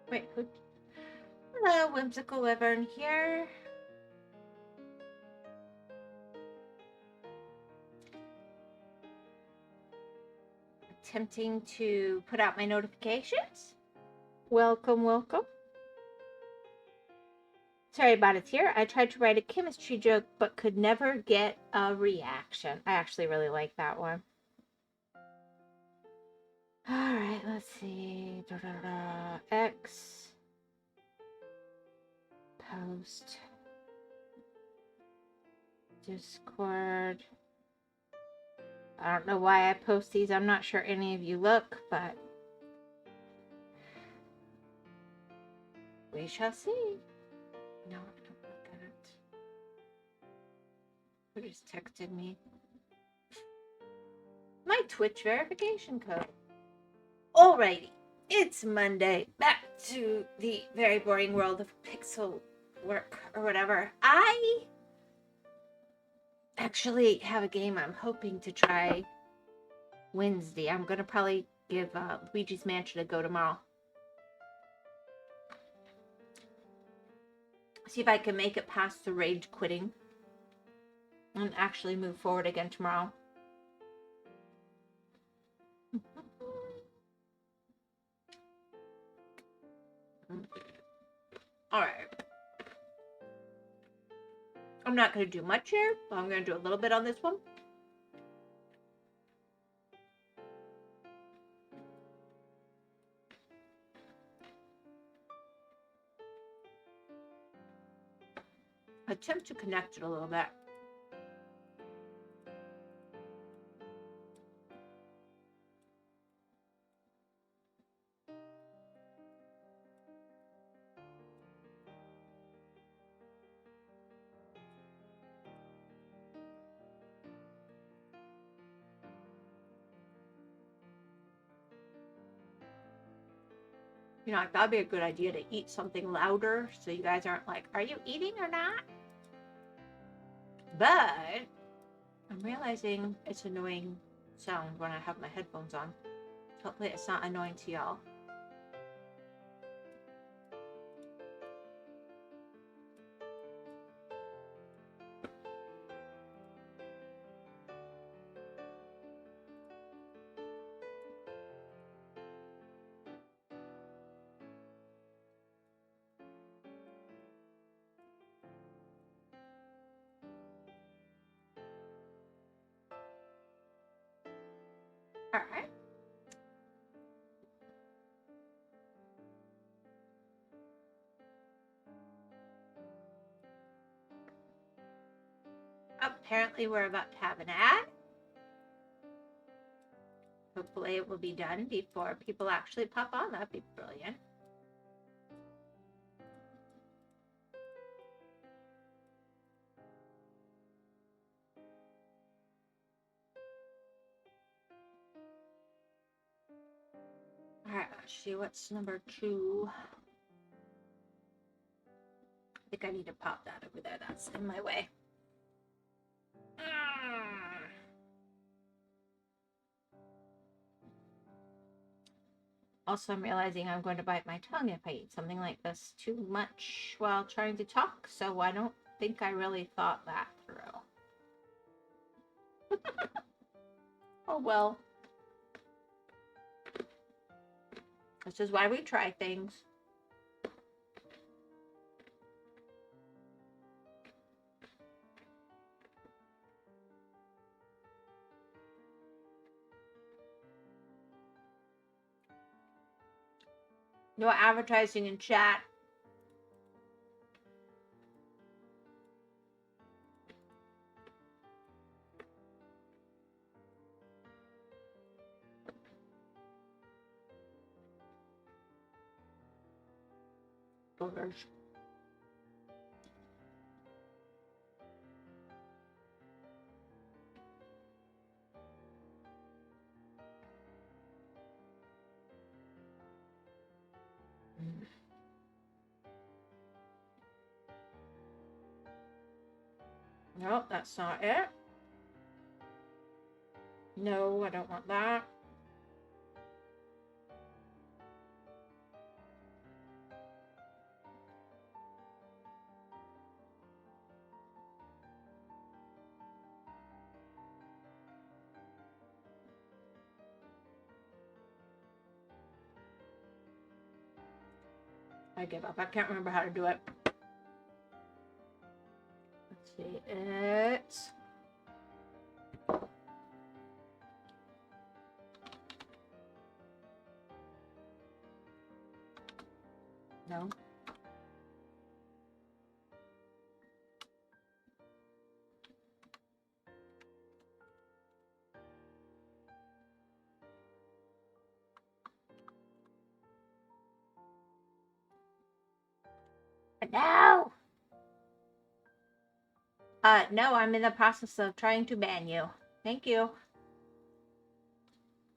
Wait, who? Hello, WhymsicalWyvern here. Attempting to put out my notifications. Welcome, welcome. Sorry about it here. I tried to write a chemistry joke, but could never get a reaction. I actually really like that one. All right, let's see. X. Post. Discord. I don't know why I post these. I'm not sure any of you look, but we shall see. No, I don't look at it. Who just texted me? My Twitch verification code. Alrighty, it's Monday. Back to the very boring world of pixel work or whatever. I actually have a game I'm hoping to try Wednesday. I'm gonna probably give Luigi's Mansion a go tomorrow. See if I can make it past the rage quitting and actually move forward again tomorrow. Alright. I'm not going to do much here, but I'm going to do a little bit on this one. Attempt to connect it a little bit. You know, I thought it'd be a good idea to eat something louder so you guys aren't like, are you eating or not? But I'm realizing it's annoying sound when I have my headphones on. Hopefully it's not annoying to y'all. All right. Apparently we're about to have an ad. Hopefully it will be done before people actually pop on. That'd be brilliant. All right, let's see what's number 2. I think I need to pop that over there. That's in my way. Also, I'm realizing I'm going to bite my tongue if I eat something like this too much while trying to talk, so I don't think I really thought that through. Oh well. This is why we try things. No advertising in chat. Boogers. Nope, that's not it. No, I don't want that. I give up. I can't remember how to do it. Let's see. It's... No. No! No, I'm in the process of trying to ban you. Thank you.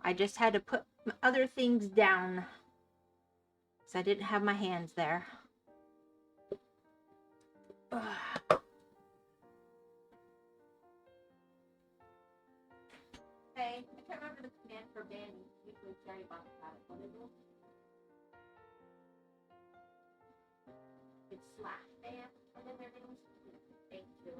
I just had to put other things down. Because I didn't have my hands there. Ugh. Hey, I can't remember the command for banning. Usually Cherry Box had it. What is it? It's /ban. And then everything's... Thank you.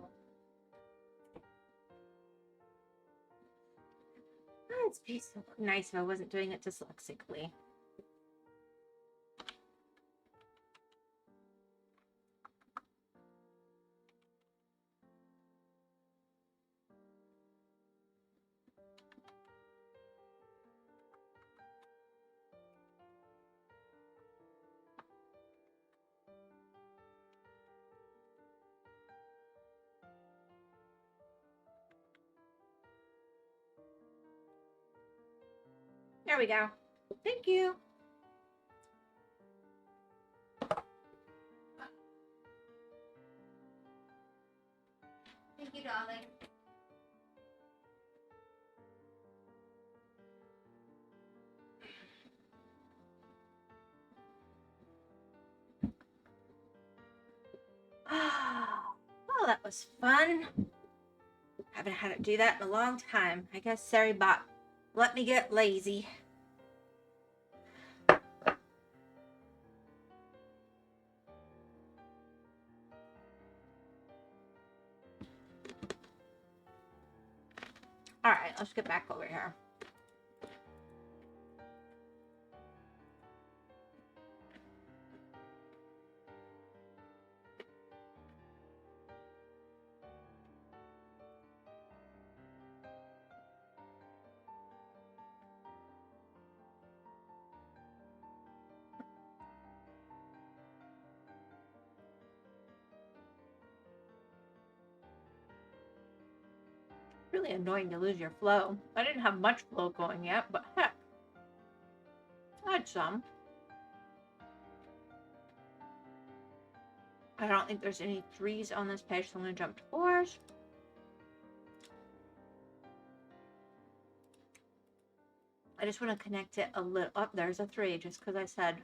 Oh, it'd be so nice if I wasn't doing it dyslexically. There we go. Thank you. Thank you, darling. Well, that was fun. Haven't had to do that in a long time. I guess Saribot let me get lazy. Alright, let's get back over here. Really annoying to lose your flow. I didn't have much flow going yet, but heck, I had some. I don't think there's any 3s on this page, so I'm going to jump to 4s. I just want to connect it a little. Oh, there's a 3, just because I said.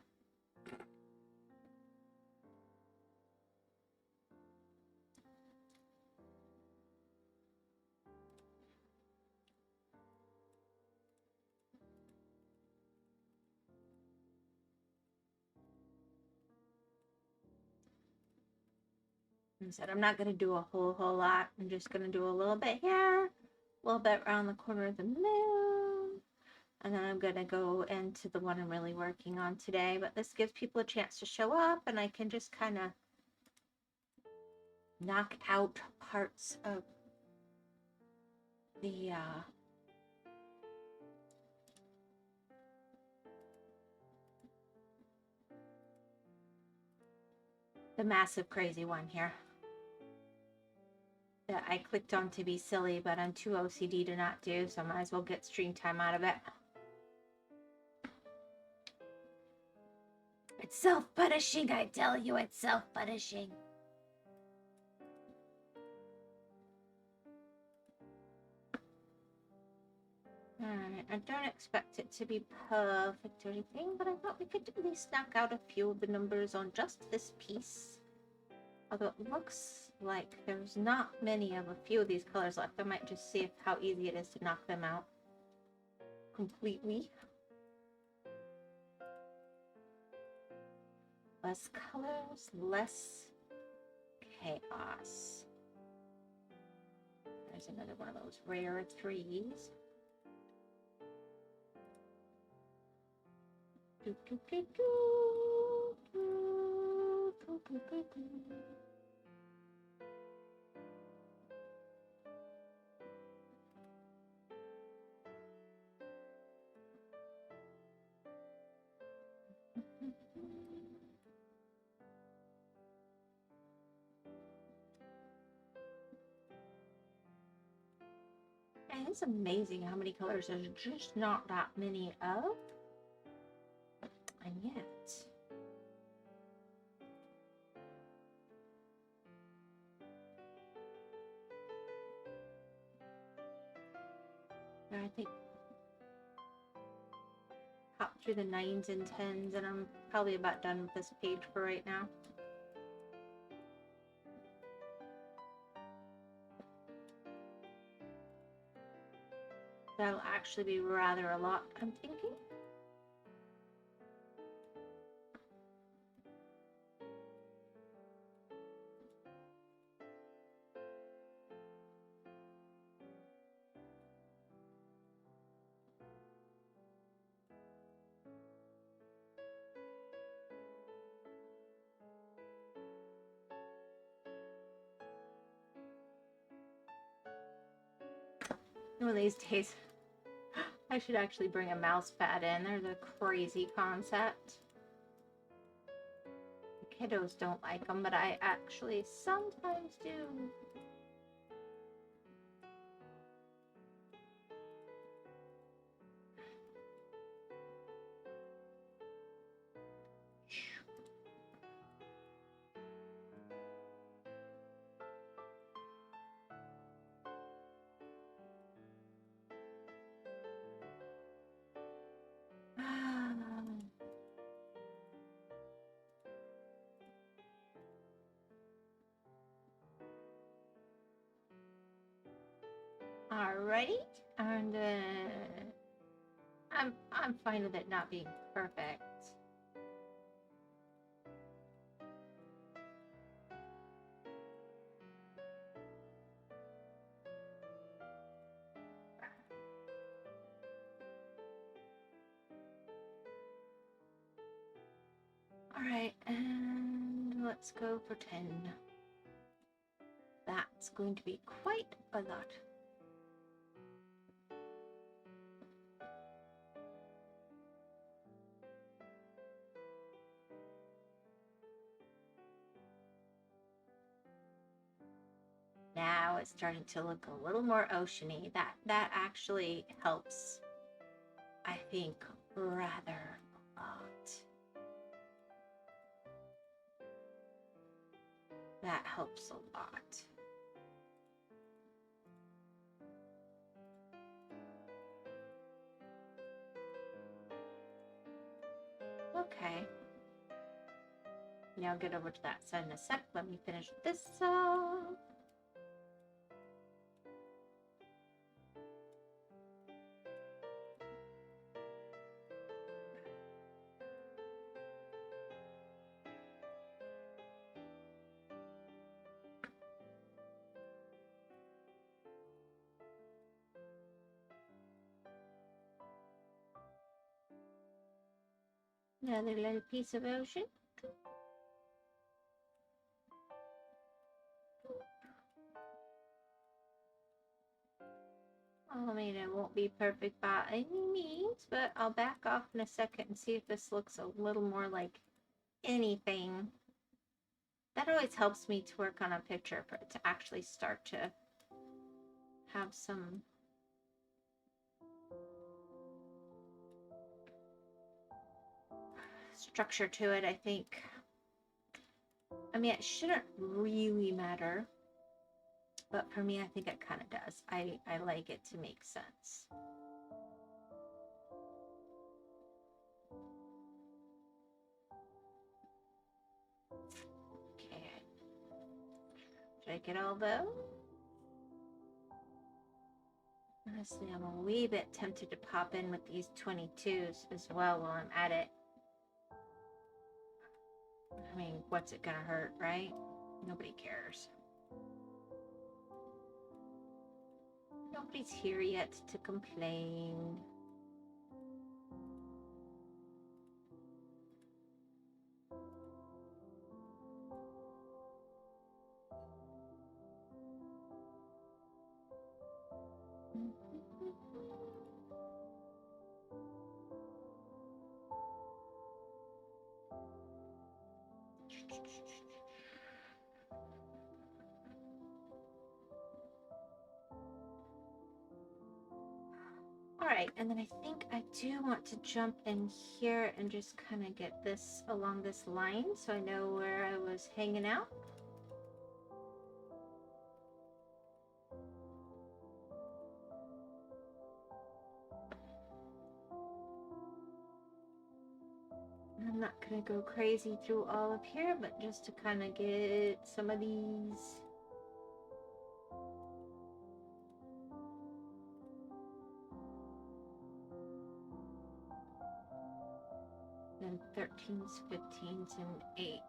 I said I'm not going to do a whole lot. I'm just going to do a little bit here, a little bit around the corner of the moon, and then I'm going to go into the one I'm really working on today. But this gives people a chance to show up, and I can just kind of knock out parts of the massive crazy one here that I clicked on to be silly, but I'm too OCD to not do, so I might as well get stream time out of it. It's self-punishing, I tell you, it's self-punishing. Alright, I don't expect it to be perfect or anything, but I thought we could at least knock out a few of the numbers on just this piece. Although it looks like there's not many of a few of these colors left. I might just see how easy it is to knock them out completely. Less colors, less chaos. There's another one of those rare 3s. Do, do, do, do, do. And it's amazing how many colors there's just not that many of. And yet, I think hop through the 9s and 10s, and I'm probably about done with this page for right now. That'll actually be rather a lot, I'm thinking. One of these days, I should actually bring a mouse pad in. There's a crazy concept. The kiddos don't like them, but I actually sometimes do. Alrighty, and I'm fine with it not being perfect. Alright, and let's go for 10. That's going to be quite a lot. Now it's starting to look a little more oceany. That actually helps, I think, rather a lot. That helps a lot. Okay. Now I'll get over to that side in a sec. Let me finish this off. Another little piece of ocean. I mean, it won't be perfect by any means, but I'll back off in a second and see if this looks a little more like anything. That always helps me to work on a picture for it to actually start to have some structure to it, I think. I mean, it shouldn't really matter, but for me, I think it kind of does. I like it to make sense. Okay. Should I get all those? Honestly, I'm a wee bit tempted to pop in with these 22s as well while I'm at it. I mean, what's it gonna hurt, right? Nobody cares. Nobody's here yet to complain. All right, and then I think I do want to jump in here and just kind of get this along this line so I know where I was hanging out. I'm not gonna go crazy through all of here, but just to kind of get some of these. And 13s, 15s, and 8.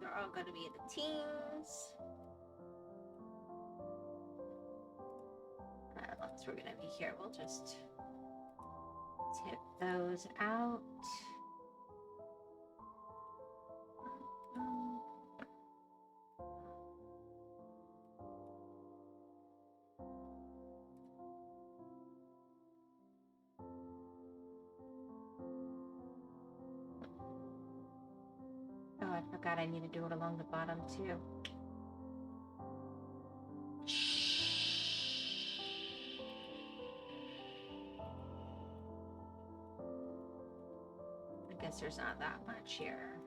They're all gonna be the teens. Once we're gonna be here, we'll just tip those out. Oh, I forgot I need to do it along the bottom too. I guess there's not that much here.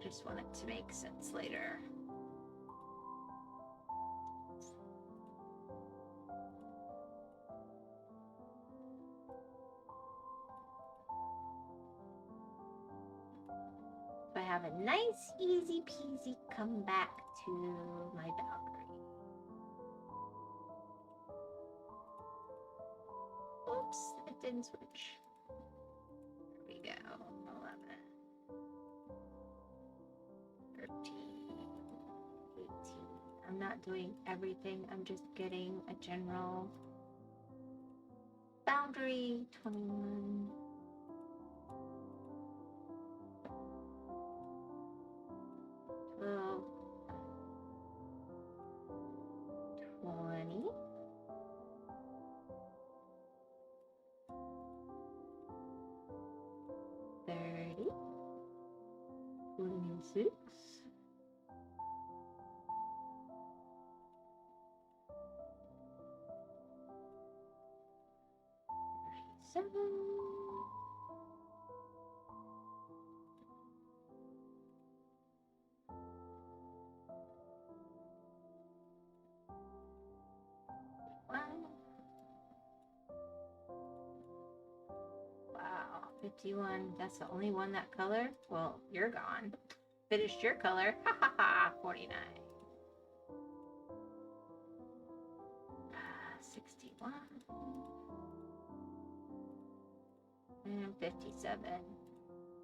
Just want it to make sense later. So I have a nice, easy peasy come back to my boundary. Oops, it didn't switch. There we go. 11, 13, 18. I'm not doing everything. I'm just getting a general boundary. 21. 12, 20, 30, 26, 37, 1. Wow, 51. That's the only one that color? Well, you're gone. Finished your color. Ha ha ha. 49. 61. And 57.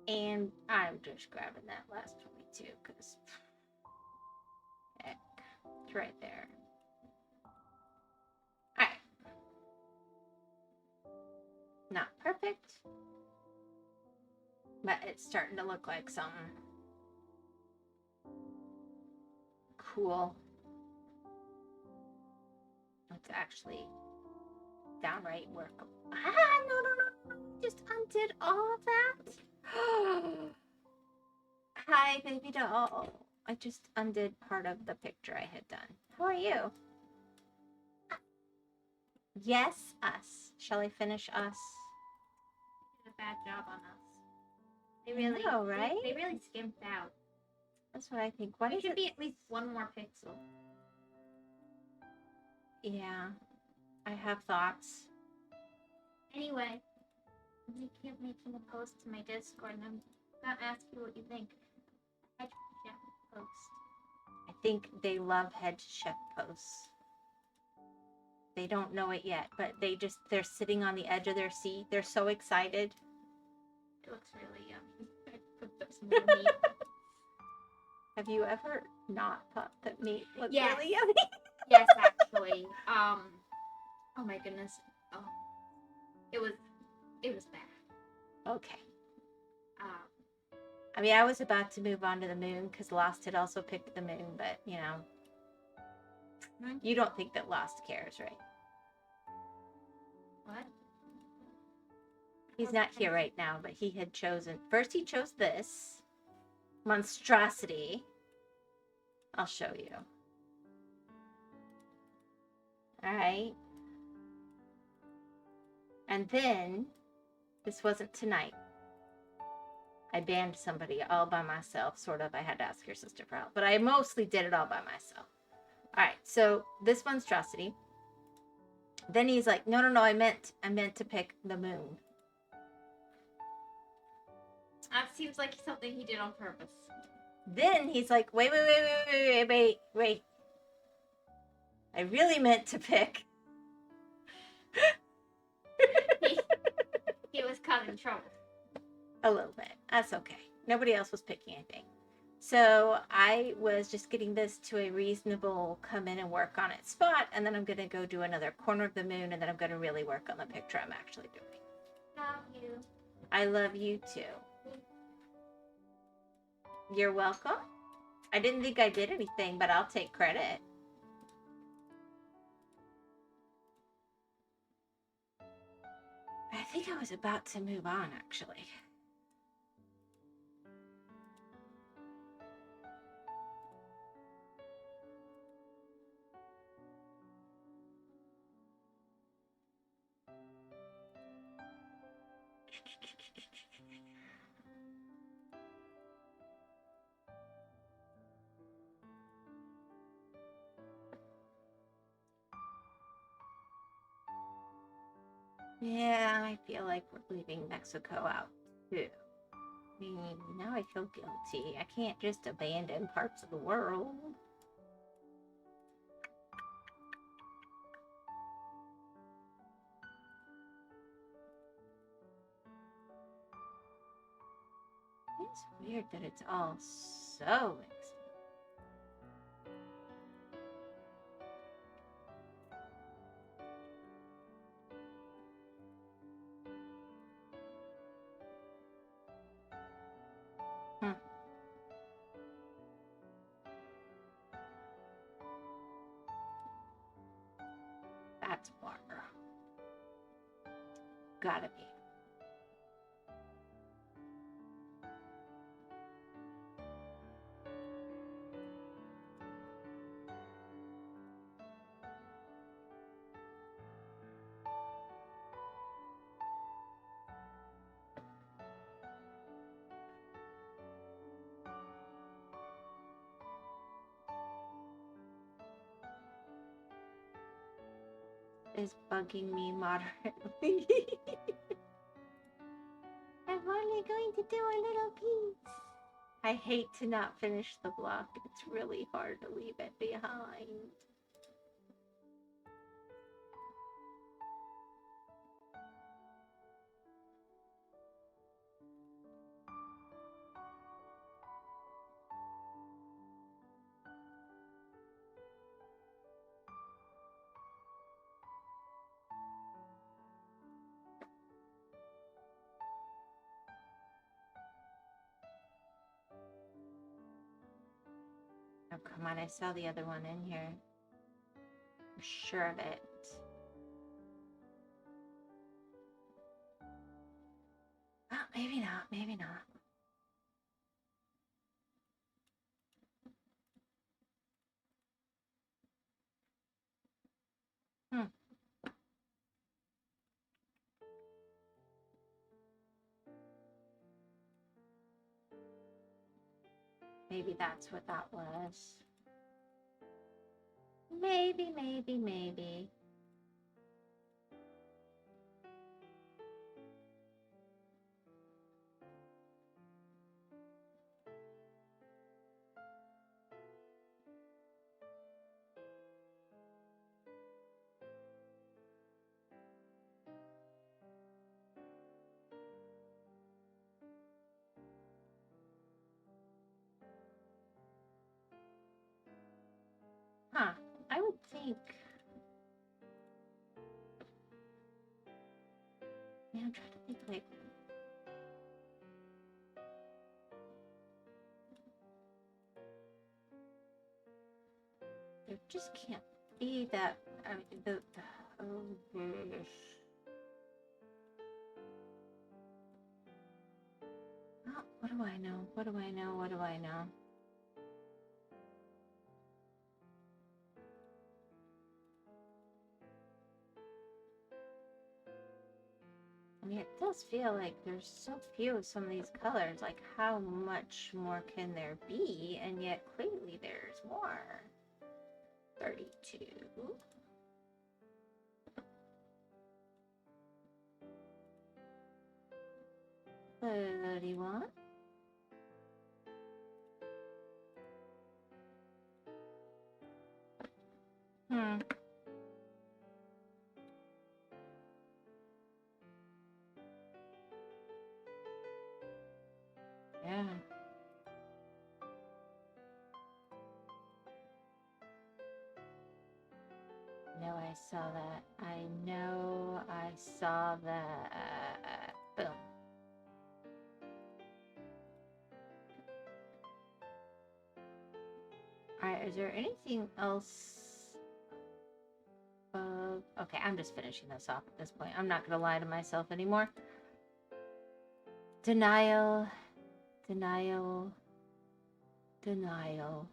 And I'm just grabbing that last 22 because heck, it's right there. Alright. Not perfect, but it's starting to look like something cool. It's actually downright workable. Ah, no. Just undid all of that. Hi, baby doll. I just undid part of the picture I had done. How are you? Yes, us. Shall I finish us? Did a bad job on us. They really, know, right? They really skimped out. That's what I think. What It should it? be at least one more pixel. Yeah, I have thoughts. Anyway, I'm making a post to my Discord, and I'm gonna ask you what you think. Head chef post. I think they love head chef posts. They don't know it yet, but they're sitting on the edge of their seat. They're so excited. It looks really yummy. I put some more meat. Have you ever not thought that meat looked Yes. really yummy? Yes, actually. Oh my goodness. Oh, it was bad. Okay. I mean, I was about to move on to the moon because Lost had also picked the moon, but you know, you don't think that Lost cares, right? What? He's not here right now, but he had chosen. First, he chose this monstrosity. I'll show you. All right. And then, this wasn't tonight. I banned somebody all by myself, sort of. I had to ask your sister for help, but I mostly did it all by myself. All right, so this monstrosity. Then he's like, no, I meant to pick the moon. That seems like something he did on purpose. Then he's like, wait. I really meant to pick. He was causing trouble. A little bit. That's okay. Nobody else was picking anything. So I was just getting this to a reasonable come in and work on it spot, and then I'm going to go do another corner of the moon, and then I'm going to really work on the picture I'm actually doing. Love you. I love you too. You're welcome. I didn't think I did anything, but I'll take credit. I think I was about to move on, actually. Yeah, I feel like we're leaving Mexico out too. I mean, now I feel guilty. I can't just abandon parts of the world. It's weird that it's all so expensive. That's water. Gotta be. Is bugging me moderately. I'm only going to do a little piece. I hate to not finish the block. It's really hard to leave it behind. Oh, come on, I saw the other one in here. I'm sure of it. Oh, maybe not, maybe not. Maybe that's what that was. Maybe. Huh, I would think. Yeah, I'm trying to think like. There just can't be that. I mean, oh gosh. What do I know? What do I know? What do I know? I mean, it does feel like there's so few of some of these colors. Like, how much more can there be? And yet, clearly, there's more. 32. 31. Yeah. No, I saw that. I know I saw that. Boom. Alright, is there anything else? Okay, I'm just finishing this off at this point. I'm not going to lie to myself anymore. Denial. Denial. Denial.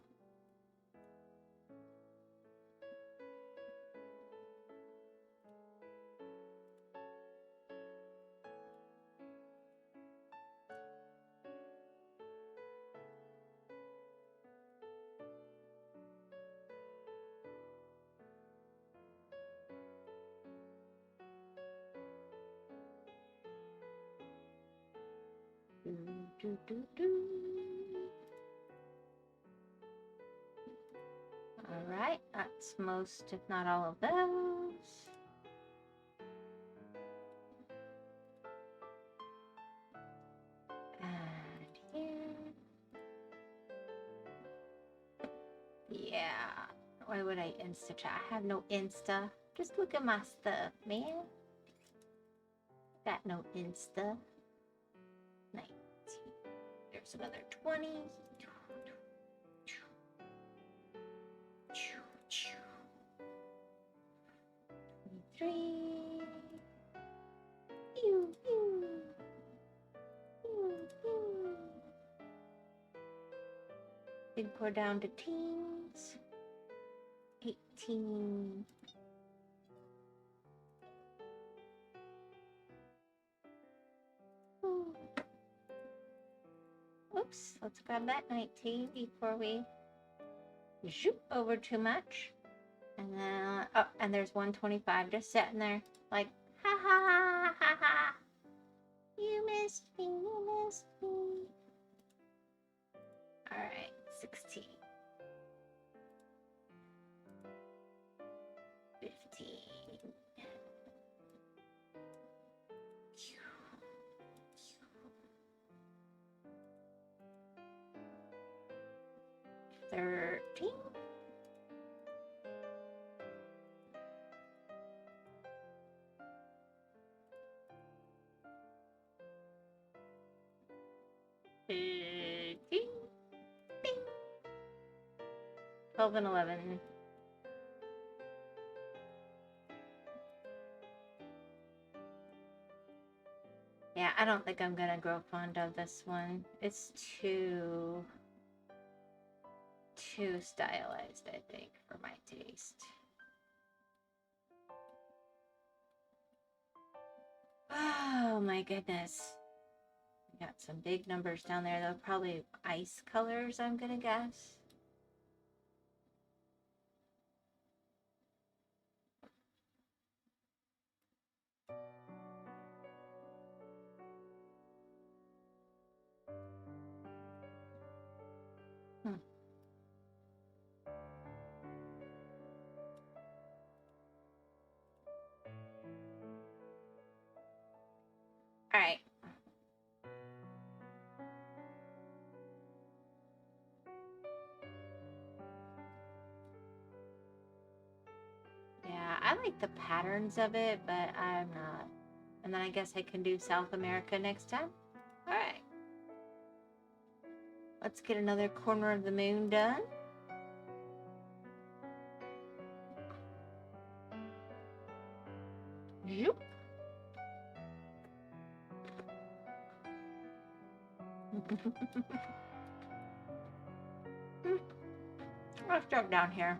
Alright, that's most, if not all of those. And here. Yeah. Why would I Insta chat? I have no Insta. Just look at my stuff, man. Got no Insta. 19. There's another 20. 23. Pew, pew. Pew, pew. Big pour down to teens. 18. Ooh. Oops, let's grab that 19 before we zoop over too much. And then, oh, and there's 125 just sitting there, like, ha ha ha ha ha. You missed me, you missed me. Alright, 16. 15. 13. 15. Bing. 12 and 11. Yeah, I don't think I'm gonna grow fond of this one. It's too stylized, I think, for my taste. Oh my goodness. We got some big numbers down there, though. Probably ice colors, I'm gonna guess. All right. Yeah, I like the patterns of it, but I'm not. And then I guess I can do South America next time. All right. Let's get another corner of the moon done. Zoop. Let's jump down here.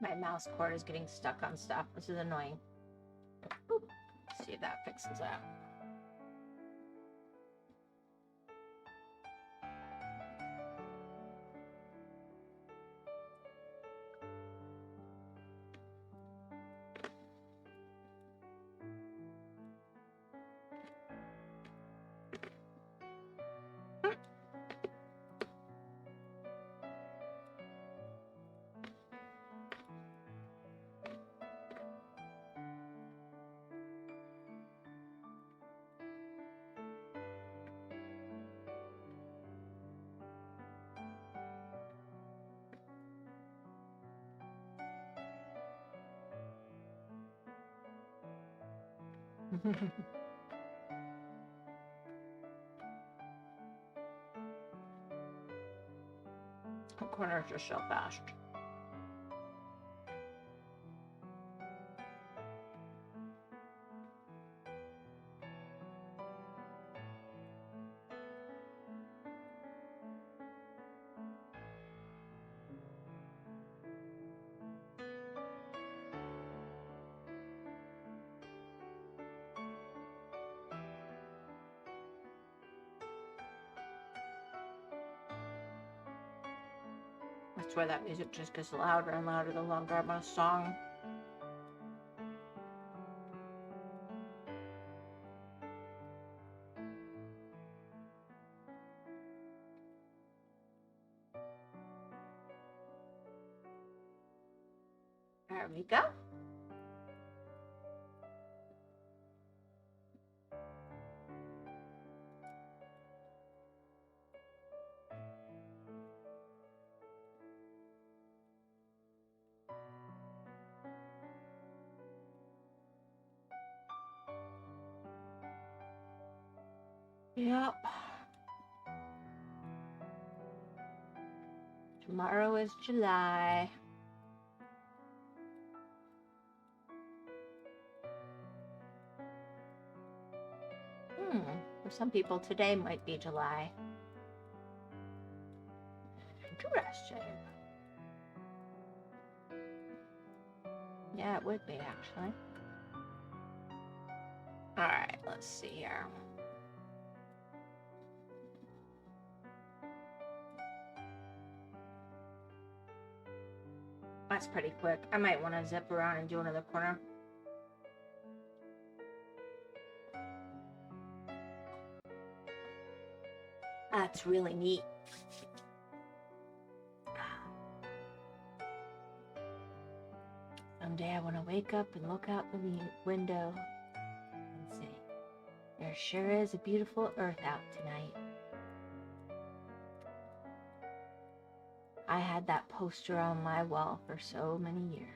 My mouse cord is getting stuck on stuff. This is annoying. Boop. See if that fixes that. The corners are so fast. I swear that music just gets louder and louder the longer I'm on a song. There we go. Yep. Tomorrow is July. For some people, today might be July. Interesting. Yeah, it would be, actually. Alright, let's see here. That's pretty quick. I might want to zip around and do another corner. That's really neat. Someday I want to wake up and look out the window and say, there sure is a beautiful earth out tonight. I had that poster on my wall for so many years.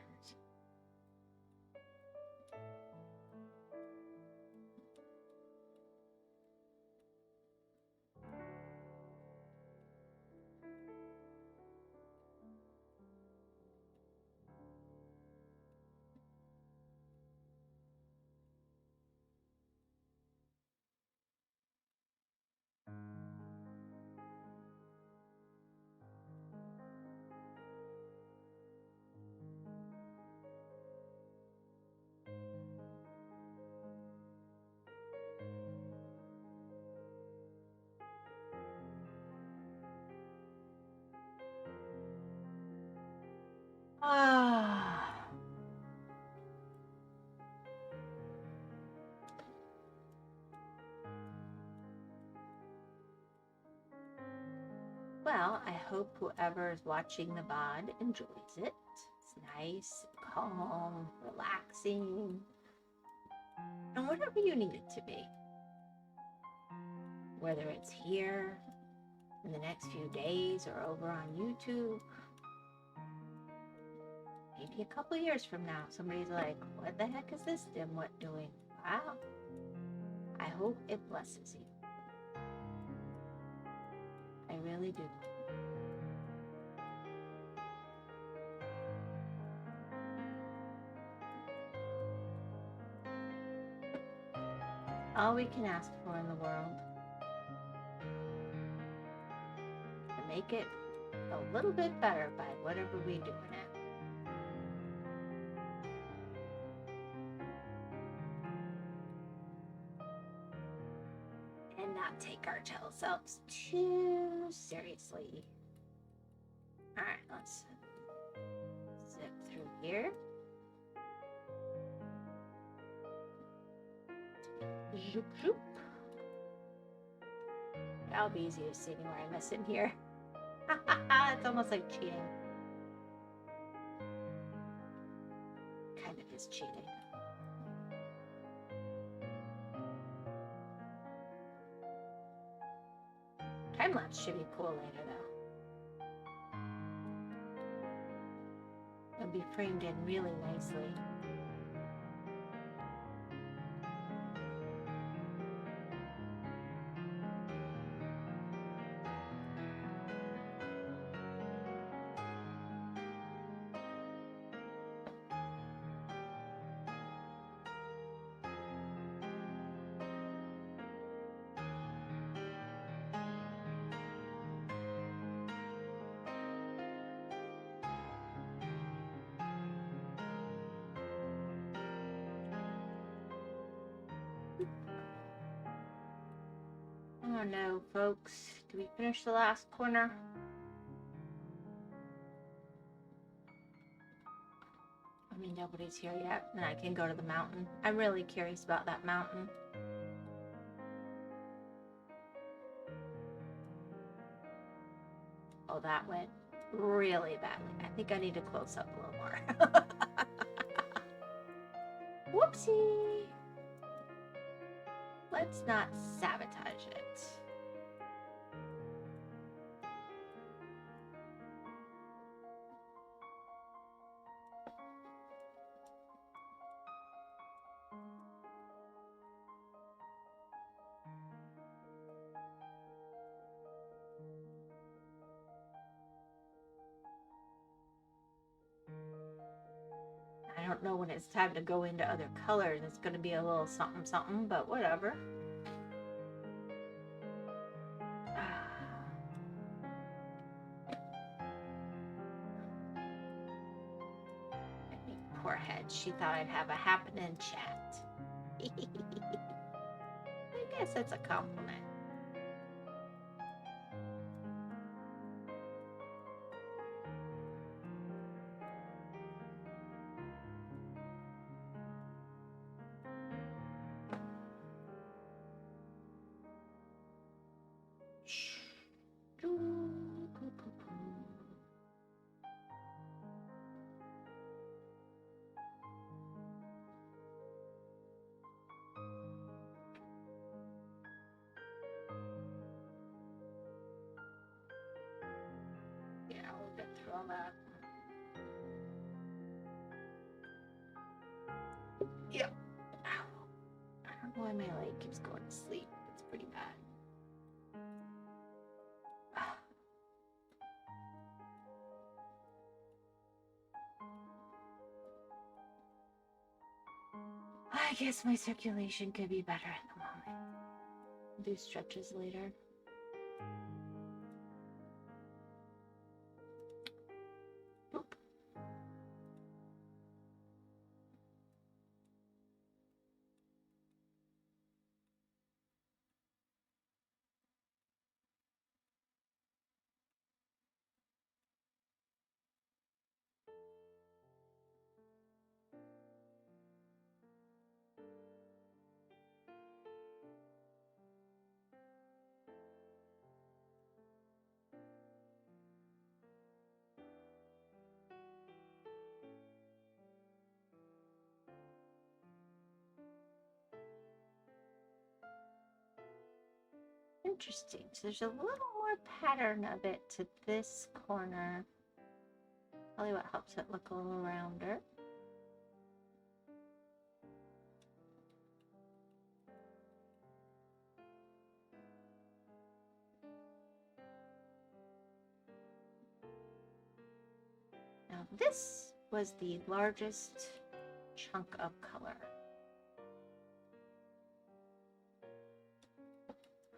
Well, I hope whoever is watching the VOD enjoys it. It's nice, calm, relaxing, and whatever you need it to be. Whether it's here in the next few days or over on YouTube. Maybe a couple years from now, somebody's like, what the heck is this dimwit doing? Wow. I hope it blesses you. I really do. All we can ask for in the world. To make it a little bit better by whatever we do in it. And not take ourselves too seriously. Alright, let's zip through here. Zoop, zoop. That'll be easy to see where I miss in here. It's almost like cheating. Kind of is cheating. Time lapse should be cool later though. It'll be framed in really nicely. Oh no, folks. Did we finish the last corner? I mean, nobody's here yet, and I can go to the mountain. I'm really curious about that mountain. Oh, that went really badly. I think I need to close up a little more. Whoopsie! Let's not sabotage it. I don't know when it's time to go into other colors. It's going to be a little something something, but whatever. Poor head. She thought I'd have a happening chat. I guess that's a compliment. Yeah, we'll get through all that. Yep. Ow. I don't know why my leg keeps going to sleep. It's pretty bad. I guess my circulation could be better at the moment. I'll do stretches later. Boop. Interesting. So there's a little more pattern of it to this corner. Probably what helps it look a little rounder. Now this was the largest chunk of color.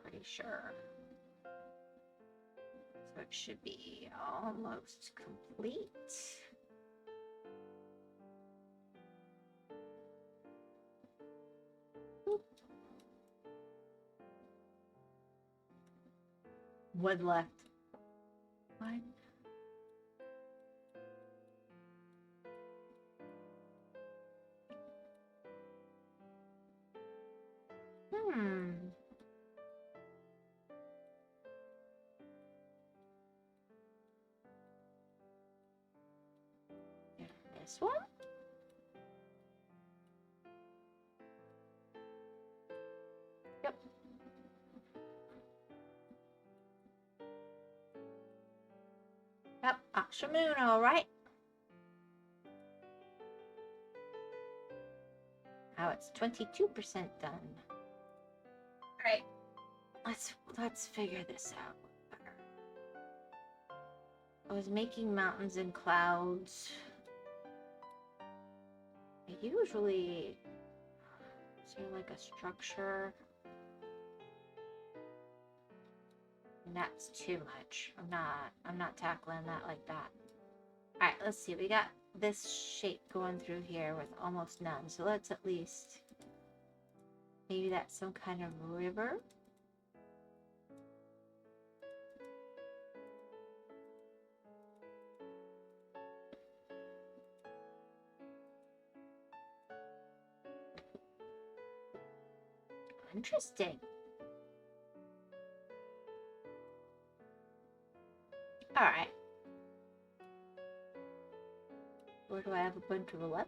Pretty sure. So it should be almost complete. Oop. One left. One. This one? Yep. Yep, Aksha Moon, all right. Now it's 22% done. All right, let's figure this out. I was making mountains and clouds. I usually, is there like a structure? And that's too much. I'm not tackling that like that. All right, let's see. We got this shape going through here with almost none. So let's at least, maybe that's some kind of river. Interesting. All right. Where do I have a bunch of 11s?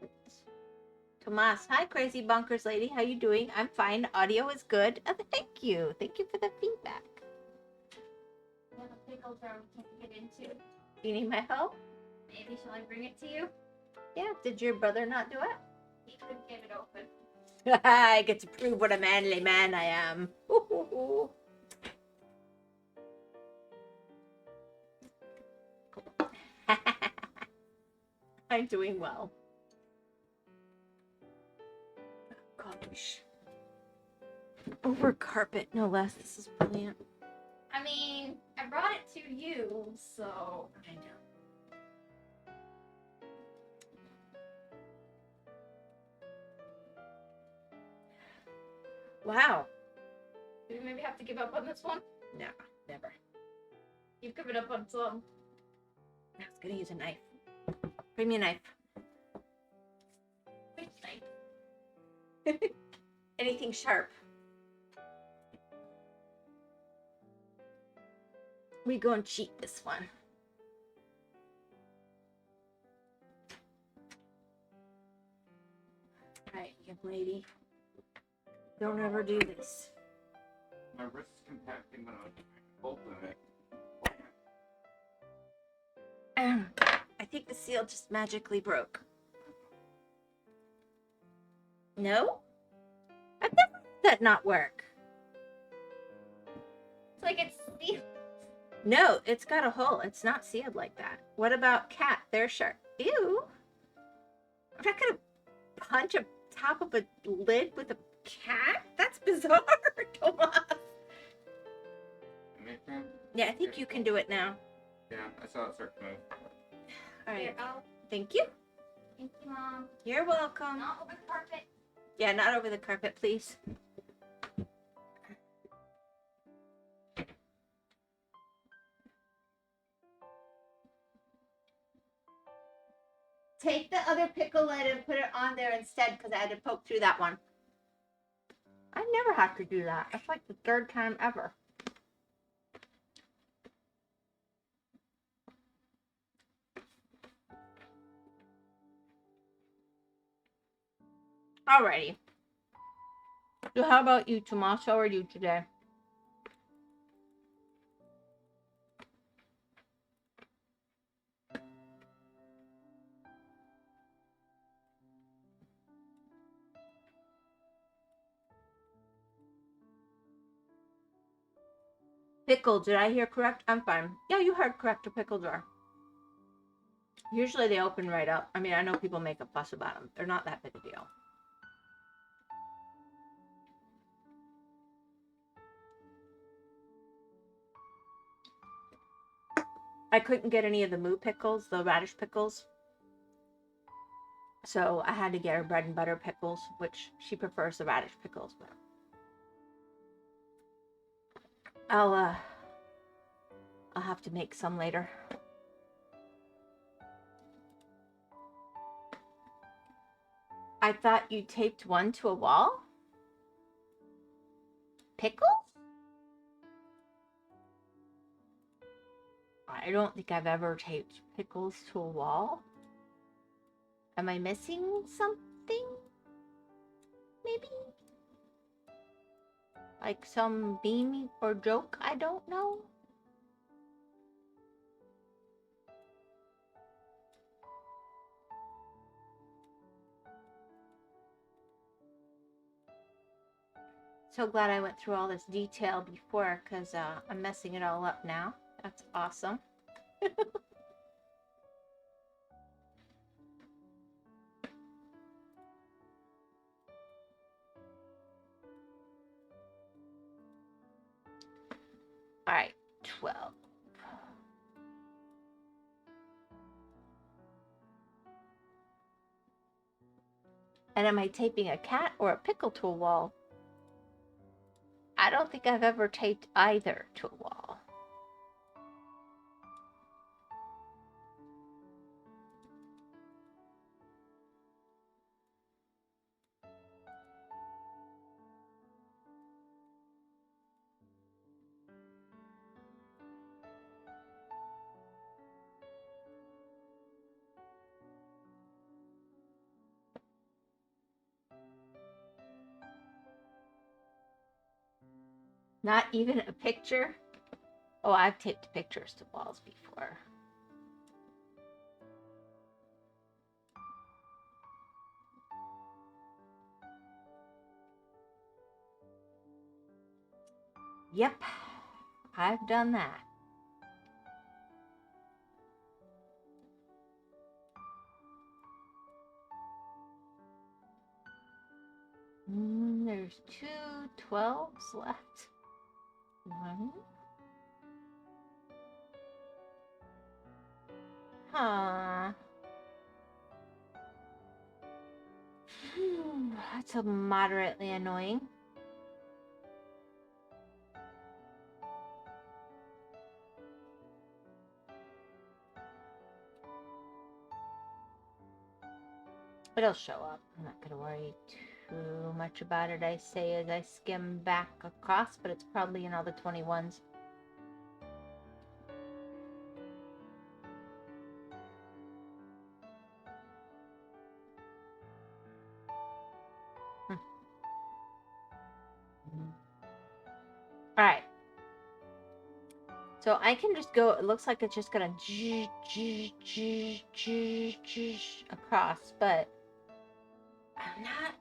Tomas, hi, crazy bonkers lady. How you doing? I'm fine. Audio is good. Thank you. Thank you for the feedback. We have a pickle jar we can't get into. Do you need my help? Maybe shall I bring it to you? Yeah. Did your brother not do it? He couldn't get it open. I get to prove what a manly man I am. Ooh. I'm doing well. Gosh. Over carpet, no less. This is brilliant. I mean, I brought it to you, so. I know. Wow. Do we maybe have to give up on this one? No, never. You've given up on some. I was gonna use a knife. Bring me a knife. Which knife? Anything sharp. We go and cheat this one. Alright, young lady. Don't ever do this. My wrist is compacting when I open it. I think the seal just magically broke. No? I've never had that not work. It's like it's sealed. No, it's got a hole. It's not sealed like that. What about cat? They're sharp. Ew. I'm not gonna punch a top of a lid with a cat? That's bizarre, Tomas. Anything? Yeah, I think you can do it now. Yeah, I saw it start to move. All right. Here, I'll. Thank you. Thank you, Mom. You're welcome. Not over the carpet. Yeah, not over the carpet, please. Take the other pickle lid and put it on there instead because I had to poke through that one. I never have to do that. That's like the third time ever. Alrighty. So how about you, Tomas? How are you today? Pickle, did I hear correct? I'm fine. Yeah, you heard correct. A pickle jar. Usually they open right up. I mean, I know people make a fuss about them. They're not that big a deal. I couldn't get any of the moo pickles, the radish pickles. So I had to get her bread and butter pickles, which she prefers the radish pickles. But I'll have to make some later. I thought you taped one to a wall? Pickles? I don't think I've ever taped pickles to a wall. Am I missing something? Maybe? Like some beam or joke? I don't know. So glad I went through all this detail before, because I'm messing it all up now. That's awesome. All right, 12. And am I taping a cat or a pickle to a wall? I don't think I've ever taped either to a wall. Not even a picture? Oh, I've taped pictures to walls before. Yep, I've done that. There's 2 12s left. 1. Huh. That's a moderately annoying. It'll show up. I'm not gonna worry too much about it, I say, as I skim back across, but it's probably in all the 21s. All right. So I can just go, it looks like it's just gonna across, but I'm not.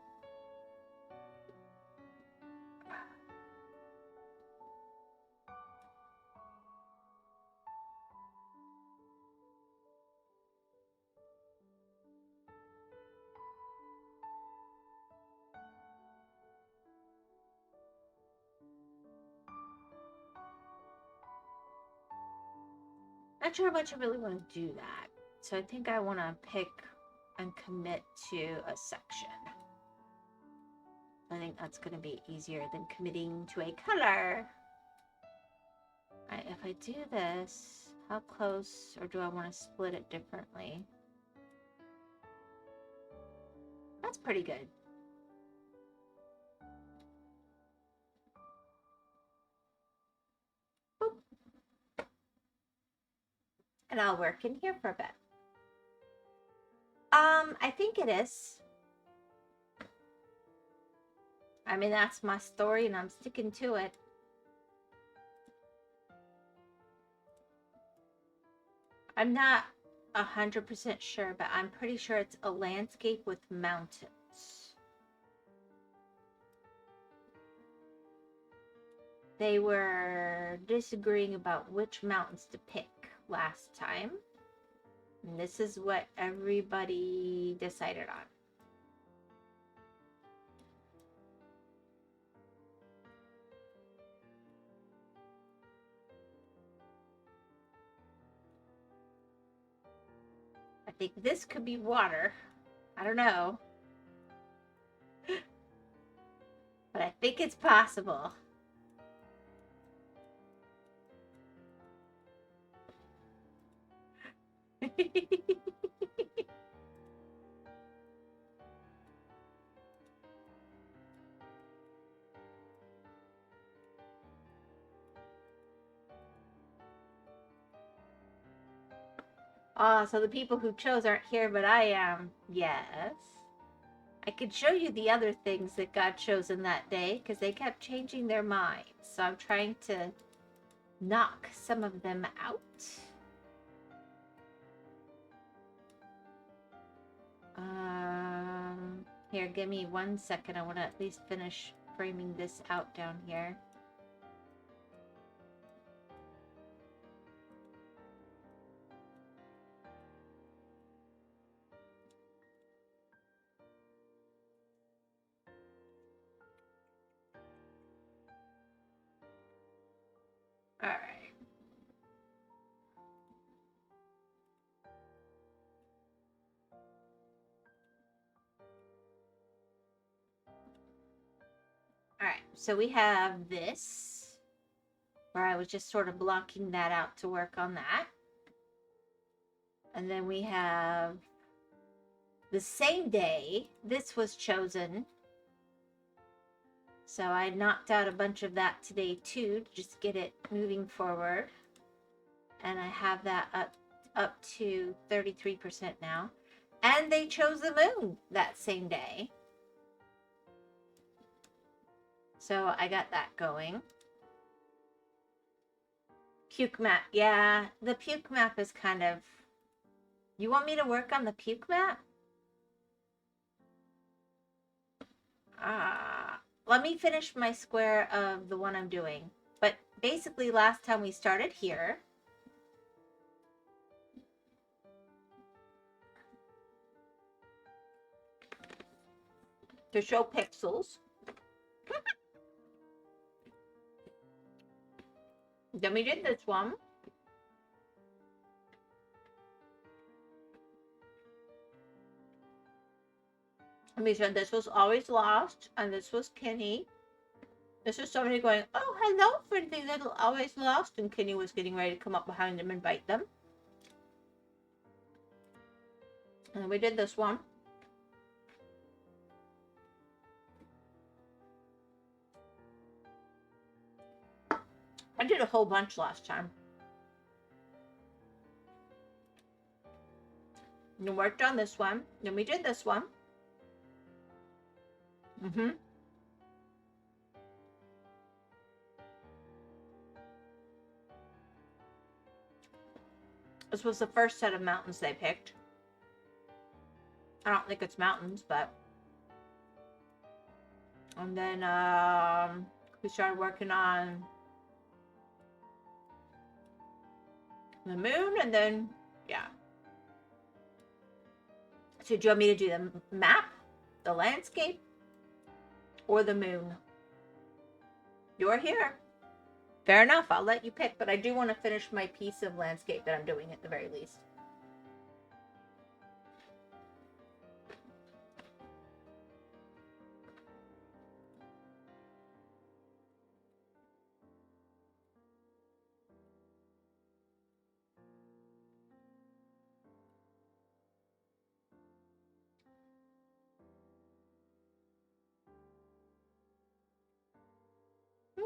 Not sure how much I really want to do that. So I think I want to pick and commit to a section. I think that's going to be easier than committing to a color. Alright, if I do this, how close, or do I want to split it differently? That's pretty good. Boop. And I'll work in here for a bit. I think it is. I mean, that's my story and I'm sticking to it. I'm not 100% sure, but I'm pretty sure it's a landscape with mountains. they were disagreeing about which mountains to pick last time. And this is what everybody decided on. I think this could be water. I don't know. But I think it's possible. Oh, so the people who chose aren't here, but I am. Yes. I could show you the other things that got chosen that day, because they kept changing their minds. So I'm trying to knock some of them out. Here, give me 1 second. I want to at least finish framing this out down here. All right. All right, so we have this, where I was just sort of blocking that out to work on that. And then we have the same day, this was chosen. So I knocked out a bunch of that today too, to just get it moving forward. And I have that up to 33% now. And they chose the moon that same day. So I got that going. Puke map. Yeah, the puke map is kind of... You want me to work on the puke map? Let me finish my square of the one I'm doing. But basically last time we started here. To show pixels. Then we did this one. And we said this was always lost, and this was Kenny. This is somebody going, oh, hello, friendly little always lost, and Kenny was getting ready to come up behind them and bite them. And we did this one. I did a whole bunch last time. And we worked on this one. Then we did this one. This was the first set of mountains they picked. I don't think it's mountains, but... And then we started working on the moon, and then, yeah. So do you want me to do the map, the landscape, or the moon? You're here. Fair enough, I'll let you pick, but I do want to finish my piece of landscape that I'm doing at the very least.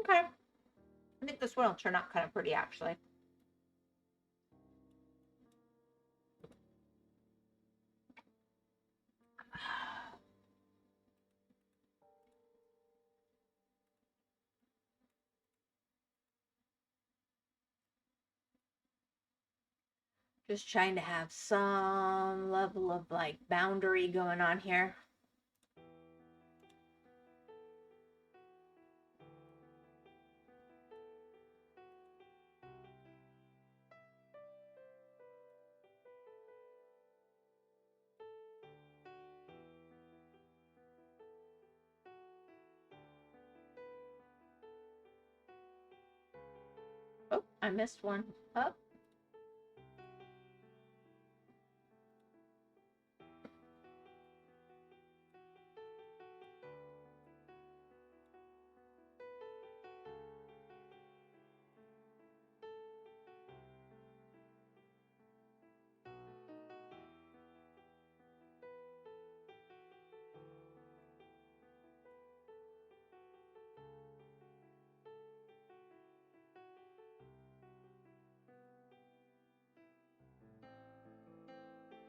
Okay. I think this one will turn out kind of pretty, actually. Just trying to have some level of, like, boundary going on here. I missed one. Oh.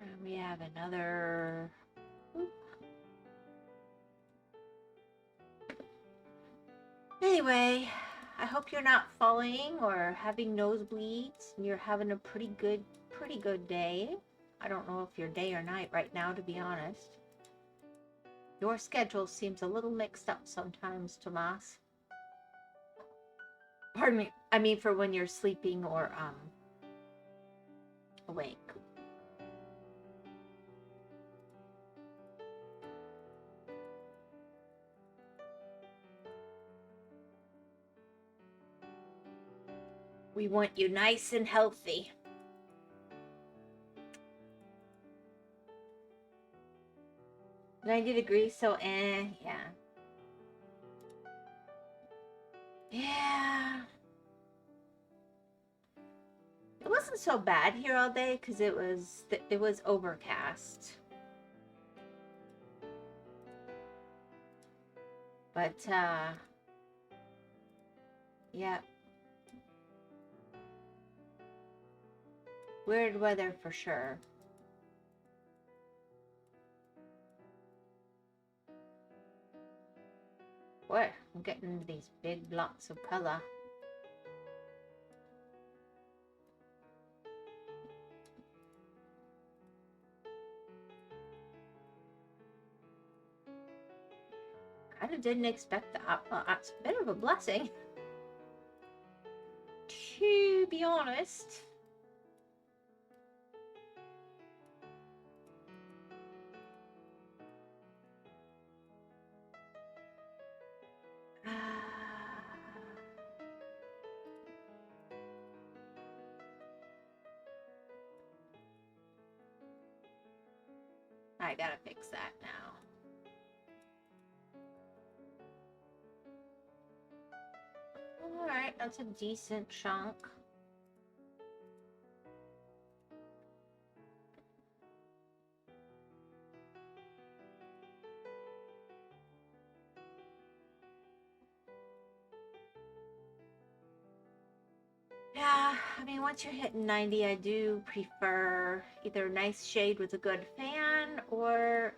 And we have another. Oop. Anyway, I hope you're not falling or having nosebleeds and you're having a pretty good day. I don't know if you're day or night right now, to be honest. Your schedule seems a little mixed up sometimes, Tomas. Pardon me. I mean for when you're sleeping or awake. We want you nice and healthy. $90, so yeah. Yeah. It wasn't so bad here all day because it was overcast. But yeah. Weird weather for sure. Boy, I'm getting these big blocks of color. Kind of didn't expect that. Well, that's a bit of a blessing, to be honest. I gotta fix that now. Alright, that's a decent chunk. Yeah, I mean, once you're hitting 90, I do prefer either a nice shade with a good fan or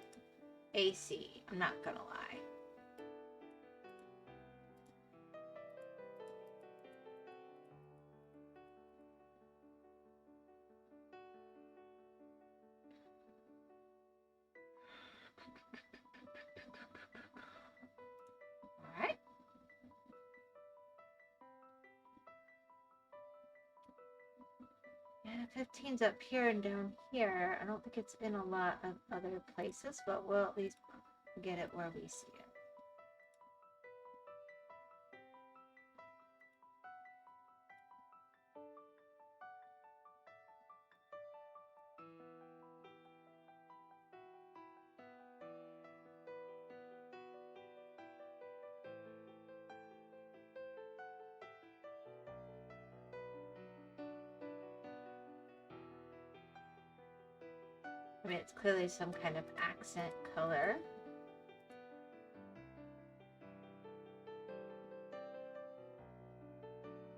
AC. I'm not gonna lie. Alright. Yeah, 15's up here and down here. I don't think it's in a lot of other places, but we'll at least get it where we see it. I mean, it's clearly some kind of accent color.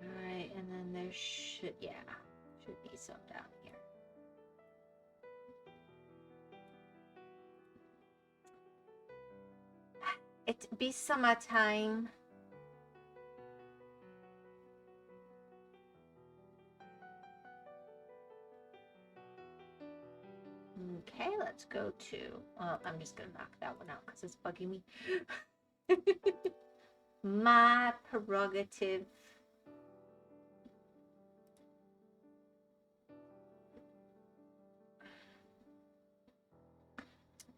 Alright, and then there should be some down here. It be summertime. Okay, let's go to, well, I'm just gonna knock that one out because it's bugging me. My prerogative.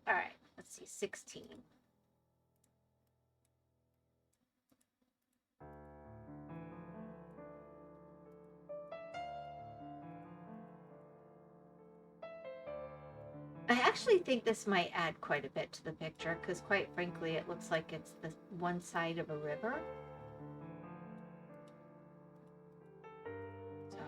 All right, let's see, 16. I actually think this might add quite a bit to the picture because quite frankly it looks like it's the one side of a river. So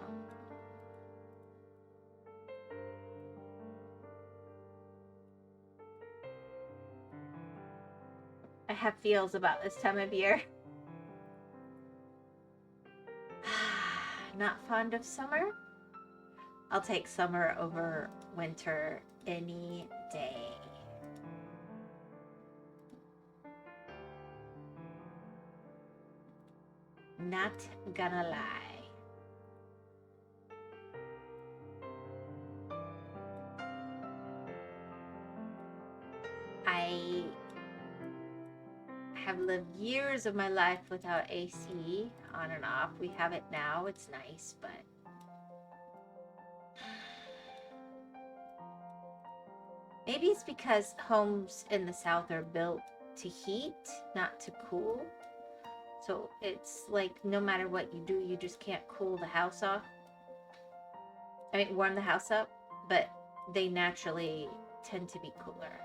I have feels about this time of year. Not fond of summer. I'll take summer over winter any day. Not gonna lie. I have lived years of my life without AC on and off. We have it now. It's nice, but maybe it's because homes in the South are built to heat, not to cool. So it's like no matter what you do, you just can't cool the house off. I mean, warm the house up, but they naturally tend to be cooler.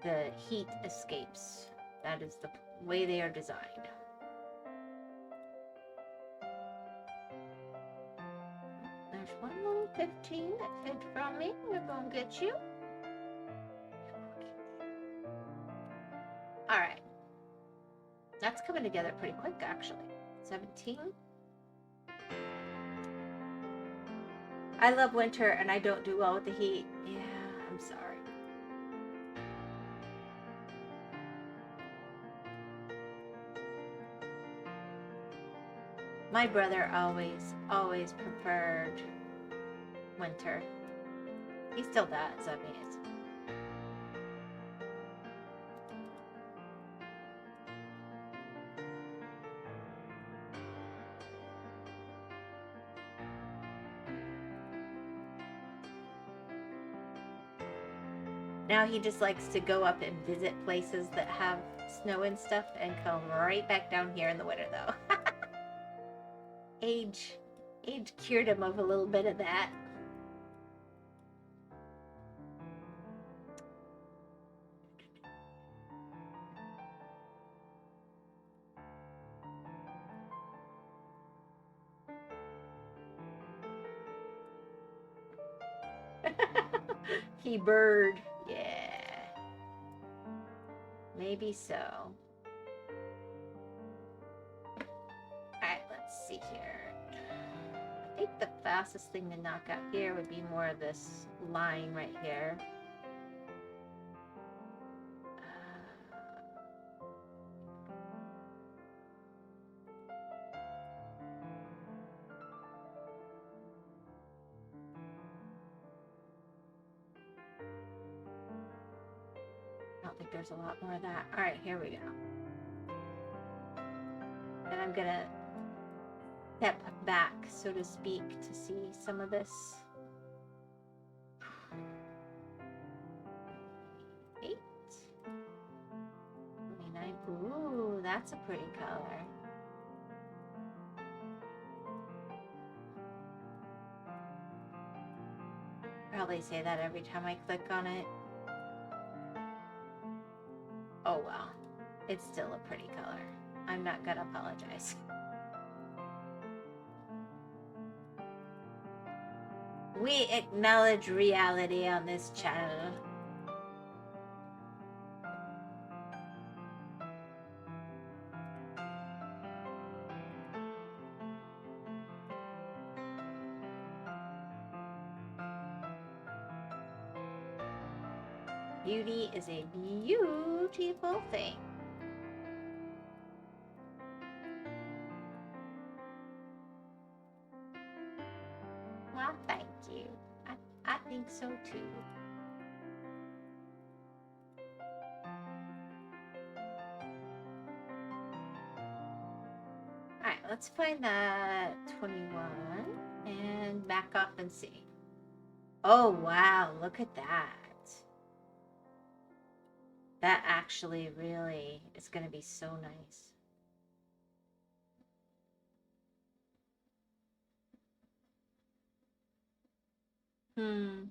The heat escapes. That is the way they are designed. There's one little 15 that hid from me. We're gonna get you. All right. That's coming together pretty quick, actually. 17. I love winter and I don't do well with the heat. Yeah, I'm sorry. My brother always preferred winter. He still does, I mean, it's... Now he just likes to go up and visit places that have snow and stuff and come right back down here in the winter, though. Age cured him of a little bit of that. He bird. Yeah. Maybe so. Alright, let's see here. I think the fastest thing to knock out here would be more of this line right here. I don't think there's a lot more of that. Alright, here we go. And I'm gonna step back, so to speak, to see some of this. 8. 29. Ooh, that's a pretty color. Probably say that every time I click on it. Oh well, it's still a pretty color. I'm not gonna apologize. We acknowledge reality on this channel. Beauty is a beautiful thing. Well, thank you. I think so too. Alright, let's find that 21 and back off and see. Oh wow, look at that. That actually really is going to be so nice. Hmm.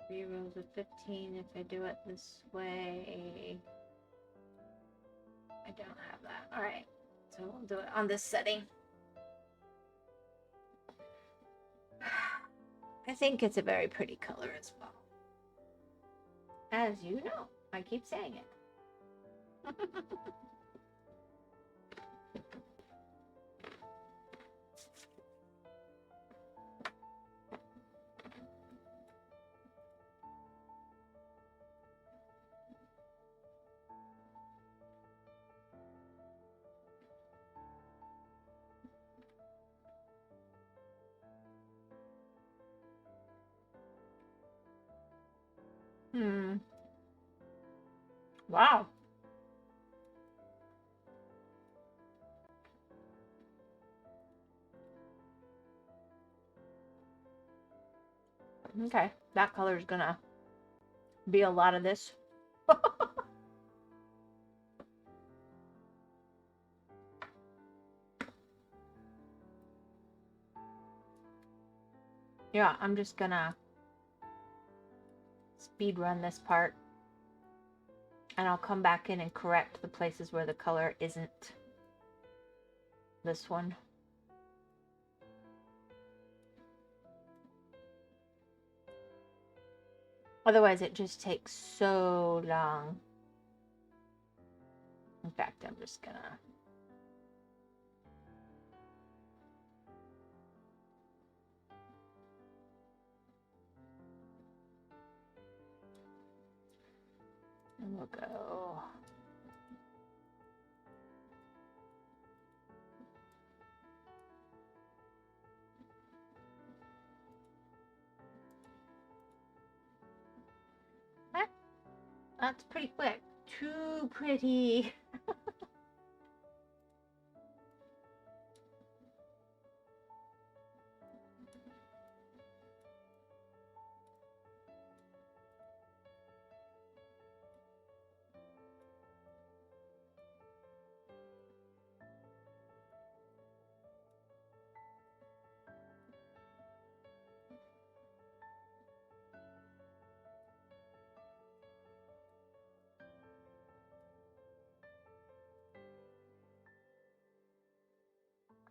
Three rows of 15 if I do it this way. I don't have that. All right, so we'll do it on this setting. I think it's a very pretty color as well. As you know, I keep saying it. Wow. Okay, that color is gonna be a lot of this. Yeah, I'm just gonna speed run this part, and I'll come back in and correct the places where the color isn't this one. Otherwise, it just takes so long. In fact, I'm just gonna... And we'll go... That's pretty quick. Too pretty.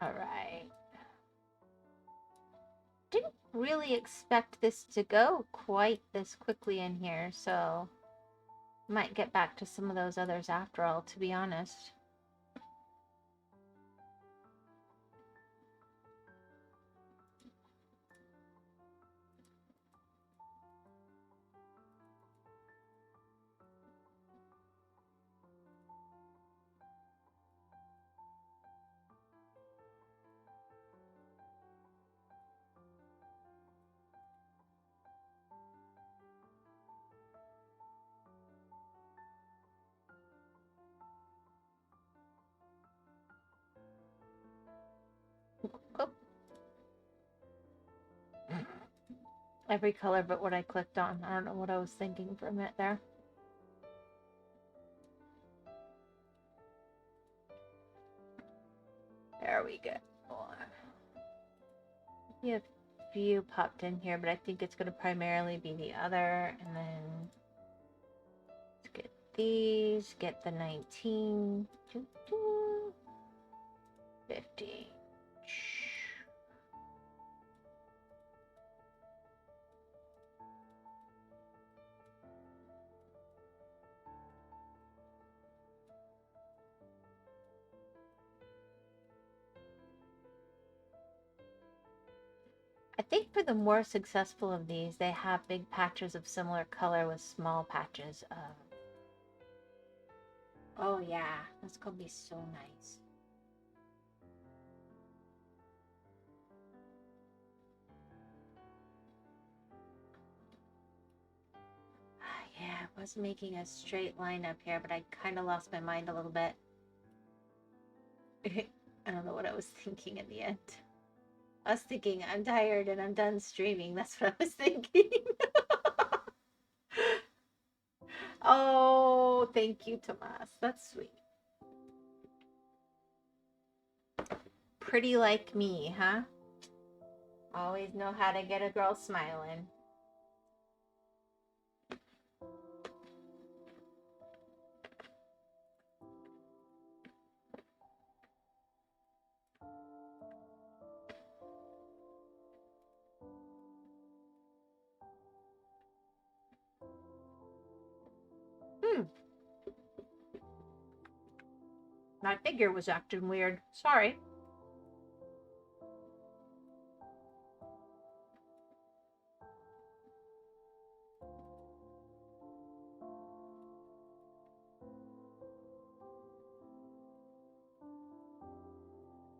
All right. Didn't really expect this to go quite this quickly in here, so might get back to some of those others after all, to be honest. Oh. Every color but what I clicked on. I don't know what I was thinking for a minute there. There we go. You have a few popped in here, but I think it's going to primarily be the other. And then let's get these, get the 19, 50. I think for the more successful of these, they have big patches of similar color with small patches of... Oh yeah, that's gonna be so nice. Yeah, I was making a straight line up here, but I kind of lost my mind a little bit. I don't know what I was thinking in the end. I was thinking, I'm tired and I'm done streaming. That's what I was thinking. Oh, thank you, Tomas. That's sweet. Pretty like me, huh? Always know how to get a girl smiling. My figure was acting weird. Sorry.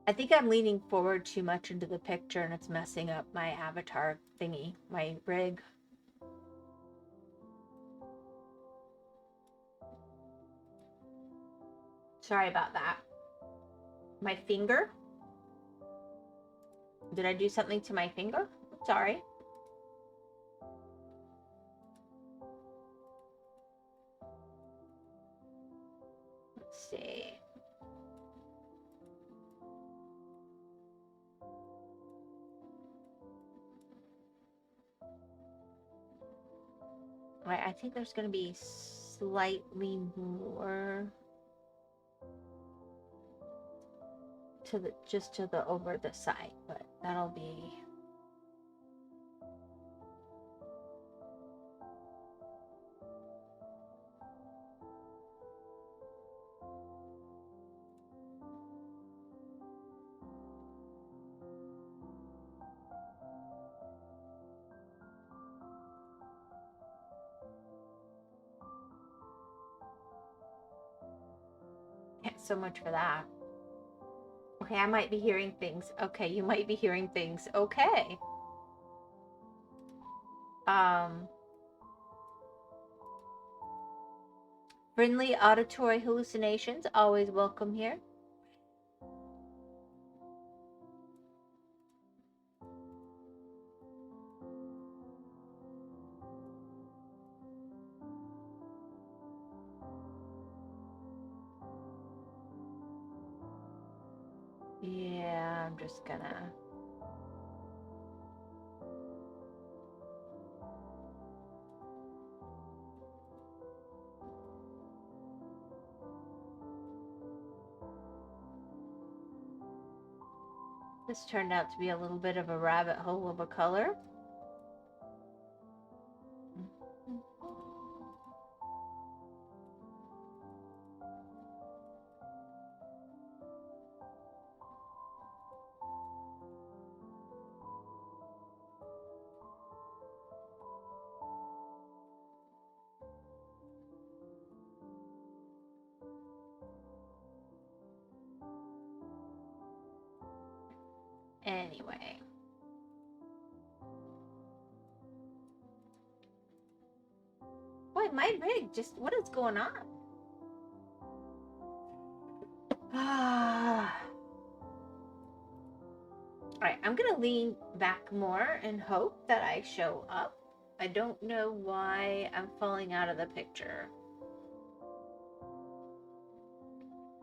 I think I'm leaning forward too much into the picture and it's messing up my avatar thingy, my rig. Sorry about that. My finger? Did I do something to my finger? Sorry. Let's see. Right, I think there's going to be slightly more to the, just to the over the side, but that'll be. Yeah, so much for that. Okay, I might be hearing things. Okay, you might be hearing things. Okay. Friendly auditory hallucinations, always welcome here. Yeah, I'm just gonna. This turned out to be a little bit of a rabbit hole of a color. Anyway. Boy, my rig just, what is going on? Alright, I'm gonna lean back more and hope that I show up. I don't know why I'm falling out of the picture.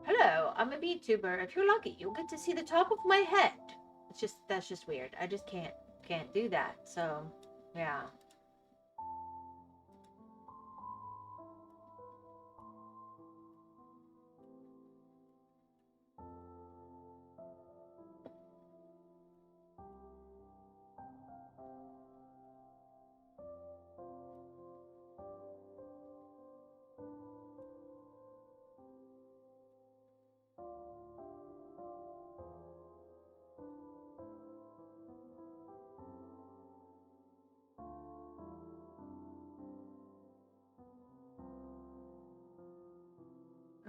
Hello, I'm a VTuber. If you're lucky, you'll get to see the top of my head. It's just, that's just weird. I just can't do that. So, yeah.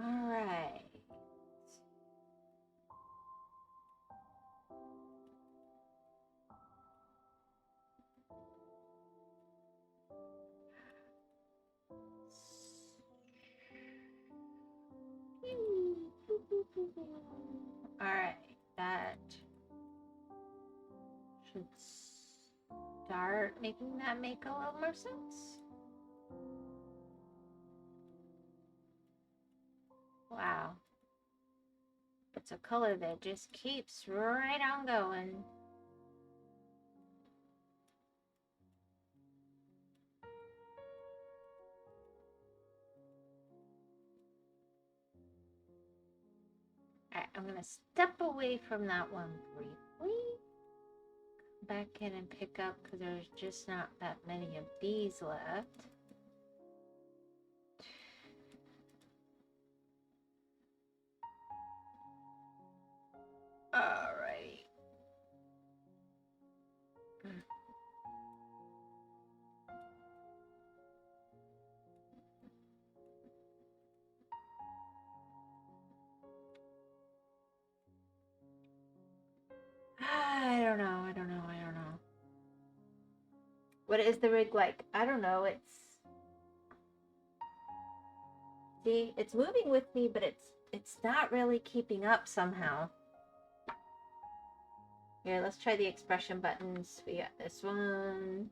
All right. All right, that. should start making that make a little more sense. Wow. It's a color that just keeps right on going. Alright, I'm going to step away from that one briefly. Back in and pick up because there's just not that many of these left. Alrighty. I don't know. What is the rig like? I don't know. See, it's moving with me, but it's not really keeping up somehow. Here, let's try the expression buttons. We got this one.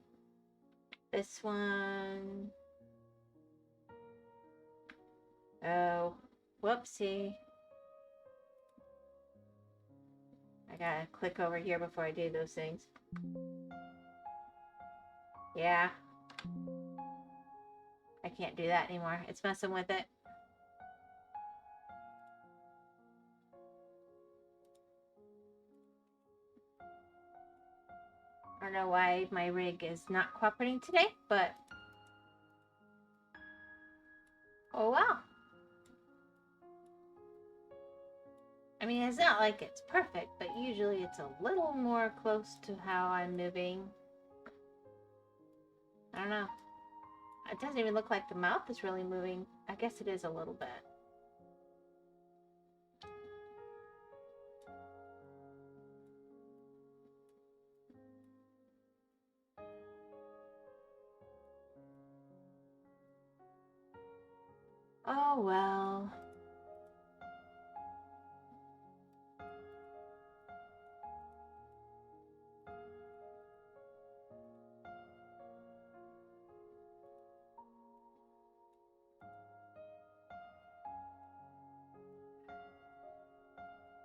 This one. Oh, whoopsie. I gotta click over here before I do those things. Yeah. I can't do that anymore. It's messing with it. I don't know why my rig is not cooperating today, but oh well. I mean, it's not like it's perfect, but usually it's a little more close to how I'm moving. I don't know. It doesn't even look like the mouth is really moving. I guess it is a little bit. Oh well.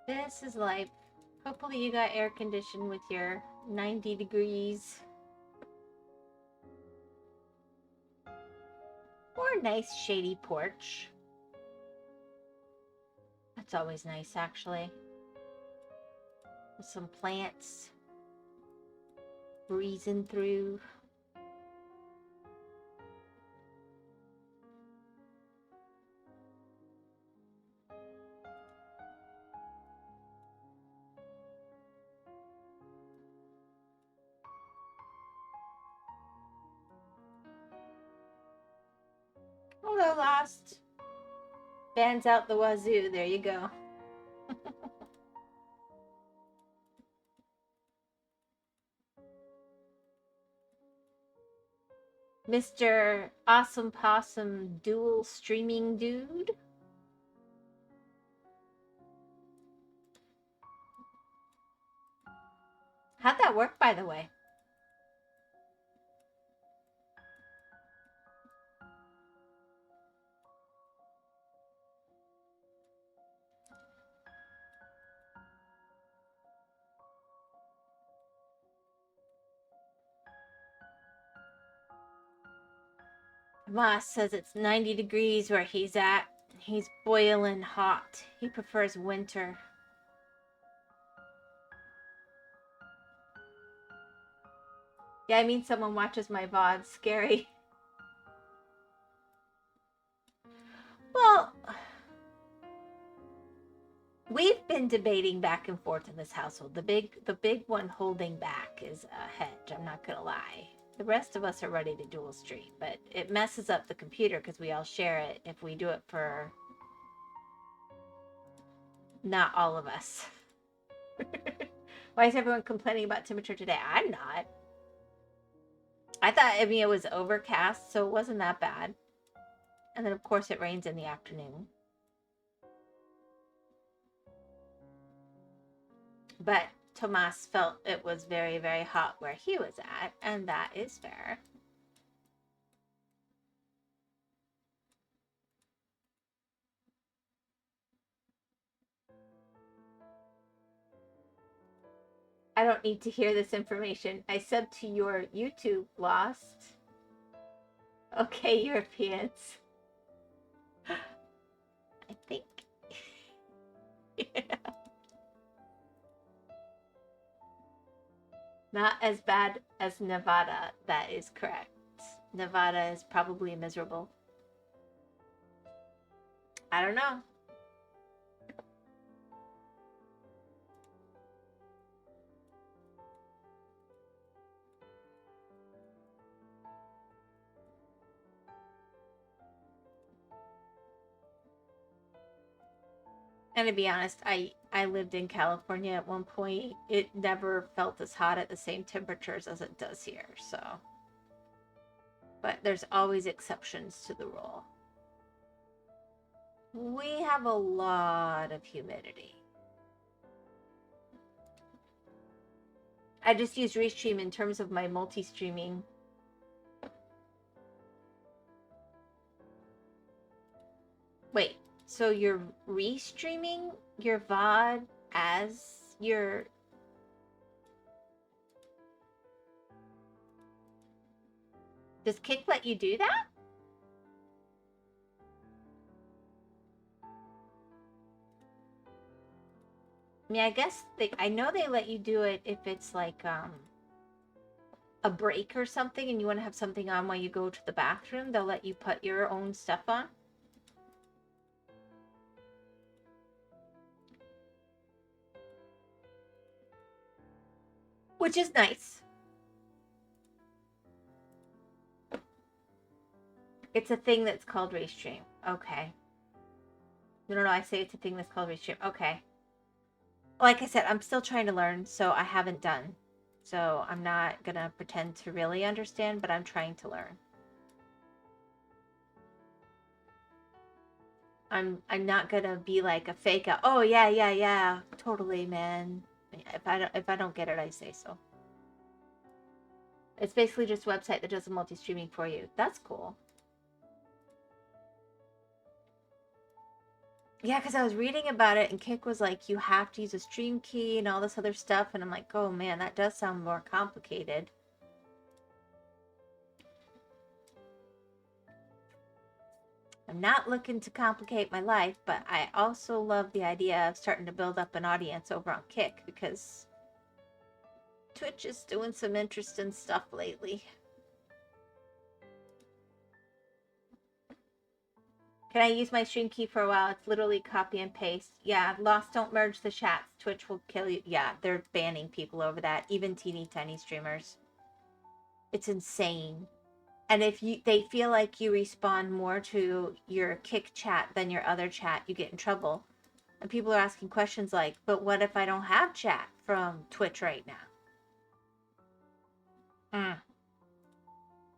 This is life. Hopefully you got air conditioned with your 90 degrees. Or a nice shady porch. That's always nice, actually. With some plants breezing through. Hello, Lost. Bands out the wazoo. There you go. Mr. Awesome Possum Dual Streaming Dude. How'd that work, by the way? Moss says it's 90 degrees where he's at. He's boiling hot. He prefers winter. Yeah, I mean someone watches my VOD. Scary. Well, we've been debating back and forth in this household. The big one holding back is a hedge. I'm not gonna lie. The rest of us are ready to dual stream, but it messes up the computer because we all share it if we do it for not all of us. Why is everyone complaining about temperature today? I'm not. I thought, I mean, it was overcast, so it wasn't that bad. And then, of course, it rains in the afternoon. But Tomas felt it was very, very hot where he was at, and that is fair. I don't need to hear this information. I subbed to your YouTube, Lost. Okay, Europeans. I think. Yeah. Not as bad as Nevada, that is correct. Nevada is probably miserable. I don't know. And to be honest, I lived in California at one point. It never felt as hot at the same temperatures as it does here, so. But there's always exceptions to the rule. We have a lot of humidity. I just use Restream in terms of my multi-streaming. Wait, so you're restreaming your VOD as your... Does Kick let you do that? I mean, I guess I know they let you do it if it's like a break or something and you want to have something on while you go to the bathroom. They'll let you put your own stuff on. Which is nice. It's a thing that's called Restream. Okay. No, I say it's a thing that's called Restream. Okay. Like I said, I'm still trying to learn, so I haven't done. So I'm not gonna pretend to really understand, but I'm trying to learn. I'm not gonna be like a fake out. Oh yeah, totally, man. If I don't get it, I say so. It's basically just a website that does the multi-streaming for you. That's cool. Yeah, because I was reading about it and Kick was like, you have to use a stream key and all this other stuff. And I'm like, oh man, that does sound more complicated. I'm not looking to complicate my life, but I also love the idea of starting to build up an audience over on Kick because Twitch is doing some interesting stuff lately. Can I use my stream key for a while? It's literally copy and paste. Yeah, Lost, don't merge the chats. Twitch will kill you. Yeah, they're banning people over that. Even teeny tiny streamers. It's insane. And if they feel like you respond more to your Kick chat than your other chat, you get in trouble. And people are asking questions like, but what if I don't have chat from Twitch right now?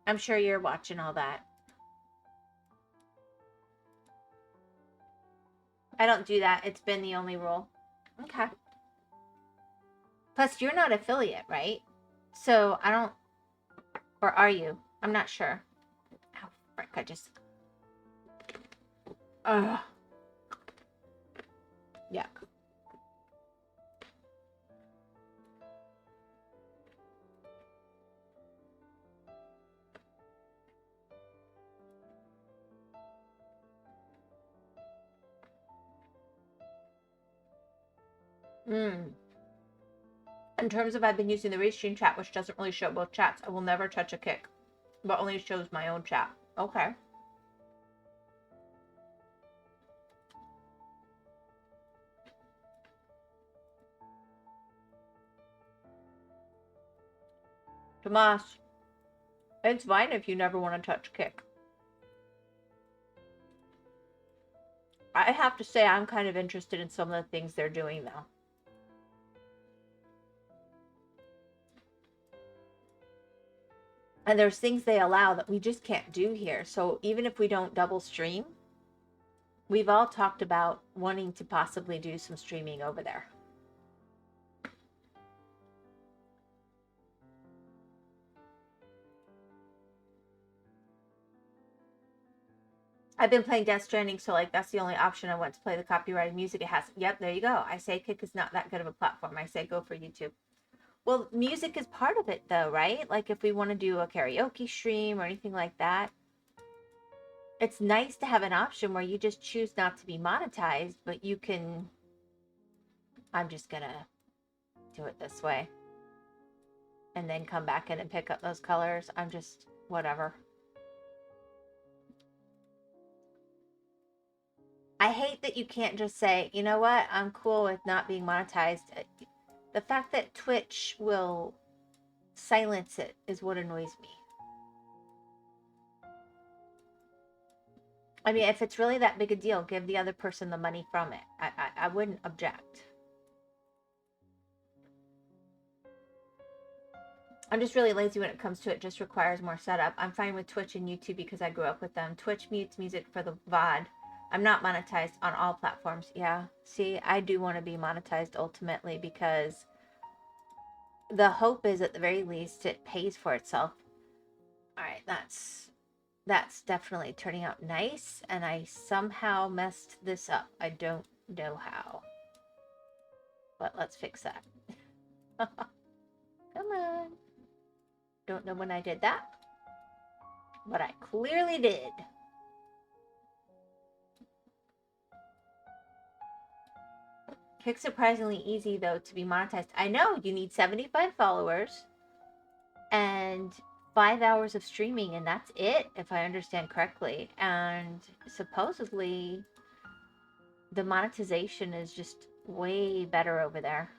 I'm sure you're watching all that. I don't do that. It's been the only rule. Okay. Plus, you're not affiliate, right? So I don't... Or are you? I'm not sure. Oh, frick, I just... Ugh. Yuck. In terms of I've been using the Restream chat, which doesn't really show both chats, I will never touch a Kick, but only shows my own chat. Okay. Tomas, it's fine if you never want to touch Kick. I have to say I'm kind of interested in some of the things they're doing though. And there's things they allow that we just can't do here. So even if we don't double stream, we've all talked about wanting to possibly do some streaming over there. I've been playing Death Stranding, so like that's the only option I want to play the copyrighted music. It has. Yep, there you go. I say Kick is not that good of a platform. I say go for YouTube. Well, music is part of it though, right? Like if we want to do a karaoke stream or anything like that, it's nice to have an option where you just choose not to be monetized, but you can. I'm just gonna do it this way and then come back in and pick up those colors. I'm just whatever. I hate that you can't just say, you know what, I'm cool with not being monetized. The fact that Twitch will silence it is what annoys me. I mean, if it's really that big a deal, give the other person the money from it. I wouldn't object. I'm just really lazy when it comes to it. Just requires more setup. I'm fine with Twitch and YouTube because I grew up with them. Twitch mutes music for the VOD. I'm not monetized on all platforms. Yeah. See, I do want to be monetized ultimately because the hope is at the very least it pays for itself. All right, that's definitely turning out nice, and I somehow messed this up. I don't know how, but let's fix that. Come on. Don't know when I did that, but I clearly did. Kick's surprisingly easy though to be monetized. I know you need 75 followers and 5 hours of streaming, and that's it, if I understand correctly. And supposedly the monetization is just way better over there.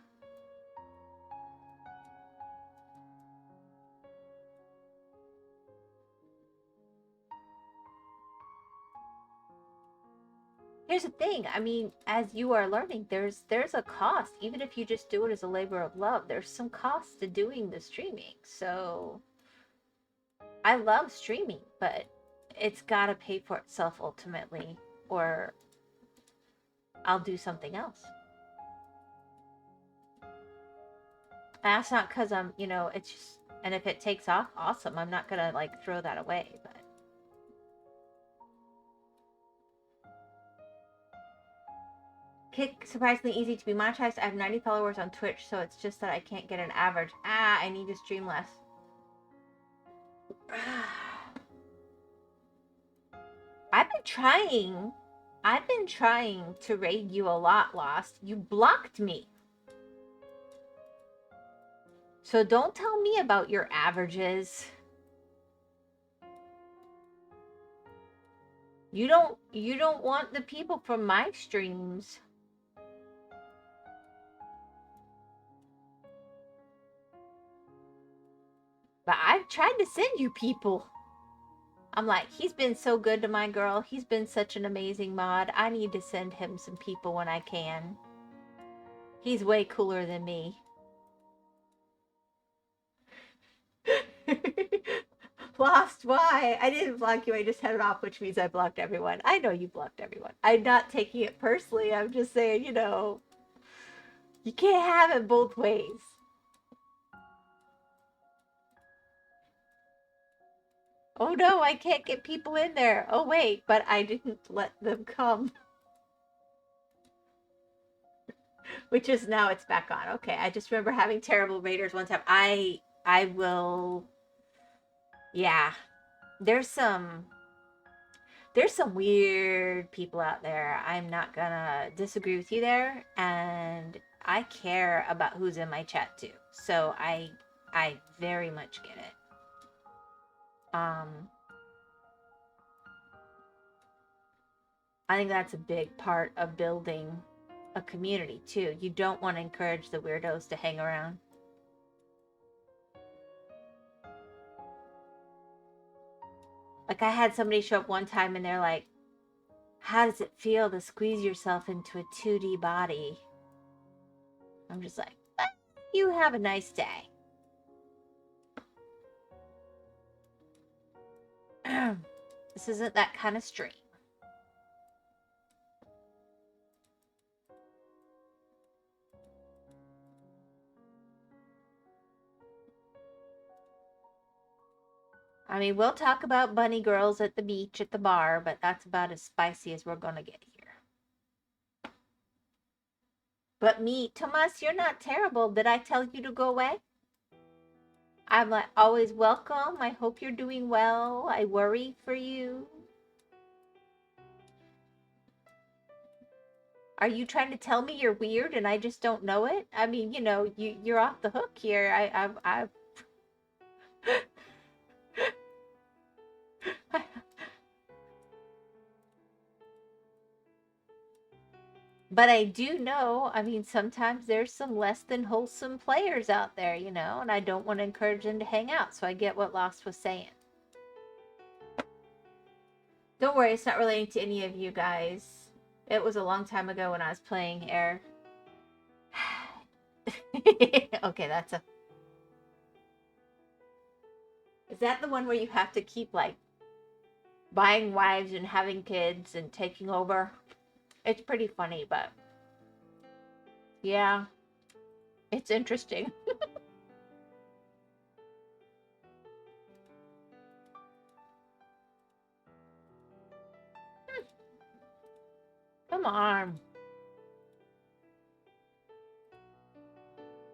Here's the thing, I mean, as you are learning, there's a cost. Even if you just do it as a labor of love, there's some cost to doing the streaming. So I love streaming, but it's got to pay for itself ultimately, or I'll do something else. And that's not because I'm, it's just, and if it takes off, awesome. I'm not gonna like throw that away, but. Kick surprisingly easy to be monetized. I have 90 followers on Twitch, so it's just that I can't get an average. I need to stream less. I've been trying to raid you a lot, Lost. You blocked me. So don't tell me about your averages. You don't want the people from my streams. But I've tried to send you people. I'm like, he's been so good to my girl. He's been such an amazing mod. I need to send him some people when I can. He's way cooler than me. Lost, why? I didn't block you. I just had it off, which means I blocked everyone. I know you blocked everyone. I'm not taking it personally. I'm just saying, you can't have it both ways. Oh no, I can't get people in there. Oh wait, but I didn't let them come. Which is now it's back on. Okay, I just remember having terrible raiders one time. I will. Yeah, there's some weird people out there. I'm not gonna disagree with you there, and I care about who's in my chat too. So I very much get it. I think that's a big part of building a community too. You don't want to encourage the weirdos to hang around. Like I had somebody show up one time and they're like, how does it feel to squeeze yourself into a 2D body? I'm just like, you have a nice day. This isn't that kind of stream. I mean, we'll talk about bunny girls at the beach at the bar, but that's about as spicy as we're gonna get here. But me, Tomas, you're not terrible. Did I tell you to go away? I'm like always welcome. I hope you're doing well. I worry for you. Are you trying to tell me you're weird and I just don't know it? I mean, you know, you're off the hook here. I've But I do know, I mean, sometimes there's some less than wholesome players out there, you know, and I don't want to encourage them to hang out. So I get what Lost was saying. Don't worry, it's not relating to any of you guys. It was a long time ago when I was playing Air. Okay, that's a... Is that the one where you have to keep, like, buying wives and having kids and taking over? It's pretty funny, but... Yeah. It's interesting. Come on.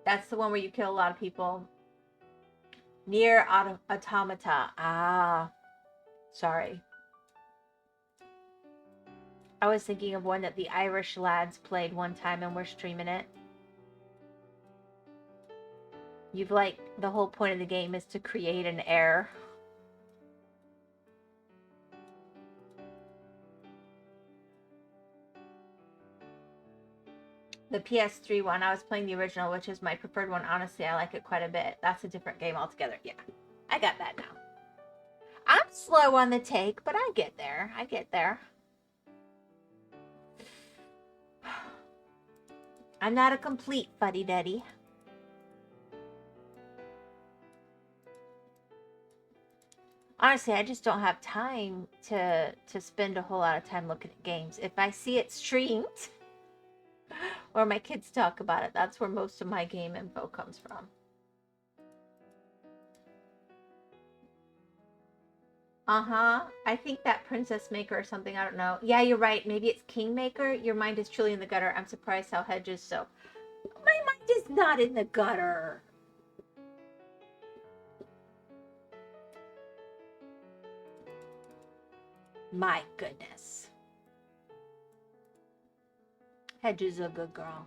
That's the one where you kill a lot of people. Near Automata. Ah. Sorry. I was thinking of one that the Irish lads played one time and we're streaming it. You've like, the whole point of the game is to create an heir. The PS3 one, I was playing the original, which is my preferred one. Honestly, I like it quite a bit. That's a different game altogether. Yeah, I got that now. I'm slow on the take, but I get there. I get there. I'm not a complete fuddy-duddy. Honestly, I just don't have time to spend a whole lot of time looking at games. If I see it streamed or my kids talk about it, that's where most of my game info comes from. Uh-huh. I think that Princess Maker or something, I don't know. Yeah, you're right. Maybe it's Kingmaker. Your mind is truly in the gutter. I'm surprised how Hedges so. My mind is not in the gutter. My goodness. Hedges is a good girl.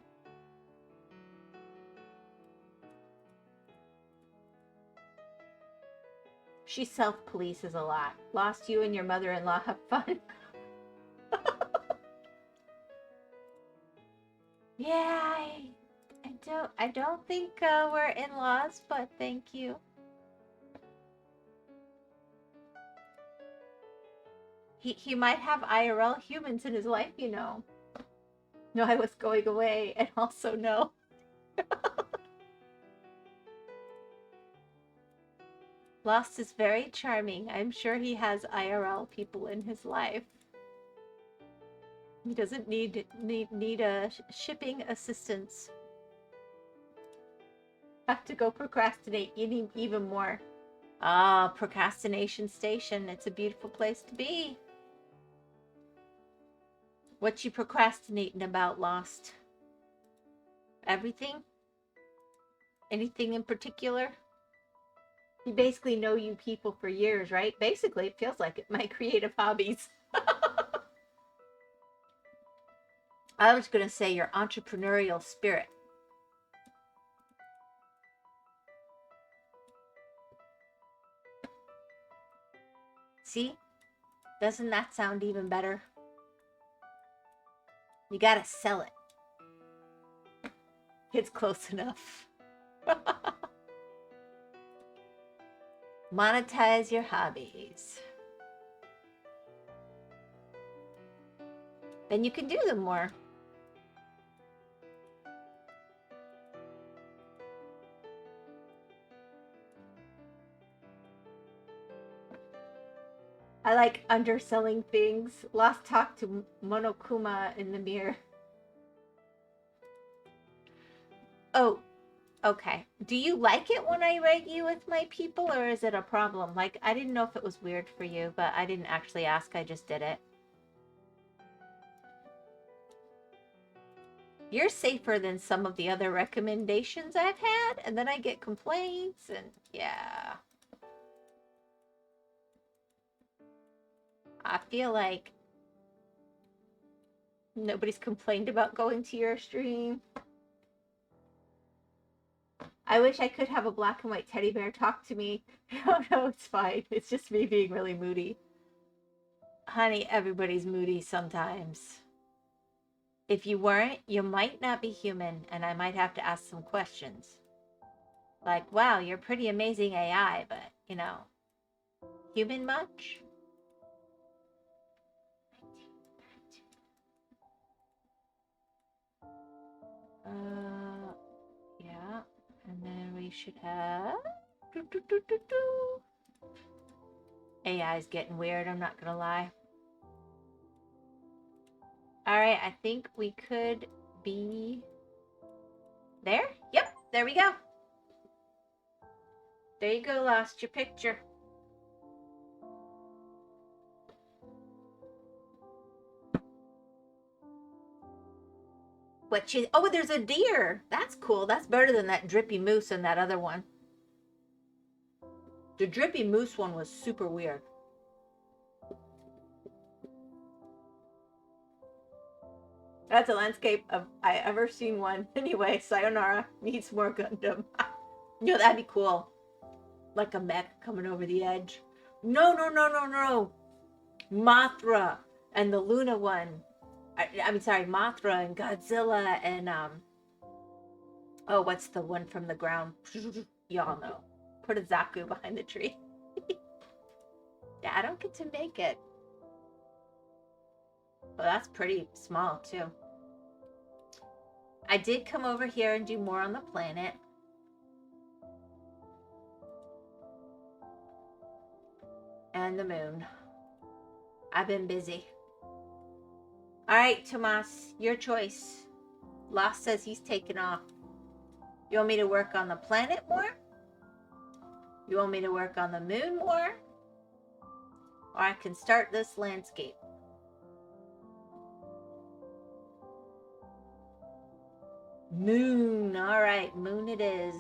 She self-polices a lot. Lost, you and your mother-in-law have fun. Yeah, I don't think we're in-laws, but thank you. He might have IRL humans in his life, you know. No, I was going away, and also no. Lost is very charming. I'm sure he has IRL people in his life. He doesn't need a shipping assistance. Have to go procrastinate even more. Ah, procrastination station. It's a beautiful place to be. What you procrastinating about, Lost? Everything? Anything in particular? You basically know you people for years, right? Basically, it feels like it. My creative hobbies. I was going to say your entrepreneurial spirit. See? Doesn't that sound even better? You gotta sell it. It's close enough. Monetize your hobbies. Then you can do them more. I like underselling things. Lost talk to Monokuma in the mirror. Oh, Okay. Do you like it when I rate you with my people, or is it a problem? Like, I didn't know if it was weird for you, but I didn't actually ask. I just did it. You're safer than some of the other recommendations I've had, and then I get complaints, and yeah. I feel like nobody's complained about going to your stream. I wish I could have a black and white teddy bear talk to me. Oh no, it's fine. It's just me being really moody. Honey, everybody's moody sometimes. If you weren't, you might not be human, and I might have to ask some questions. Like, wow, you're pretty amazing AI, but, you know, human much? Yeah. And then we should have... AI's getting weird, I'm not gonna lie. Alright, I think we could be... There? Yep, there we go. There you go, lost your picture. What you... Oh, there's a deer. That's cool. That's better than that drippy moose and that other one. The drippy moose one was super weird. That's a landscape of I ever seen one. Anyway, sayonara. Needs more Gundam. You know, that'd be cool. Like a mech coming over the edge. No, no, no, no, no. Mothra and the Luna one. I mean, sorry, Mothra and Godzilla and, oh, what's the one from the ground? Y'all know. Put a Zaku behind the tree. Yeah, I don't get to make it. Well, that's pretty small, too. I did come over here and do more on the planet. And the moon. I've been busy. Alright, Tomas, your choice. Lost says he's taking off. You want me to work on the planet more? You want me to work on the moon more? Or I can start this landscape. Moon. Alright, moon it is.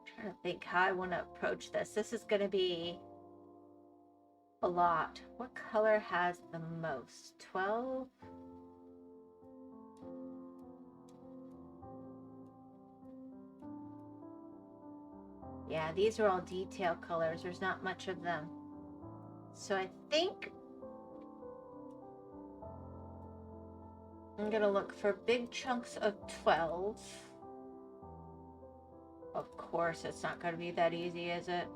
Trying to think how I want to approach this. This is going to be a lot. What color has the most? 12? Yeah, these are all detail colors. There's not much of them. So I think I'm going to look for big chunks of 12. Of course, it's not going to be that easy, is it?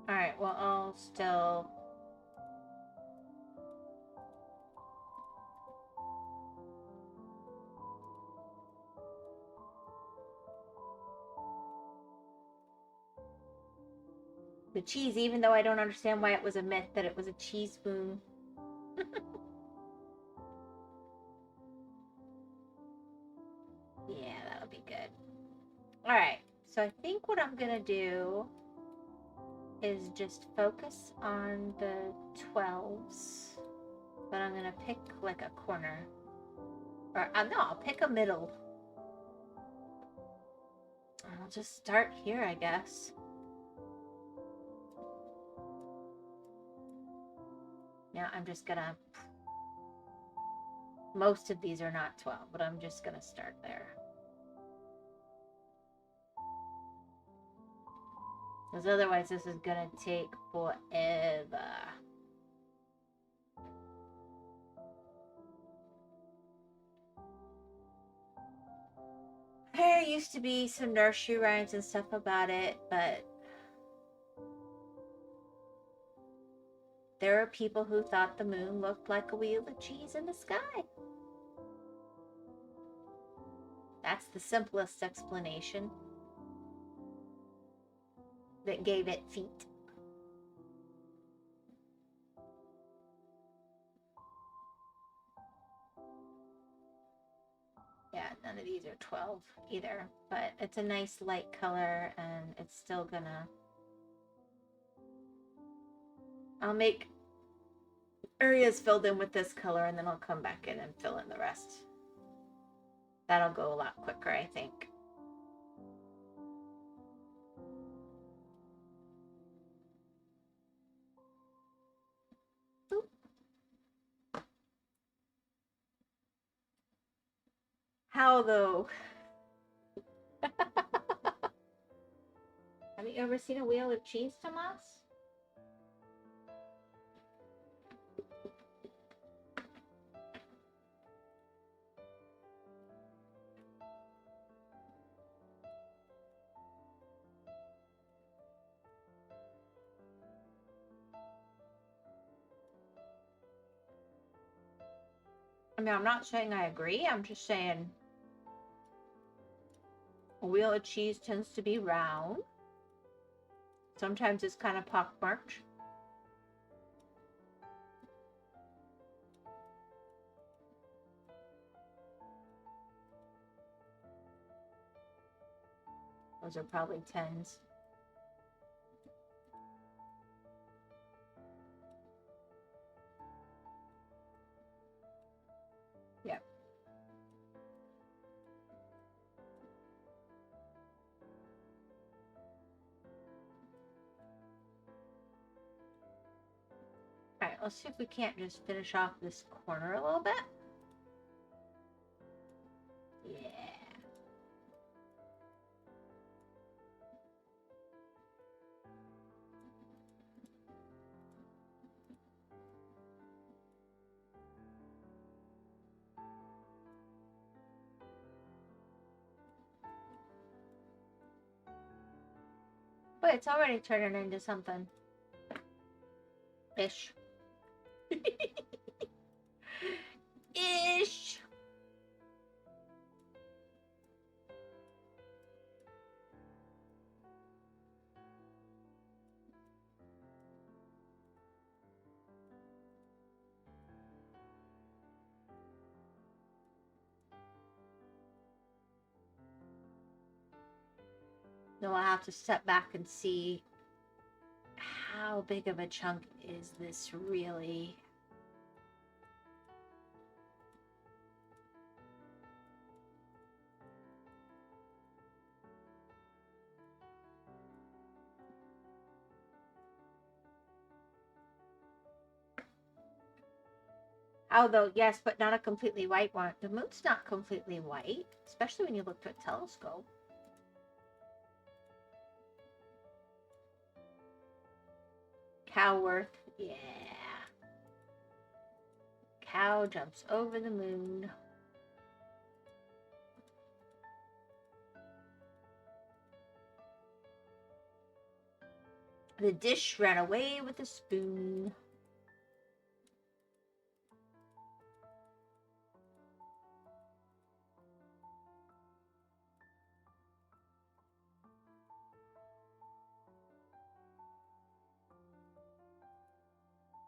Alright, well, I'll still... The cheese, even though I don't understand why it was a myth that it was a cheese spoon. Yeah, that'll be good. Alright, so I think what I'm gonna do is just focus on the 12s. But I'm gonna pick like a corner. Or, no, I'll pick a middle. I'll just start here, I guess. Now I'm just gonna... Most of these are not 12, but I'm just gonna start there. Because otherwise this is gonna take forever. There used to be some nursery rhymes and stuff about it, but there are people who thought the moon looked like a wheel of cheese in the sky. That's the simplest explanation that gave it feet. Yeah, none of these are 12 either, but it's a nice light color and it's still gonna... I'll make areas filled in with this color and then I'll come back in and fill in the rest. That'll go a lot quicker, I think. Oop. How though? Have you ever seen a wheel of cheese, Tomas? I mean, I'm not saying I agree. I'm just saying a wheel of cheese tends to be round. Sometimes it's kind of pockmarked. Those are probably 10s. Yep. All right, let's see if we can't just finish off this corner a little bit. Yeah. But it's already turning into something. Ish. Ish. Then we'll have to step back and see how big of a chunk is this really. Although, yes, but not a completely white one. The moon's not completely white, especially when you look through a telescope. Cowworth, yeah. Cow jumps over the moon. The dish ran away with the spoon.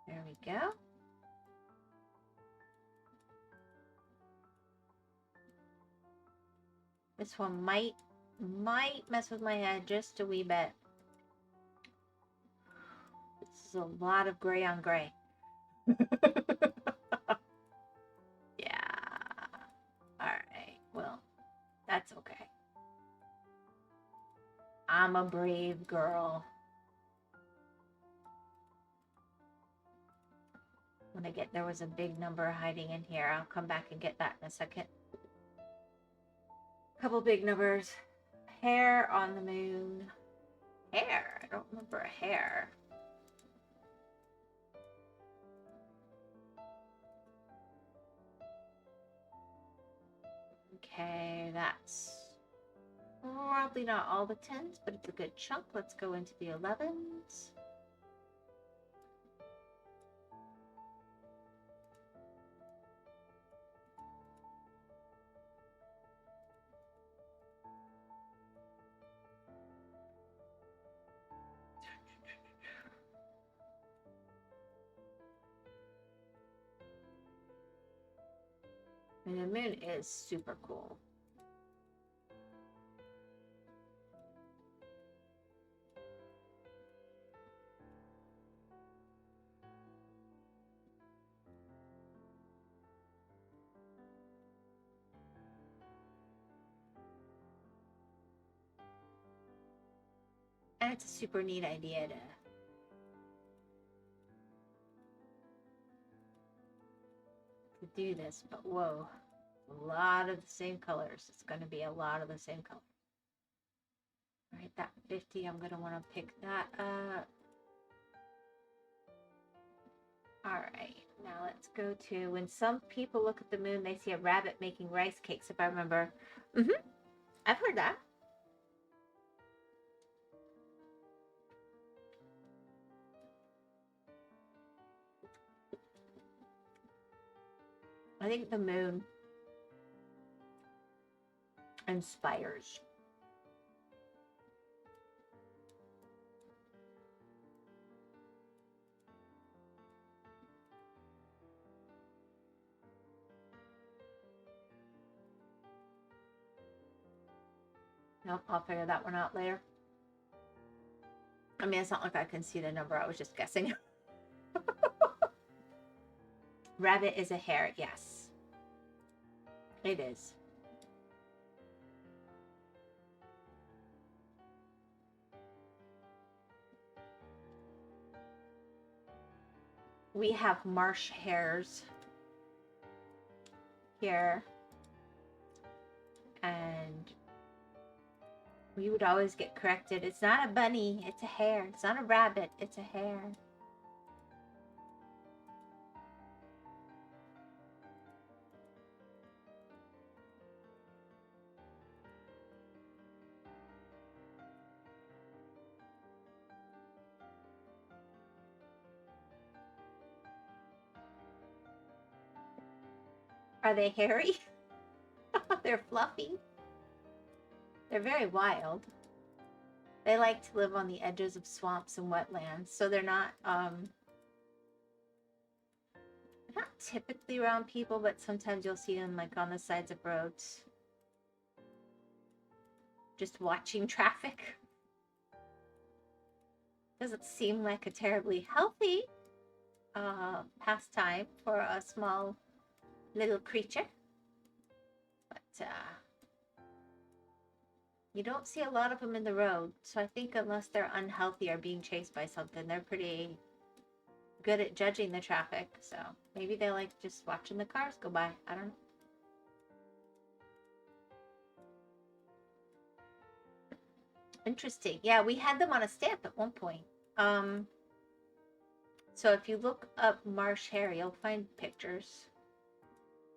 There we go. This one might mess with my head just a wee bit. This is a lot of gray on gray. Yeah. Alright, well, that's okay. I'm a brave girl. There was a big number hiding in here. I'll come back and get that in a second. Couple big numbers. Hair on the moon. Hair? I don't remember a hair. Okay, that's probably not all the 10s, but it's a good chunk. Let's go into the 11s. And the moon is super cool. And it's a super neat idea to do this, but whoa, a lot of the same colors. It's going to be a lot of the same color. All right, that 50, I'm going to want to pick that up. All right, now let's go to when some people look at the moon, they see a rabbit making rice cakes, if I remember. I've heard that. I think the moon inspires. Nope, I'll figure that one out later. I mean, it's not like I can see the number. I was just guessing. Rabbit is a hare. Yes. It is. We have marsh hares here. And we would always get corrected. It's not a bunny, it's a hare. It's not a rabbit, it's a hare. Are they hairy? They're fluffy. They're very wild. They like to live on the edges of swamps and wetlands, so they're not typically around people, but sometimes you'll see them like on the sides of roads, just watching traffic. Doesn't seem like a terribly healthy pastime for a small little creature, but you don't see a lot of them in the road, so I think unless they're unhealthy or being chased by something, they're pretty good at judging the traffic. So maybe they like just watching the cars go by. I don't know. Interesting. Yeah, we had them on a stamp at one point. So if you look up marsh hare, you'll find pictures.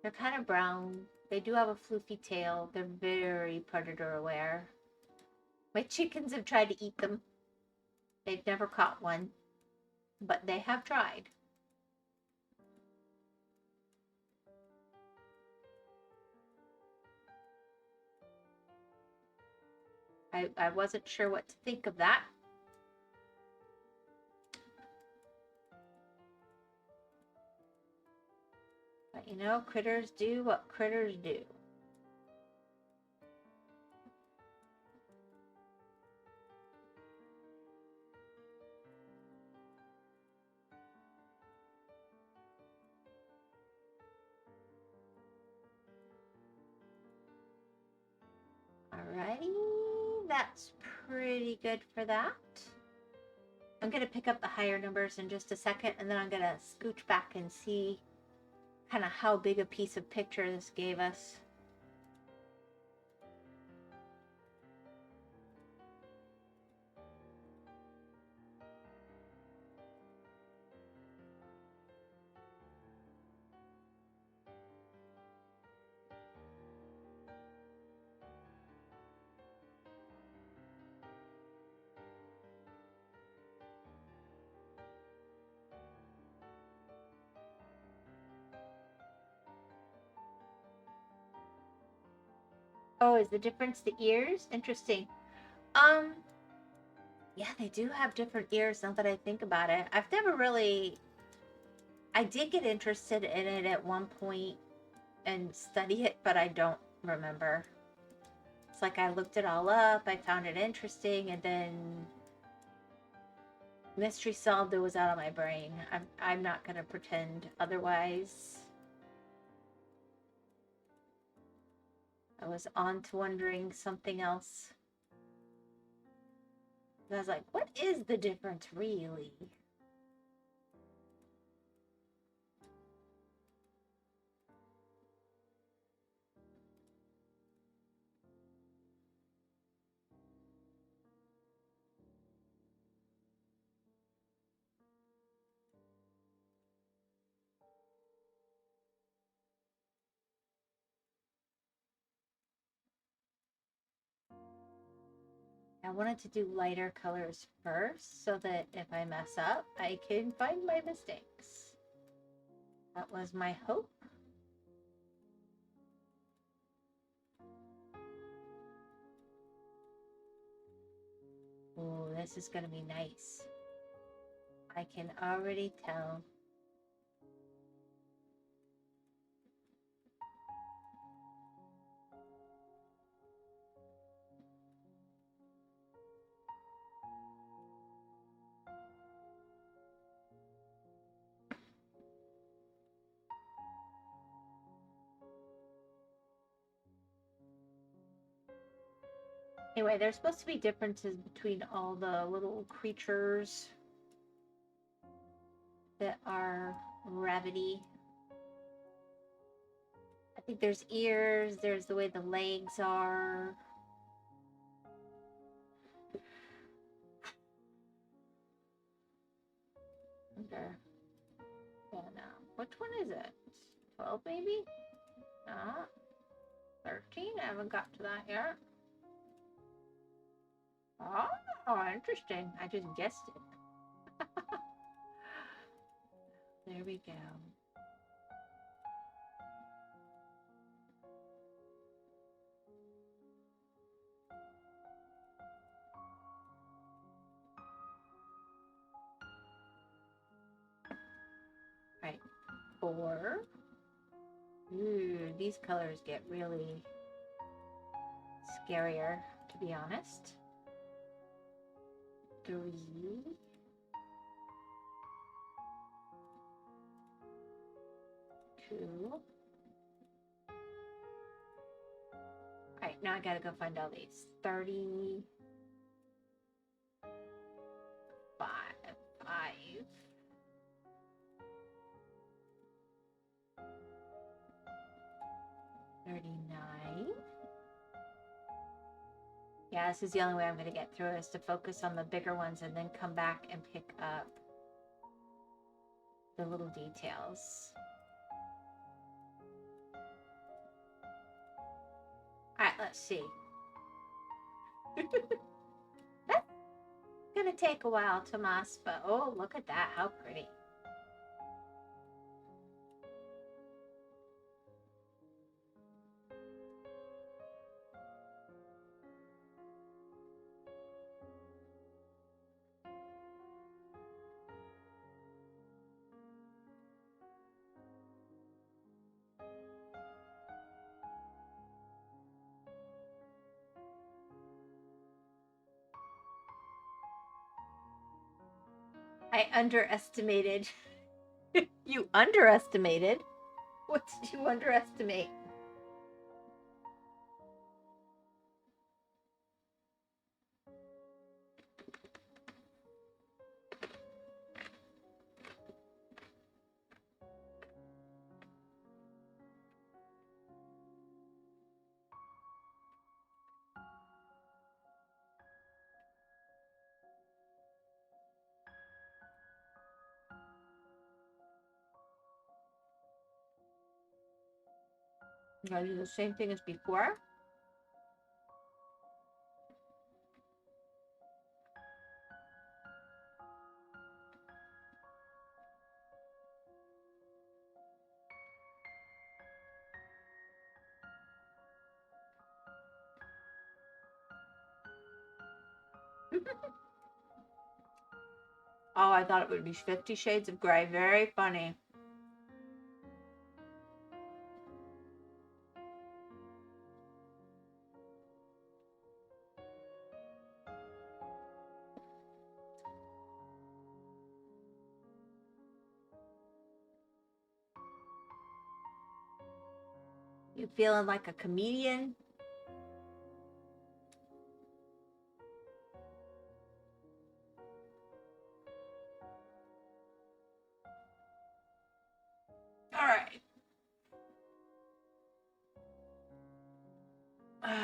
They're kind of brown. They do have a floofy tail. They're very predator aware. My chickens have tried to eat them. They've never caught one, but they have tried. I wasn't sure what to think of that. But you know, critters do what critters do. Alrighty, that's pretty good for that. I'm going to pick up the higher numbers in just a second, and then I'm going to scooch back and see kind of how big a piece of picture this gave us. Oh, is the difference the ears? Interesting. Yeah, they do have different ears now that I think about it. I've never really... I did get interested in it at one point and study it, but I don't remember. It's like I looked it all up, I found it interesting, and then mystery solved, it was out of my brain. I'm not gonna pretend otherwise. I was on to wondering something else. And I was like, what is the difference really? I wanted to do lighter colors first so that if I mess up, I can find my mistakes. That was my hope. Oh, this is going to be nice. I can already tell. Anyway, there's supposed to be differences between all the little creatures that are rabbity. I think there's ears, there's the way the legs are. Wonder. Yeah, no. Which one is it? 12 maybe? 13? I haven't got to that yet. Oh, interesting. I just guessed it. There we go. Right. 4. Ooh, these colors get really scarier, to be honest. 3. 2. Alright, now I gotta go find all these. 30. 5. 39. Yeah, this is the only way I'm going to get through is to focus on the bigger ones and then come back and pick up the little details. Alright, let's see. That's going to take a while, Tomas, but oh, look at that. How pretty. I underestimated. You underestimated? What did you underestimate? You gotta do the same thing as before? Oh, I thought it would be 50 Shades of Grey. Very funny. You feeling like a comedian? All right. I'm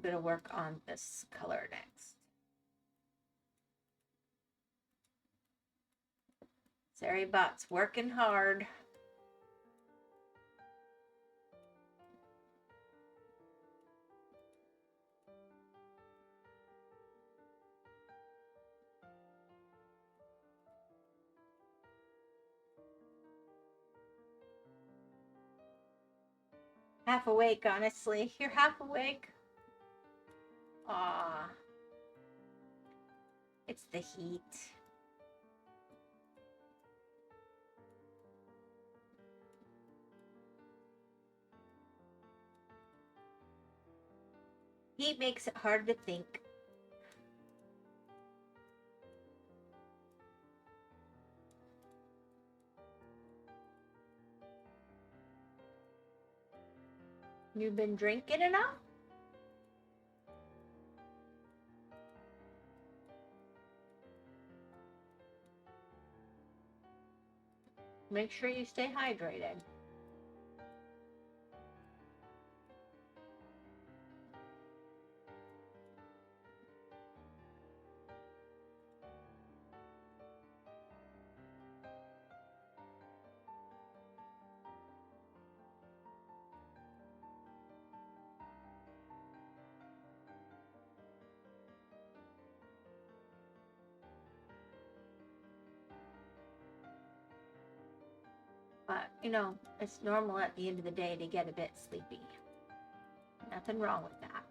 gonna work on this color next. Sarybot's working hard. Half awake, honestly. You're half awake. Aw. It's the heat. Heat makes it hard to think. You've been drinking enough? Make sure you stay hydrated. But, you know, it's normal at the end of the day to get a bit sleepy. Nothing wrong with that.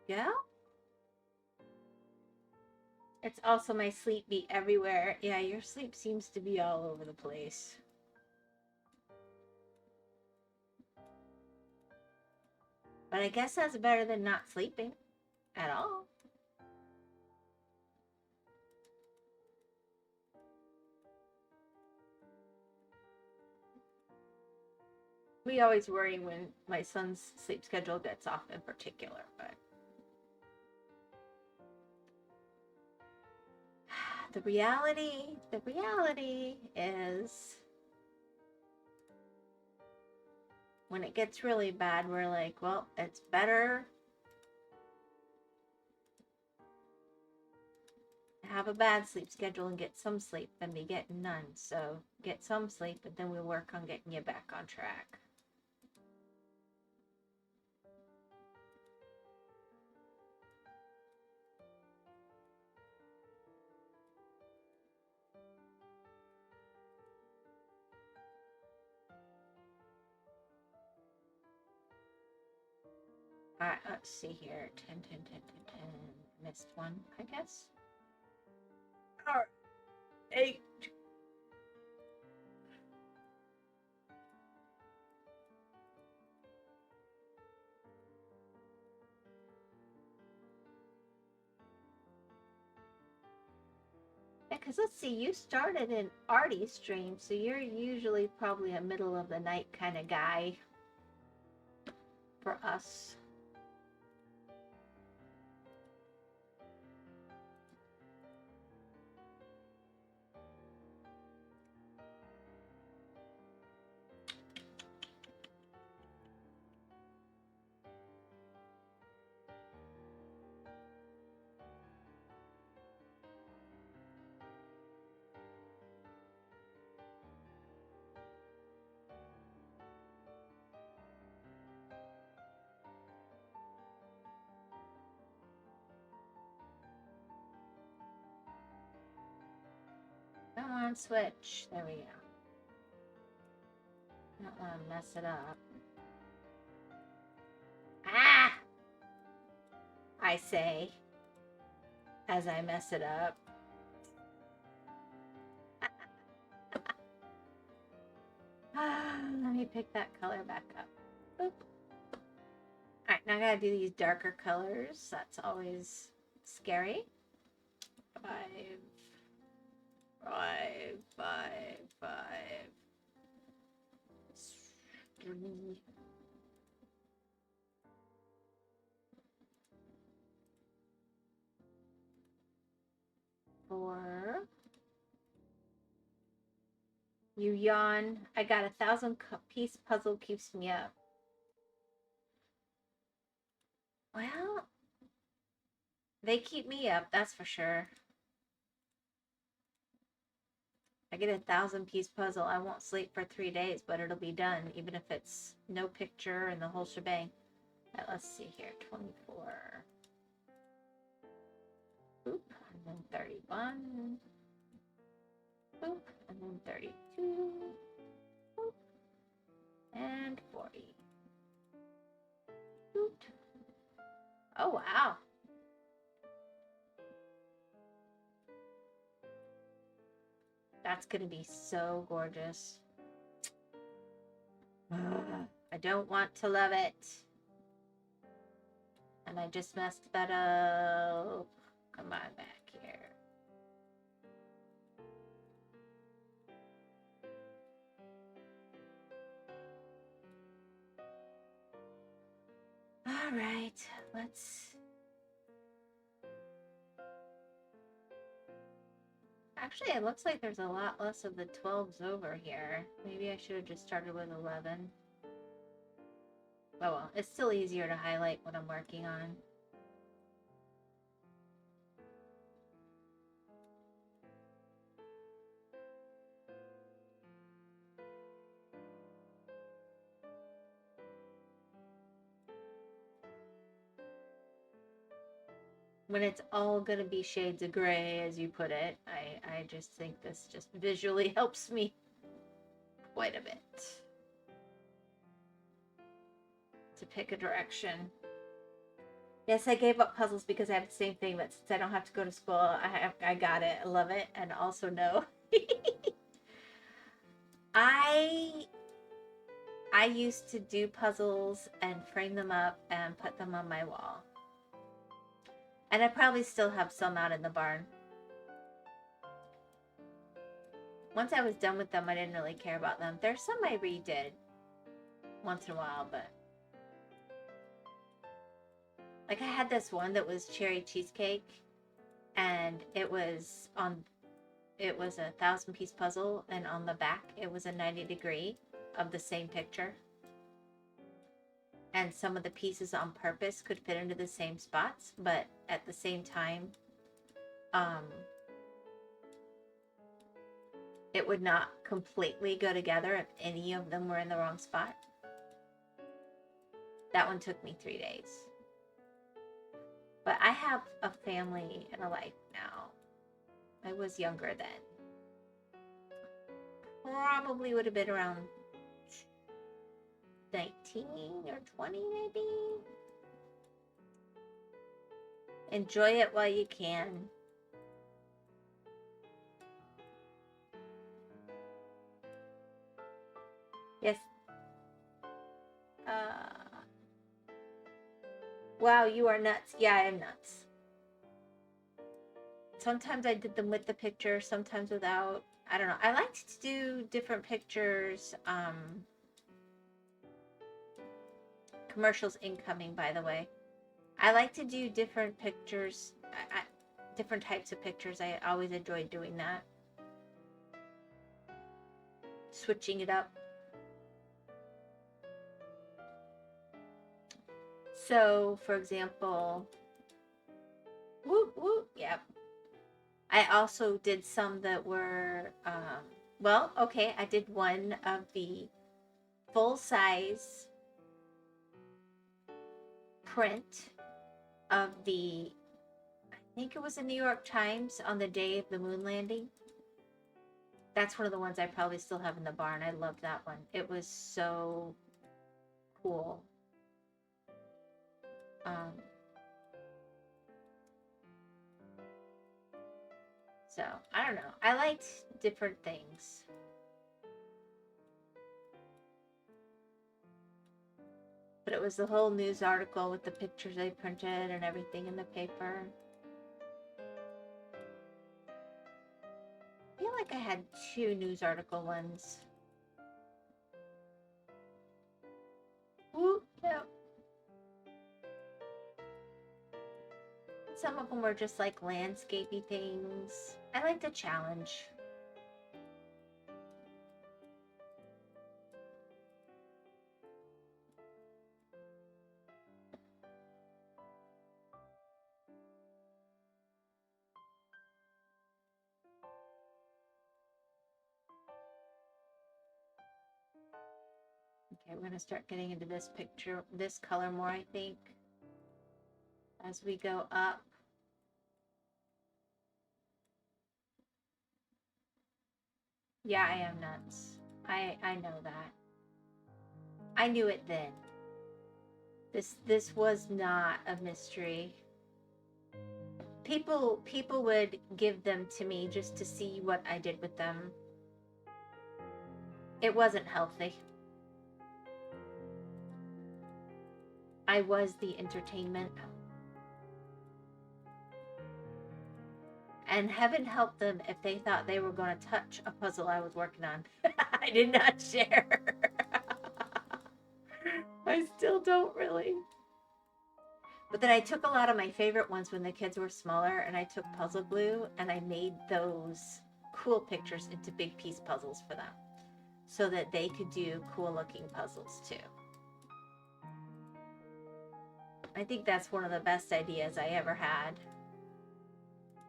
Yeah? It's also my sleep beat everywhere. Yeah, your sleep seems to be all over the place. But I guess that's better than not sleeping at all. We always worry when my son's sleep schedule gets off in particular, but the reality is when it gets really bad, we're like, well, it's better to have a bad sleep schedule and get some sleep than be getting none. So get some sleep, and then we'll work on getting you back on track. Alright, let's see here. 10, 10, 10, 10, 10. Missed one, I guess. Alright. 8. Yeah, because let's see, you started in Artie's stream, so you're usually probably a middle of the night kind of guy for us. Come on, switch. There we go. Don't want to mess it up. Ah! I say, as I mess it up. pick that color back up. Boop. Alright, now I gotta do these darker colors. That's always scary. 5, 5, 5, 5, 3. 4. You yawn. I got 1,000-piece puzzle keeps me up. Well, they keep me up, that's for sure. I get 1,000-piece puzzle. I won't sleep for 3 days, but it'll be done, even if it's no picture and the whole shebang. Let's see here. 24. Boop. And then 31. Boop. And then 32. Boop. And 40. Boop. Oh, wow. That's going to be so gorgeous. I don't want to love it. And I just messed that up. Come on back here. All right, let's... Actually, it looks like there's a lot less of the 12s over here. Maybe I should have just started with 11. Oh well, it's still easier to highlight what I'm working on. When it's all gonna be shades of gray, as you put it, I just think this just visually helps me quite a bit to pick a direction. Yes, I gave up puzzles because I have the same thing, but since I don't have to go to school, I got it. I love it. And also no. I used to do puzzles and frame them up and put them on my wall. And I probably still have some out in the barn. Once I was done with them, I didn't really care about them. There's some I redid once in a while, but... Like I had this one that was cherry cheesecake, and it was a 1,000-piece puzzle, and on the back it was a 90-degree of the same picture. And some of the pieces on purpose could fit into the same spots, but at the same time, it would not completely go together if any of them were in the wrong spot. That one took me 3 days. But I have a family and a life now. I was younger then. Probably would have been around 19 or 20 maybe. Enjoy it while you can. Yes. Wow, you are nuts. Yeah, I am nuts. Sometimes I did them with the picture, sometimes without. I don't know. I liked to do different pictures. Commercials incoming, by the way. I like to do different pictures, different types of pictures. I always enjoyed doing that. Switching it up. So, for example, whoop, whoop, yep. I also did some that were, well, okay, I did one of the full-size print of the, I think it was the New York Times on the day of the moon landing. That's one of the ones I probably still have in the barn. I loved that one. It was so cool. So, I don't know. I liked different things. it was the whole news article with the pictures they printed and everything in the paper. I feel like I had 2 news article ones. Ooh, no. Some of them were just like landscapey things. I like the challenge. Okay, we're gonna start getting into this picture, this color more, I think, as we go up. Yeah, I am nuts. I know that. I knew it then. This was not a mystery. People would give them to me just to see what I did with them. It wasn't healthy. I was the entertainment. And heaven help them if they thought they were going to touch a puzzle I was working on. I did not share. I still don't really. But then I took a lot of my favorite ones when the kids were smaller, and I took puzzle glue and I made those cool pictures into big piece puzzles for them so that they could do cool looking puzzles too. I think that's one of the best ideas I ever had.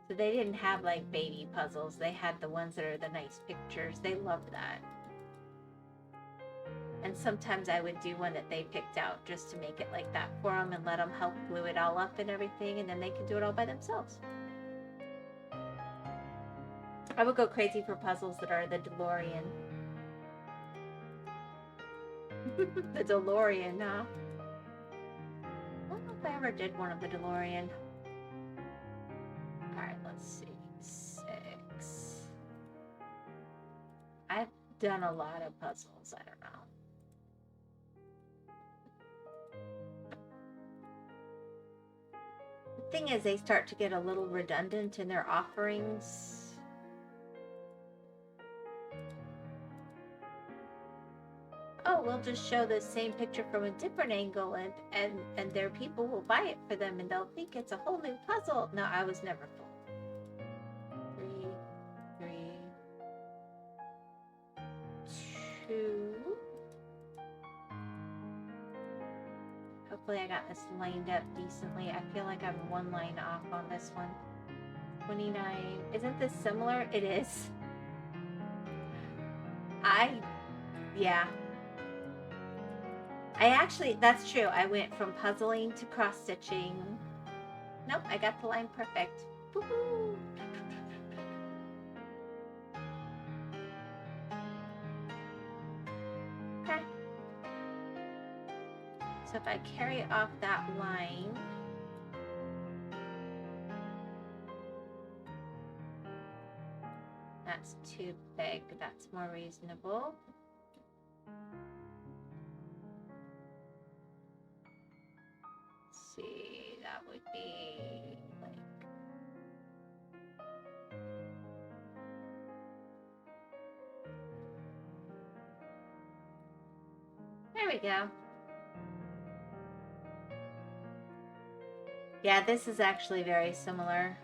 So they didn't have like baby puzzles. They had the ones that are the nice pictures. They loved that. And sometimes I would do one that they picked out just to make it like that for them and let them help glue it all up and everything, and then they could do it all by themselves. I would go crazy for puzzles that are the DeLorean. The DeLorean, huh? I don't know if I ever did one of the DeLorean. Alright, let's see. 6. I've done a lot of puzzles. I don't know. The thing is, they start to get a little redundant in their offerings. Oh, we'll just show the same picture from a different angle, and their people will buy it for them, and they'll think it's a whole new puzzle. No, I was never fooled. 3, 2. Hopefully I got this lined up decently. I feel like I'm 1 line off on this one. 29. Isn't this similar? It is. Yeah. I actually, that's true. I went from puzzling to cross-stitching. Nope, I got the line perfect. Woohoo! Okay. So if I carry off that line, that's too big. That's more reasonable. Let's see, that would be like... There we go. Yeah, this is actually very similar.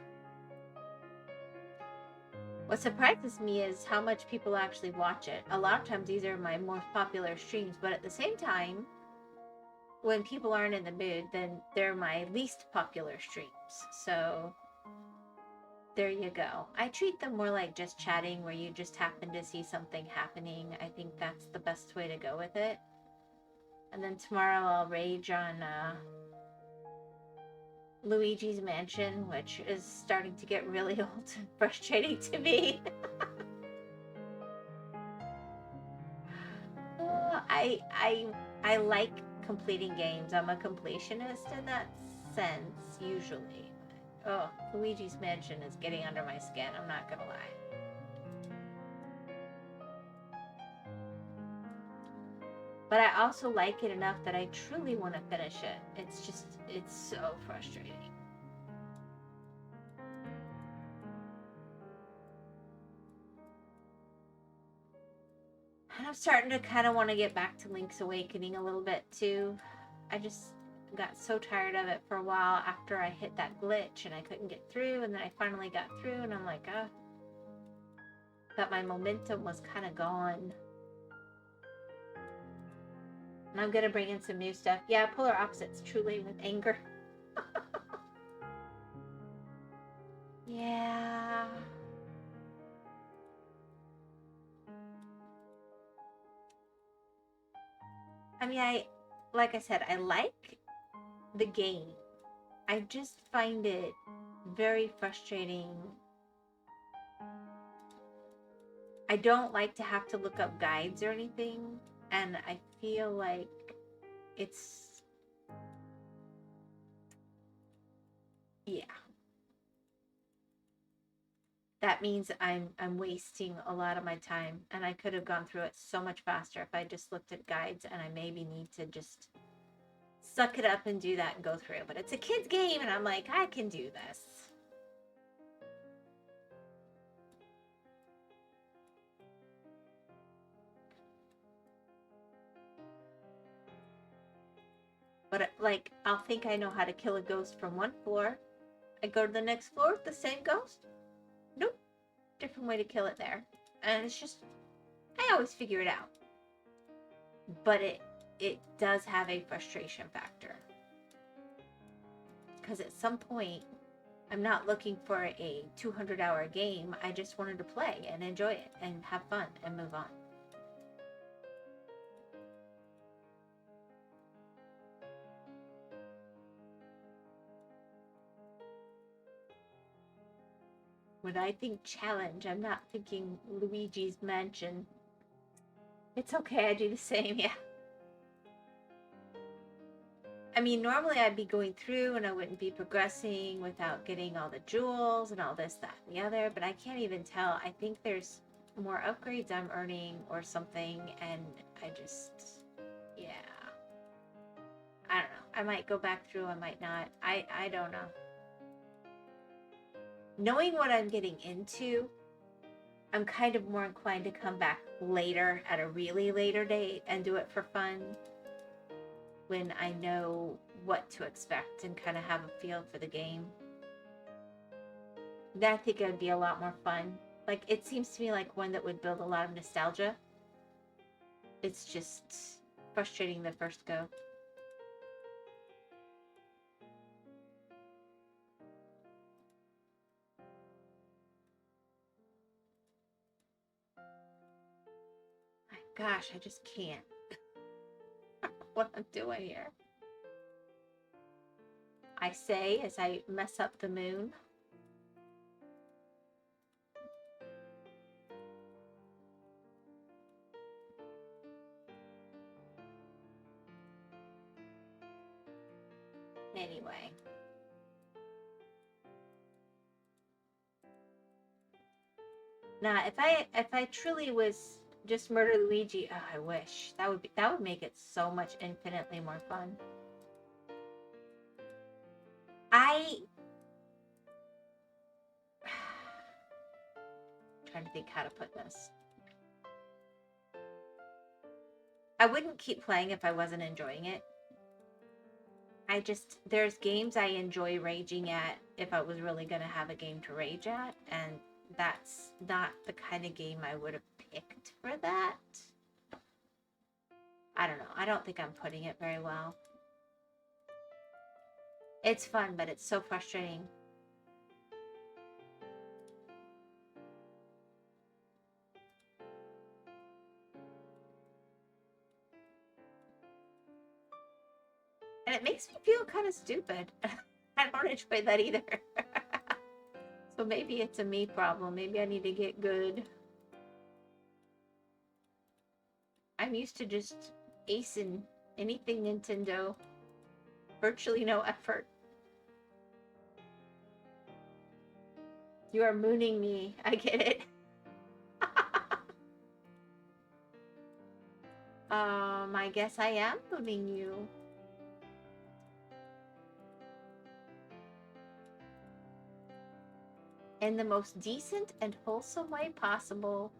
What surprises me is how much people actually watch it. A lot of times these are my most popular streams, but at the same time, when people aren't in the mood, then they're my least popular streams. So there you go. I treat them more like just chatting, where you just happen to see something happening. I think that's the best way to go with it. And then tomorrow I'll rage on Luigi's Mansion, which is starting to get really old and frustrating to me. I like completing games. I'm a completionist in that sense, usually. Oh, Luigi's Mansion is getting under my skin, I'm not gonna lie. But I also like it enough that I truly want to finish it. It's just, it's so frustrating. And I'm starting to kind of want to get back to Link's Awakening a little bit too. I just got so tired of it for a while after I hit that glitch and I couldn't get through, and then I finally got through and I'm like, that my momentum was kind of gone. And I'm gonna bring in some new stuff. Yeah, polar opposites truly with anger. Yeah. I mean, like I said, I like the game. I just find it very frustrating. I don't like to have to look up guides or anything, and I feel like it's, yeah. That means I'm wasting a lot of my time, and I could have gone through it so much faster if I just looked at guides, and I maybe need to just suck it up and do that and go through. But it's a kid's game, and I'm like, I can do this. But like, I'll think I know how to kill a ghost from one floor. I go to the next floor, the same ghost. Nope, different way to kill it there. And it's just, I always figure it out. But it does have a frustration factor. Because at some point, I'm not looking for a 200-hour game. I just wanted to play and enjoy it and have fun and move on. When I think challenge, I'm not thinking Luigi's Mansion. It's okay, I do the same, yeah. I mean, normally I'd be going through and I wouldn't be progressing without getting all the jewels and all this, that, and the other, but I can't even tell. I think there's more upgrades I'm earning or something, and I just, yeah. I don't know. I might go back through, I might not. I don't know. Knowing what I'm getting into, I'm kind of more inclined to come back later at a really later date and do it for fun when I know what to expect and kind of have a feel for the game. Then I think it would be a lot more fun. Like, it seems to me like one that would build a lot of nostalgia. It's just frustrating the first go. My gosh, I just can't. What I'm doing here. I say as I mess up the moon. Anyway. Now, if I truly was just murder Luigi, oh, I wish that would make it so much infinitely more fun. I'm trying to think how to put this. I wouldn't keep playing if I wasn't enjoying it. There's games I enjoy raging at if I was really going to have a game to rage at, and that's not the kind of game I would have picked for that. I don't know. I don't think I'm putting it very well. It's fun, but it's so frustrating. And it makes me feel kind of stupid. I don't enjoy that either. So maybe it's a me problem. Maybe I need to get good. I'm used to just acing anything Nintendo. Virtually no effort. You are mooning me. I get it. My I guess I am mooning you. In the most decent and wholesome way possible.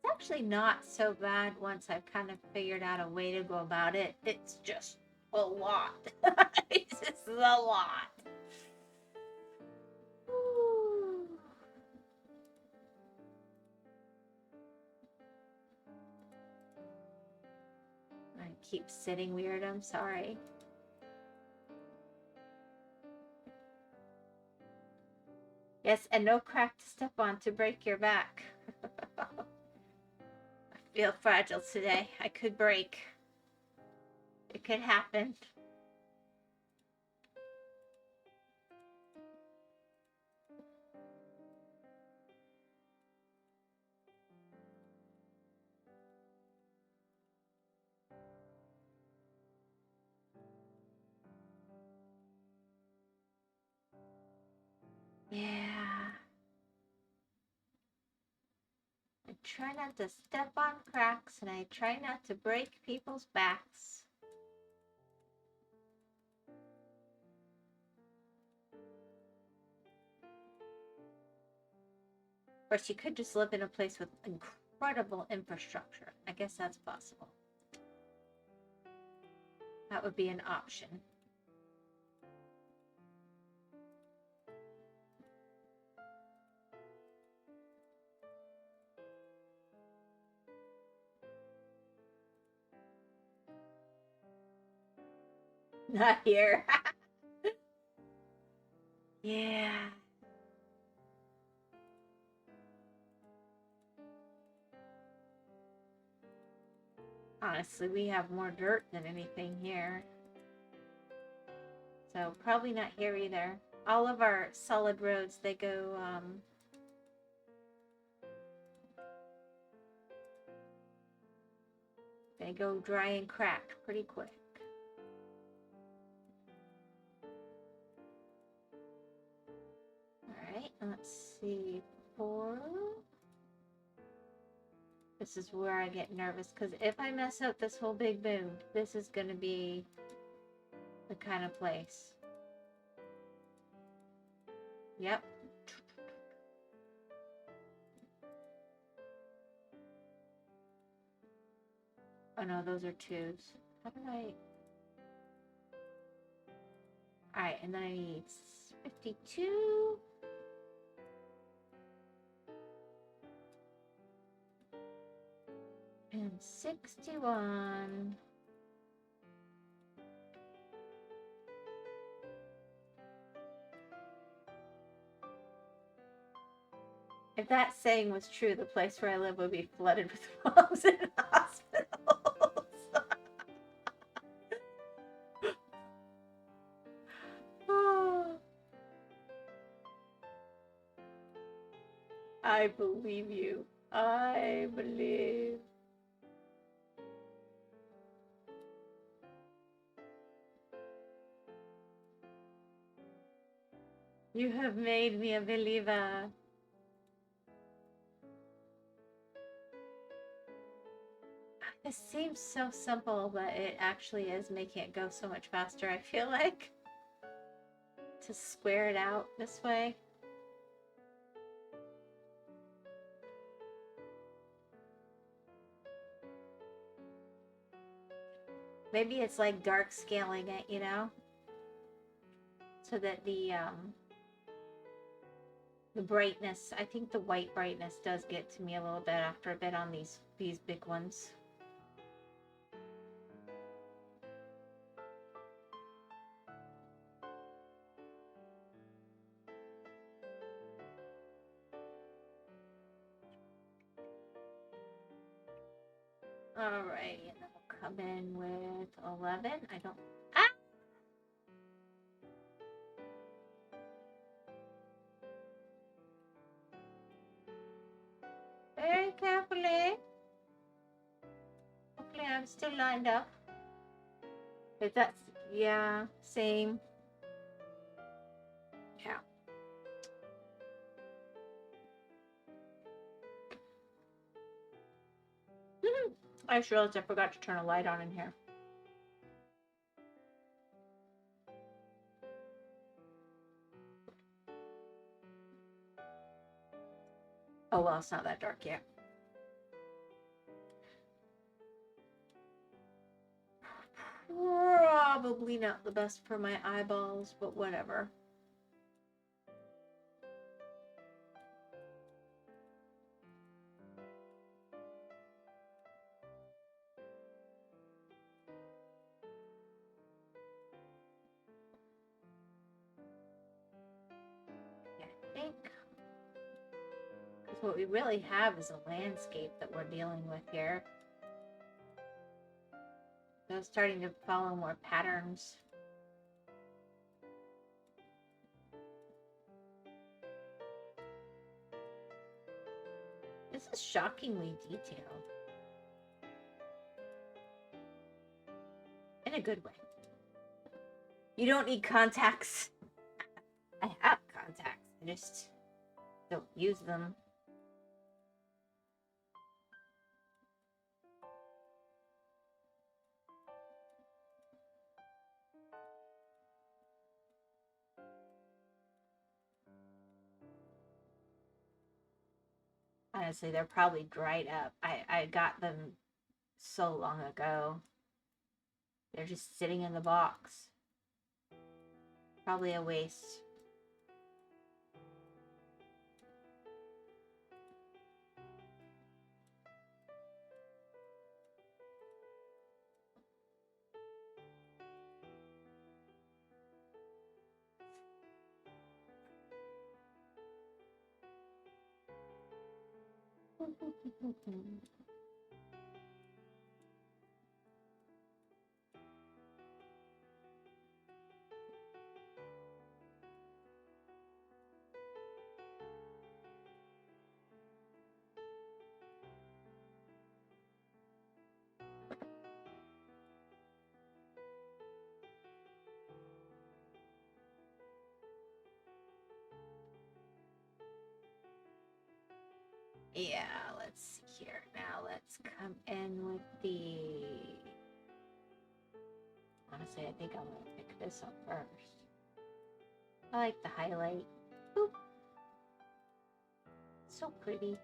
It's actually not so bad once I've kind of figured out a way to go about it. It's just a lot. It's just a lot. Ooh. I keep sitting weird, I'm sorry. Yes, and no crack to step on to break your back. I feel fragile today. I could break. It could happen. Yeah. I try not to step on cracks and I try not to break people's backs. Of course, you could just live in a place with incredible infrastructure. I guess that's possible. That would be an option. Not here. Yeah. Honestly, we have more dirt than anything here. So probably not here either. All of our solid roads, they go, dry and crack pretty quick. Alright, let's see. 4. This is where I get nervous, because if I mess up this whole big boom, this is going to be the kind of place. Yep. Oh no, those are 2s. How did I... Alright, and then I need 52. And 61. If that saying was true, the place where I live would be flooded with moms and hospitals. Oh. I believe you. I believe. You have made me a believer. This seems so simple, but it actually is making it go so much faster, I feel like. To square it out this way. Maybe it's like dark scaling it, you know? So that the brightness, I think the white brightness does get to me a little bit after a bit on these big ones. Alright, and then we'll come in with 11. I don't... Ah! I'm still lined up. But that's, yeah, same. Yeah. I just realized I forgot to turn a light on in here. Oh well, it's not that dark yet. Probably not the best for my eyeballs, but whatever. Yeah, I think because what we really have is a landscape that we're dealing with here. So I'm starting to follow more patterns. This is shockingly detailed. In a good way. You don't need contacts. I have contacts. I just don't use them. Honestly, they're probably dried up. I got them so long ago. They're just sitting in the box. Probably a waste. Yeah, let's see here. Now let's come in with the... Honestly, I think I'm going to pick this up first. I like the highlight. Boop. So pretty.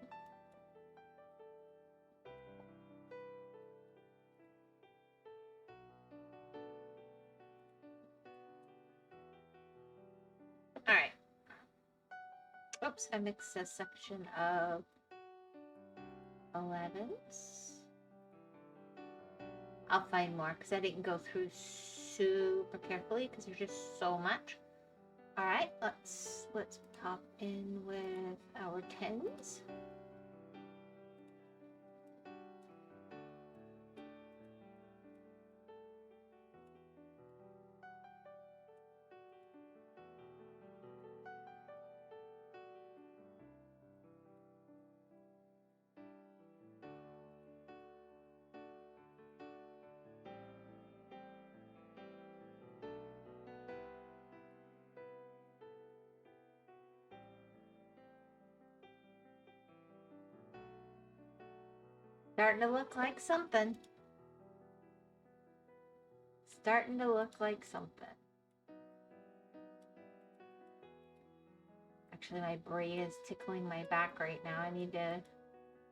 Alright. Oops, I mixed a section of 11s. I'll find more because I didn't go through super carefully because there's just so much. Alright, let's pop in with our 10s. Starting to look like something. Starting to look like something. Actually, my braid is tickling my back right now. I need to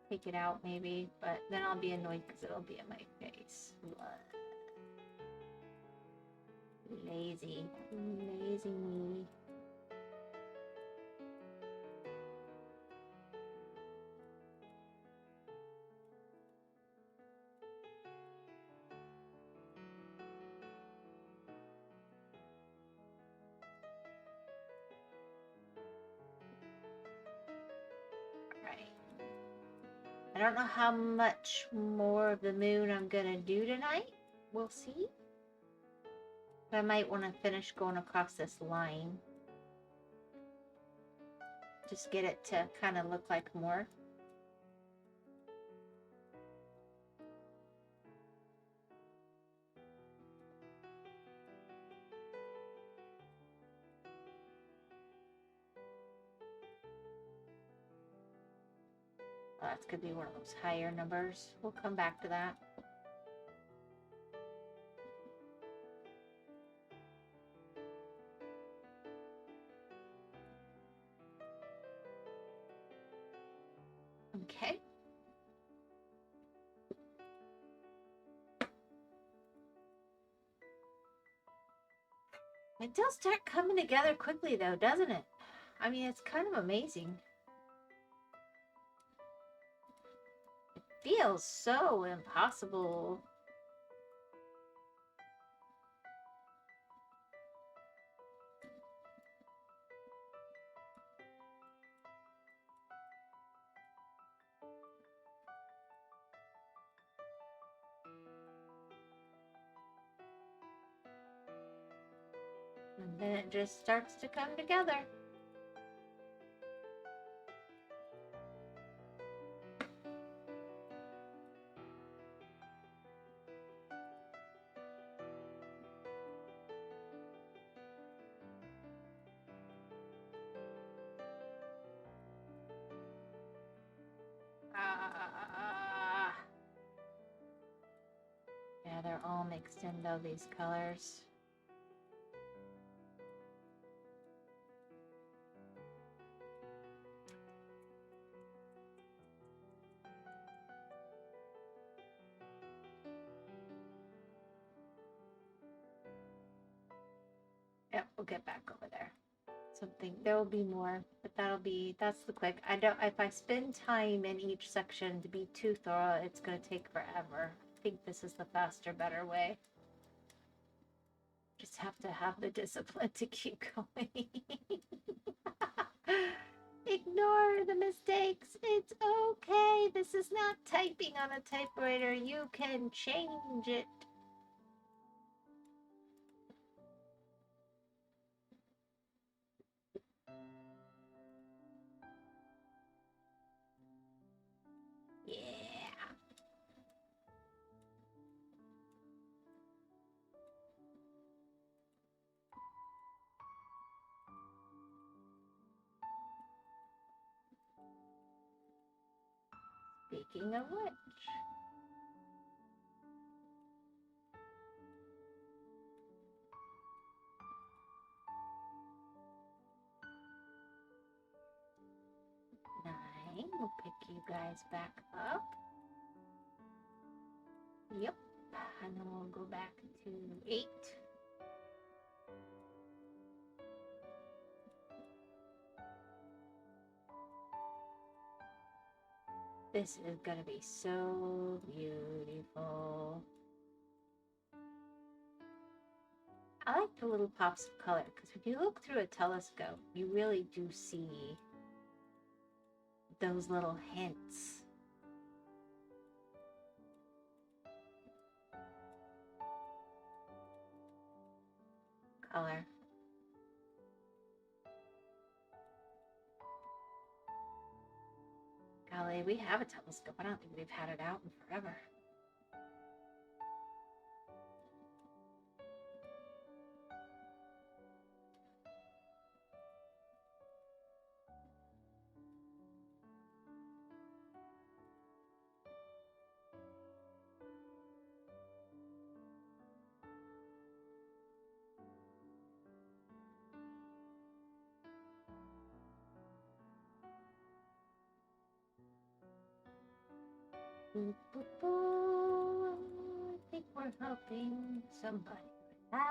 take it out maybe, but then I'll be annoyed because it'll be in my face. Lazy. Lazy me. I don't know how much more of the moon I'm gonna do tonight. We'll see. But I might want to finish going across this line. Just get it to kind of look like more. that's going to be one of those higher numbers. We'll come back to that. Okay. It does start coming together quickly though, doesn't it? I mean, it's kind of amazing. It feels so impossible. And then it just starts to come together. Yeah, they're all mixed in though, these colors. Yep, we'll get back over there. Something, there will be more, but that's the quick. If I spend time in each section to be too thorough, it's going to take forever. I think this is the faster, better way. Just have to have the discipline to keep going. Ignore the mistakes. It's okay. This is not typing on a typewriter. You can change it. Yeah. Speaking of which. We'll pick you guys back up. Yep. And then we'll go back to 8. This is gonna be so beautiful. I like the little pops of color because if you look through a telescope, you really do see those little hints. Color. Golly, we have a telescope. I don't think we've had it out in forever. Boop, boop, boop. I think we're helping somebody relax.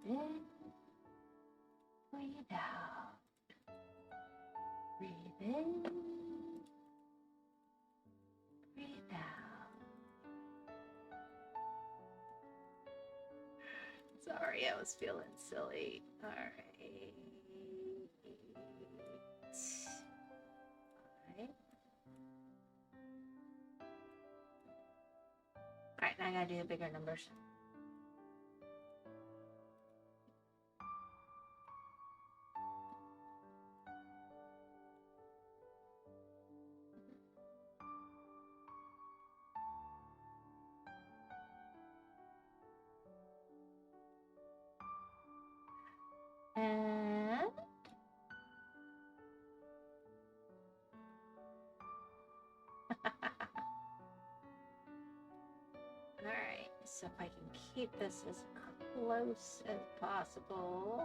Breathe in, breathe out. Breathe in, breathe out. Sorry, I was feeling silly. All right. 5. All right, now I gotta do the bigger numbers. And So if I can keep this as close as possible.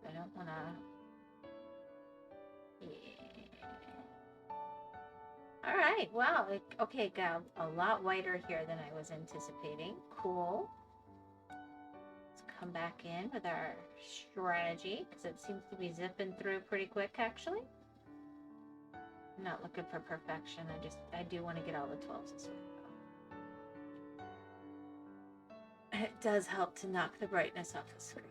I don't want to... Yeah. Alright, well, okay, got a lot whiter here than I was anticipating. Cool. Let's come back in with our strategy, because it seems to be zipping through pretty quick, actually. I'm not looking for perfection. I do want to get all the 12s this week. It does help to knock the brightness off the screen.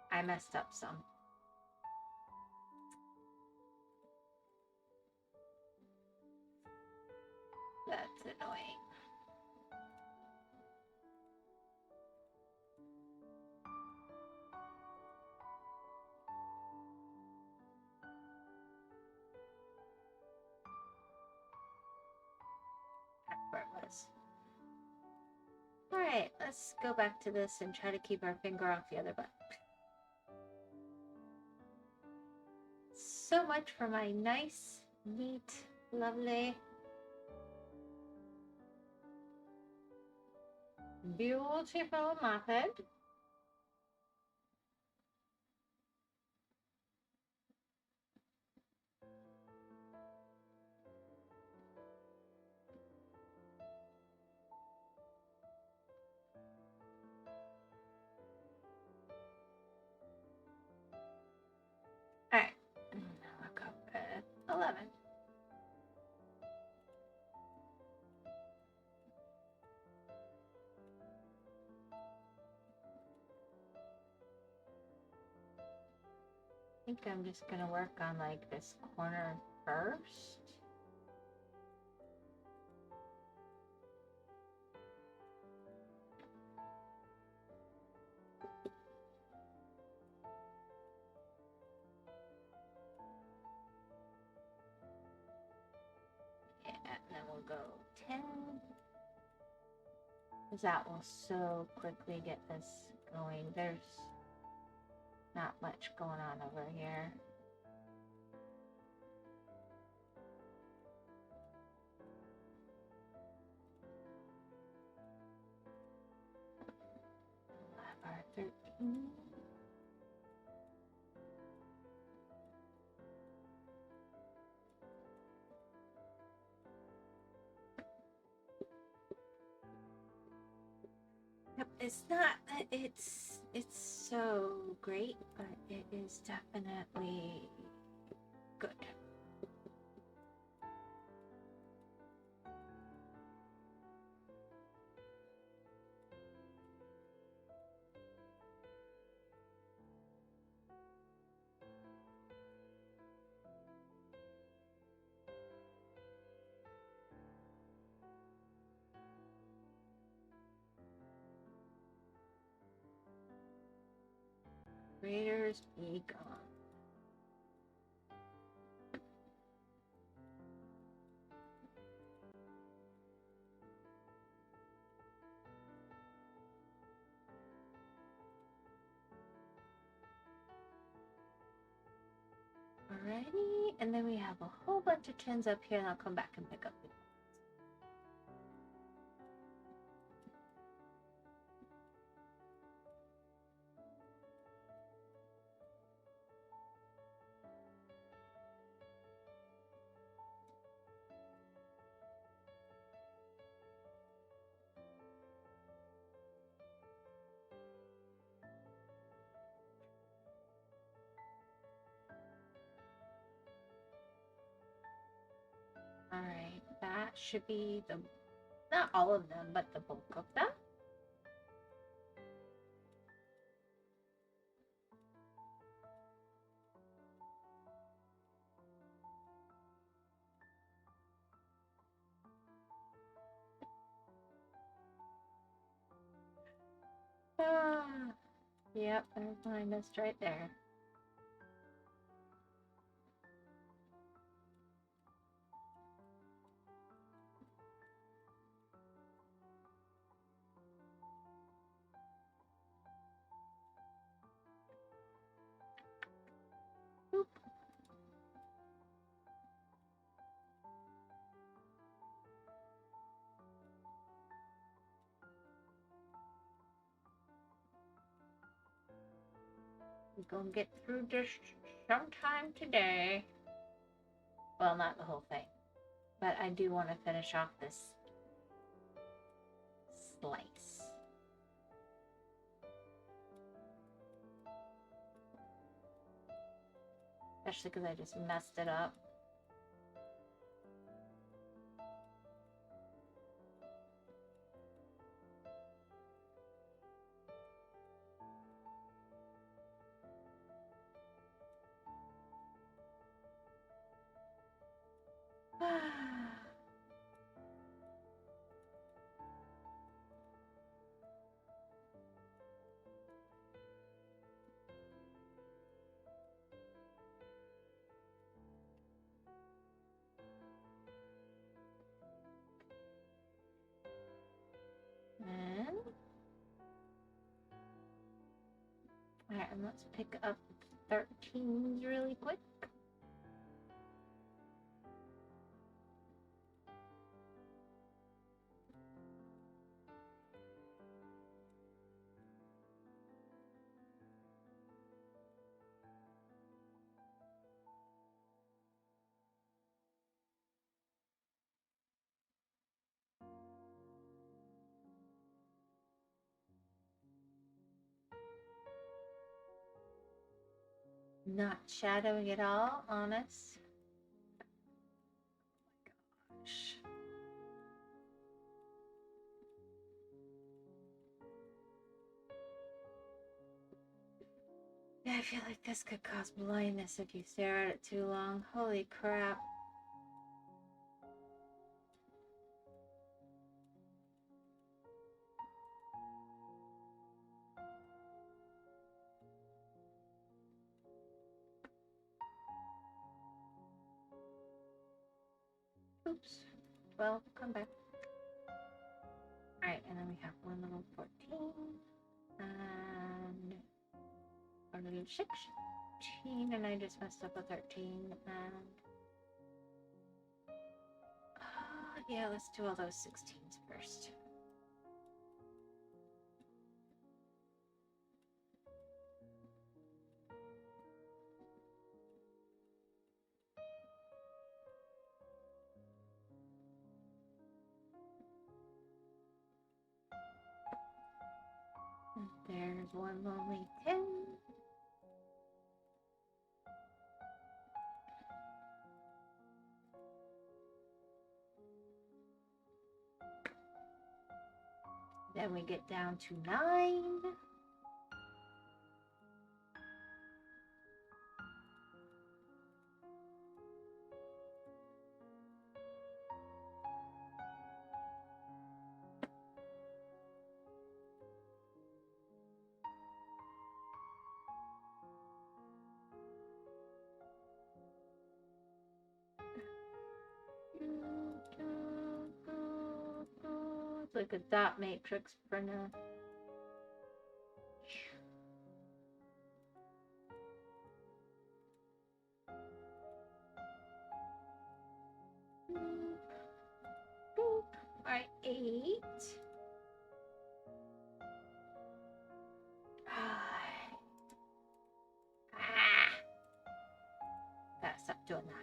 I messed up some. That's annoying. That's where it was. Alright, let's go back to this and try to keep our finger off the other button. So much for my nice, neat, lovely, beautiful method. Alright, now I'll go with 11. I think I'm just gonna work on like this corner first. Yeah, and then we'll go 10. Because that will so quickly get this going. There's not much going on over here. Our 13. Yep, it's not, it's so great, but it is definitely good. Raiders be gone. Alrighty, and then we have a whole bunch of 10s up here, and I'll come back and pick up the... Alright, that should be the, not all of them, but the bulk of them. Ah, yep, there's my mist right there. We're gonna get through this sometime today. Well, not the whole thing, but I do want to finish off this slice. Especially because I just messed it up. Alright, and let's pick up 13s really quick. Not shadowing at all, honest. Oh my gosh. Yeah, I feel like this could cause blindness if you stare at it too long. Holy crap. Oops. Well, come back. Alright, and then we have one little 14. And a little 16. And I just messed up a 13. And yeah, let's do all those 16s first. And there's one lonely 10. Then we get down to 9. It's like a dot matrix for now. Alright, 8. Gotta stop doing that.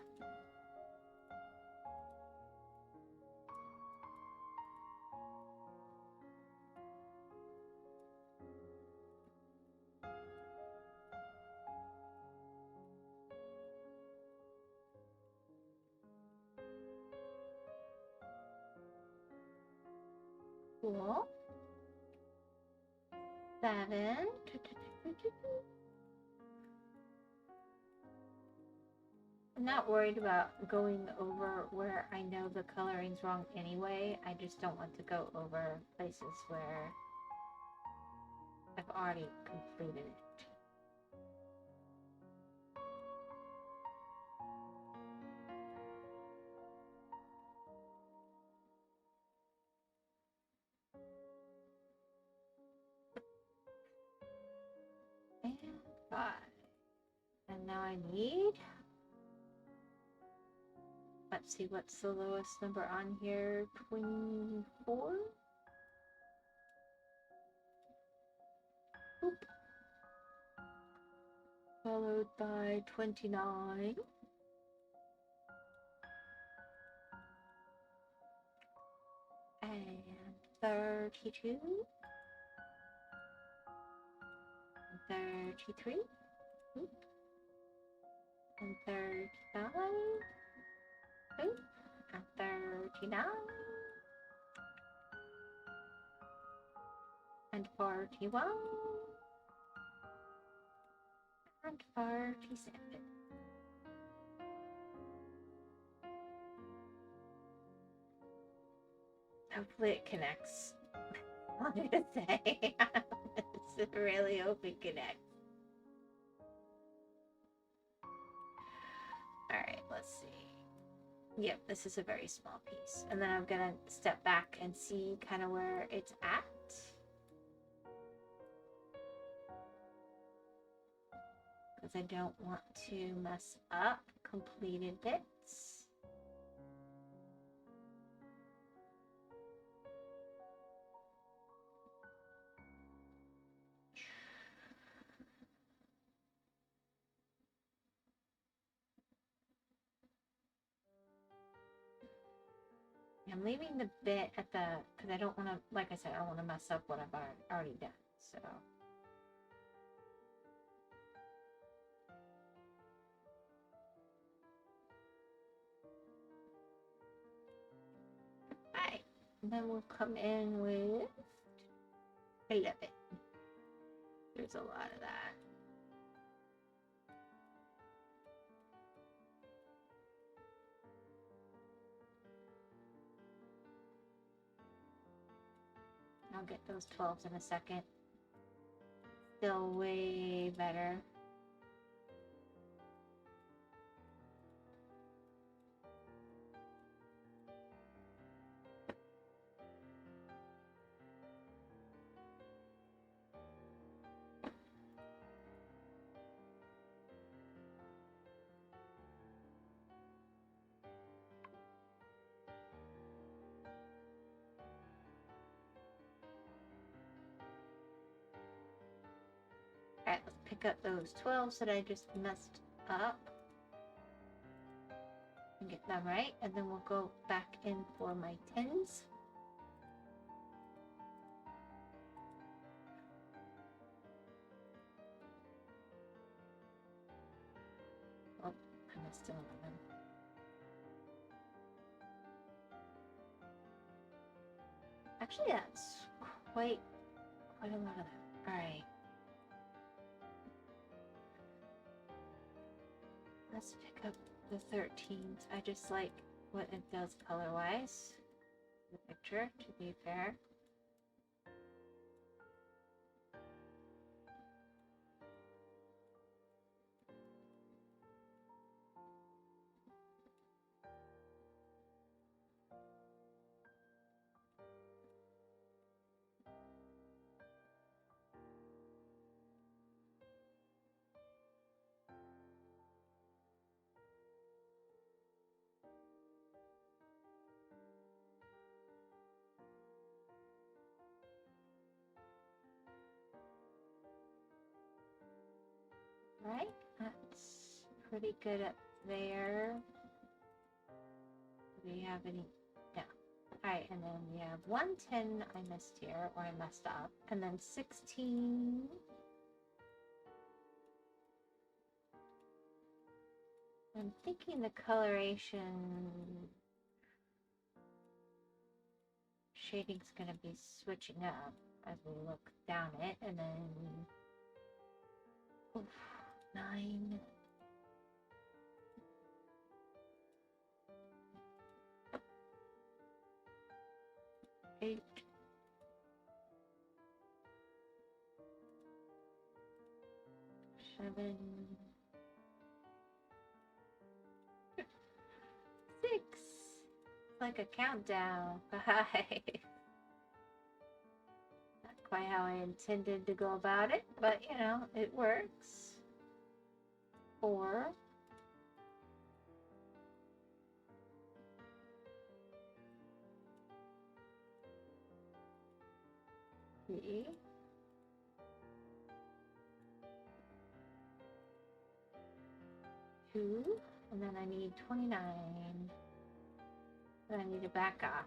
Cool. 7. I'm not worried about going over where I know the coloring's wrong anyway. I just don't want to go over places where I've already completed it. And 5. And now I need... Let's see, what's the lowest number on here? 24? Oop. followed by 29. And 32. 33. Oop. And 35. Oop. And 39. And 41. And 47. Hopefully it connects. I'm gonna say. It's really hope it connects. Alright, let's see. Yep, this is a very small piece. And then I'm gonna step back and see kind of where it's at. Because I don't want to mess up completed bits. I'm leaving the bit at the, because I don't want to, like I said, I don't want to mess up what I've already done, so. Alright, and then we'll come in with 11. There's a lot of that. I'll get those 12s in a second. Still way better. Alright, let's pick up those 12s that I just messed up. And get them right, and then we'll go back in for my 10s. Oh, I missed 11. Actually, that's quite a lot of that. Alright. Let's pick up the 13s. I just like what it does color-wise. The picture, to be fair. Right, that's pretty good up there. Do we have any? No. Alright, and then we have 110 I missed here, or I messed up. And then 16. I'm thinking the coloration shading's going to be switching up as we look down it, and then oof, 9. Eight. 7. 6. Like a countdown. 5. Not quite how I intended to go about it, but you know, it works. 4. 3. 2, and then I need 29. Then I need to back off.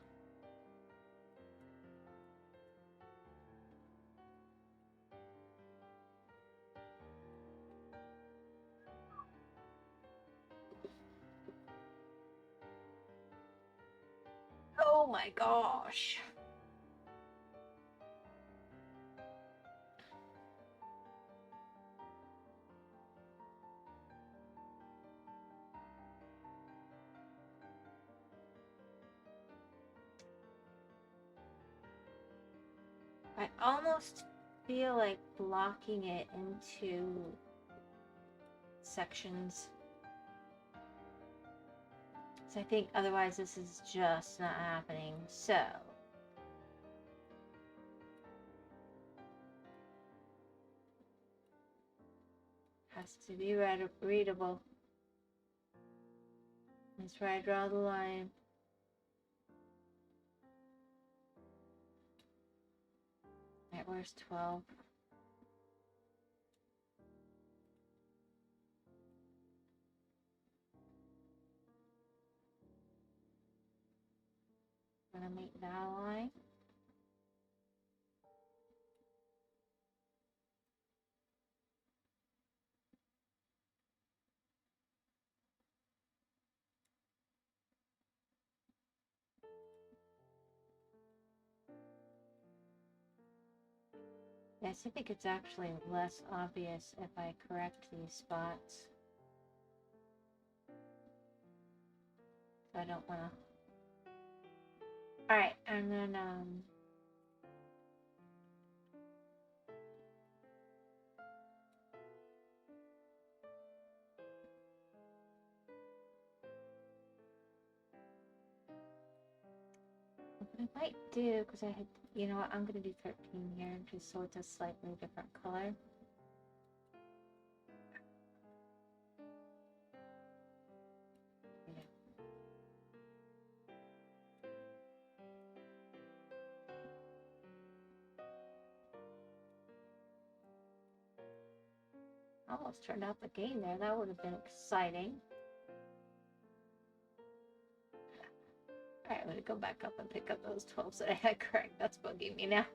Oh my gosh. I almost feel like blocking it into sections. So I think otherwise this is just not happening. So has to be readable. That's where I draw the line. Alright, where's 12? I'm gonna make that a line. Yes, I think it's actually less obvious if I correct these spots. So I don't wanna. Alright, and then what I might do, because I had, you know what, I'm gonna do 13 here, just so it's a slightly different color. Yeah. Almost turned out the game there. That would have been exciting. Alright, I'm gonna go back up and pick up those 12s that I had correct. That's bugging me now.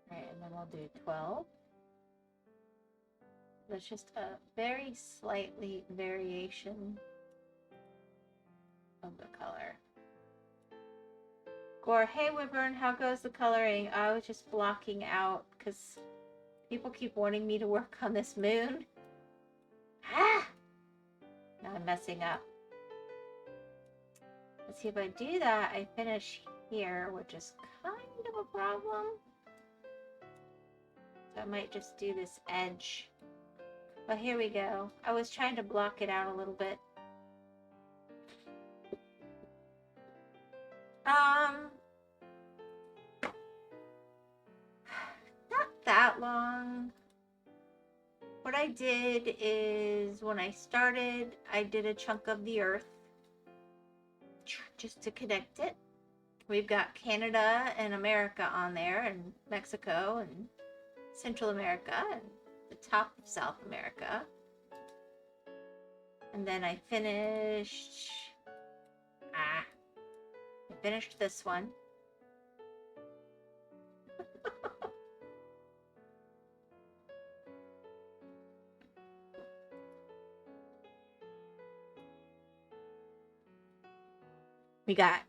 Alright, and then we'll do 12. There's just a very slightly variation of the color. Gore, hey Wyvern, how goes the coloring? I was just blocking out because people keep wanting me to work on this moon. Ah! Now I'm messing up. Let's see, if I do that, I finish here, which is kind of a problem. So I might just do this edge. But here we go. I was trying to block it out a little bit. Not that long. What I did is when I started, I did a chunk of the earth just to connect it. We've got Canada and America on there, and Mexico and Central America and the top of South America. And then I finished this one. We got,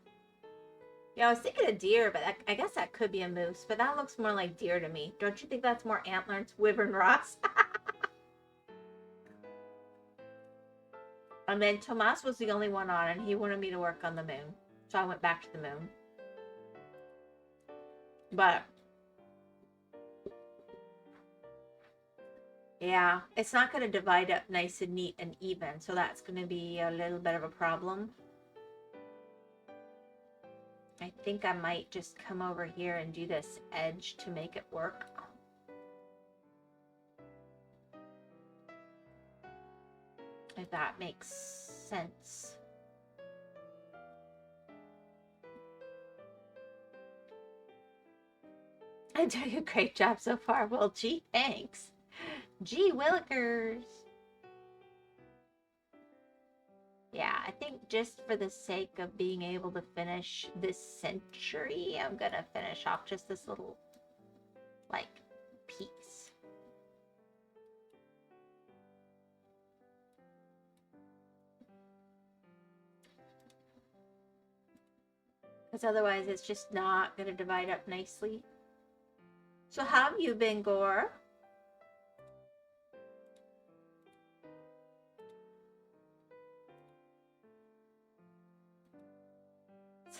yeah, I was thinking a deer, but I guess that could be a moose, but that looks more like deer to me. Don't you think that's more antlers, Wyvern Ross? And then Tomas was the only one on, and he wanted me to work on the moon. So I went back to the moon. But yeah, it's not going to divide up nice and neat and even, so that's going to be a little bit of a problem. I think I might just come over here and do this edge to make it work. If that makes sense. I'm doing a great job so far. Well, gee, thanks. Gee willikers. Yeah, I think just for the sake of being able to finish this century, I'm gonna finish off just this little, like, piece. Because otherwise it's just not gonna divide up nicely. So how have you been, Gore?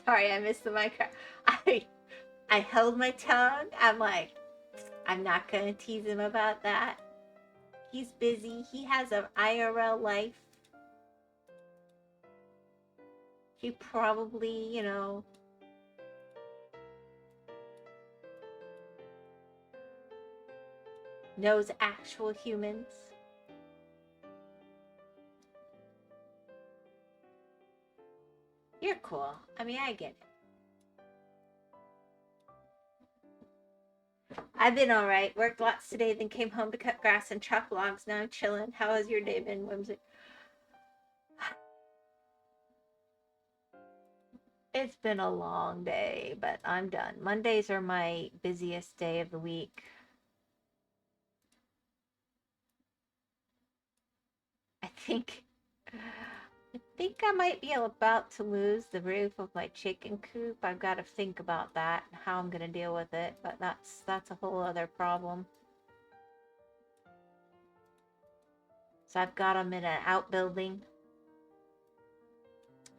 Sorry, I missed the mic. I held my tongue. I'm like, I'm not gonna tease him about that. He's busy. He has an IRL life. He probably, you know, knows actual humans. You're cool. I mean, I get it. I've been all right. Worked lots today, then came home to cut grass and chop logs. Now I'm chilling. How has your day been, Whimsy? It's been a long day, but I'm done. Mondays are my busiest day of the week. I think I might be about to lose the roof of my chicken coop. I've got to think about that and how I'm going to deal with it, but that's a whole other problem. So I've got them in an outbuilding,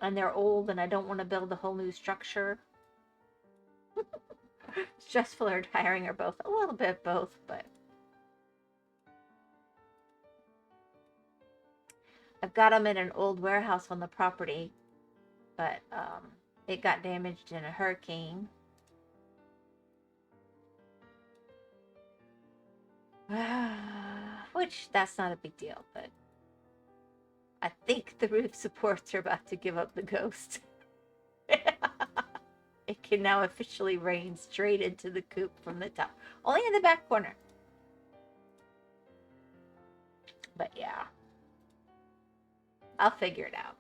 and they're old, and I don't want to build a whole new structure. Stressful or tiring or both. A little bit of both, but I've got them in an old warehouse on the property, but it got damaged in a hurricane. Which, that's not a big deal, but I think the roof supports are about to give up the ghost. It can now officially rain straight into the coop from the top. Only in the back corner. But yeah. I'll figure it out.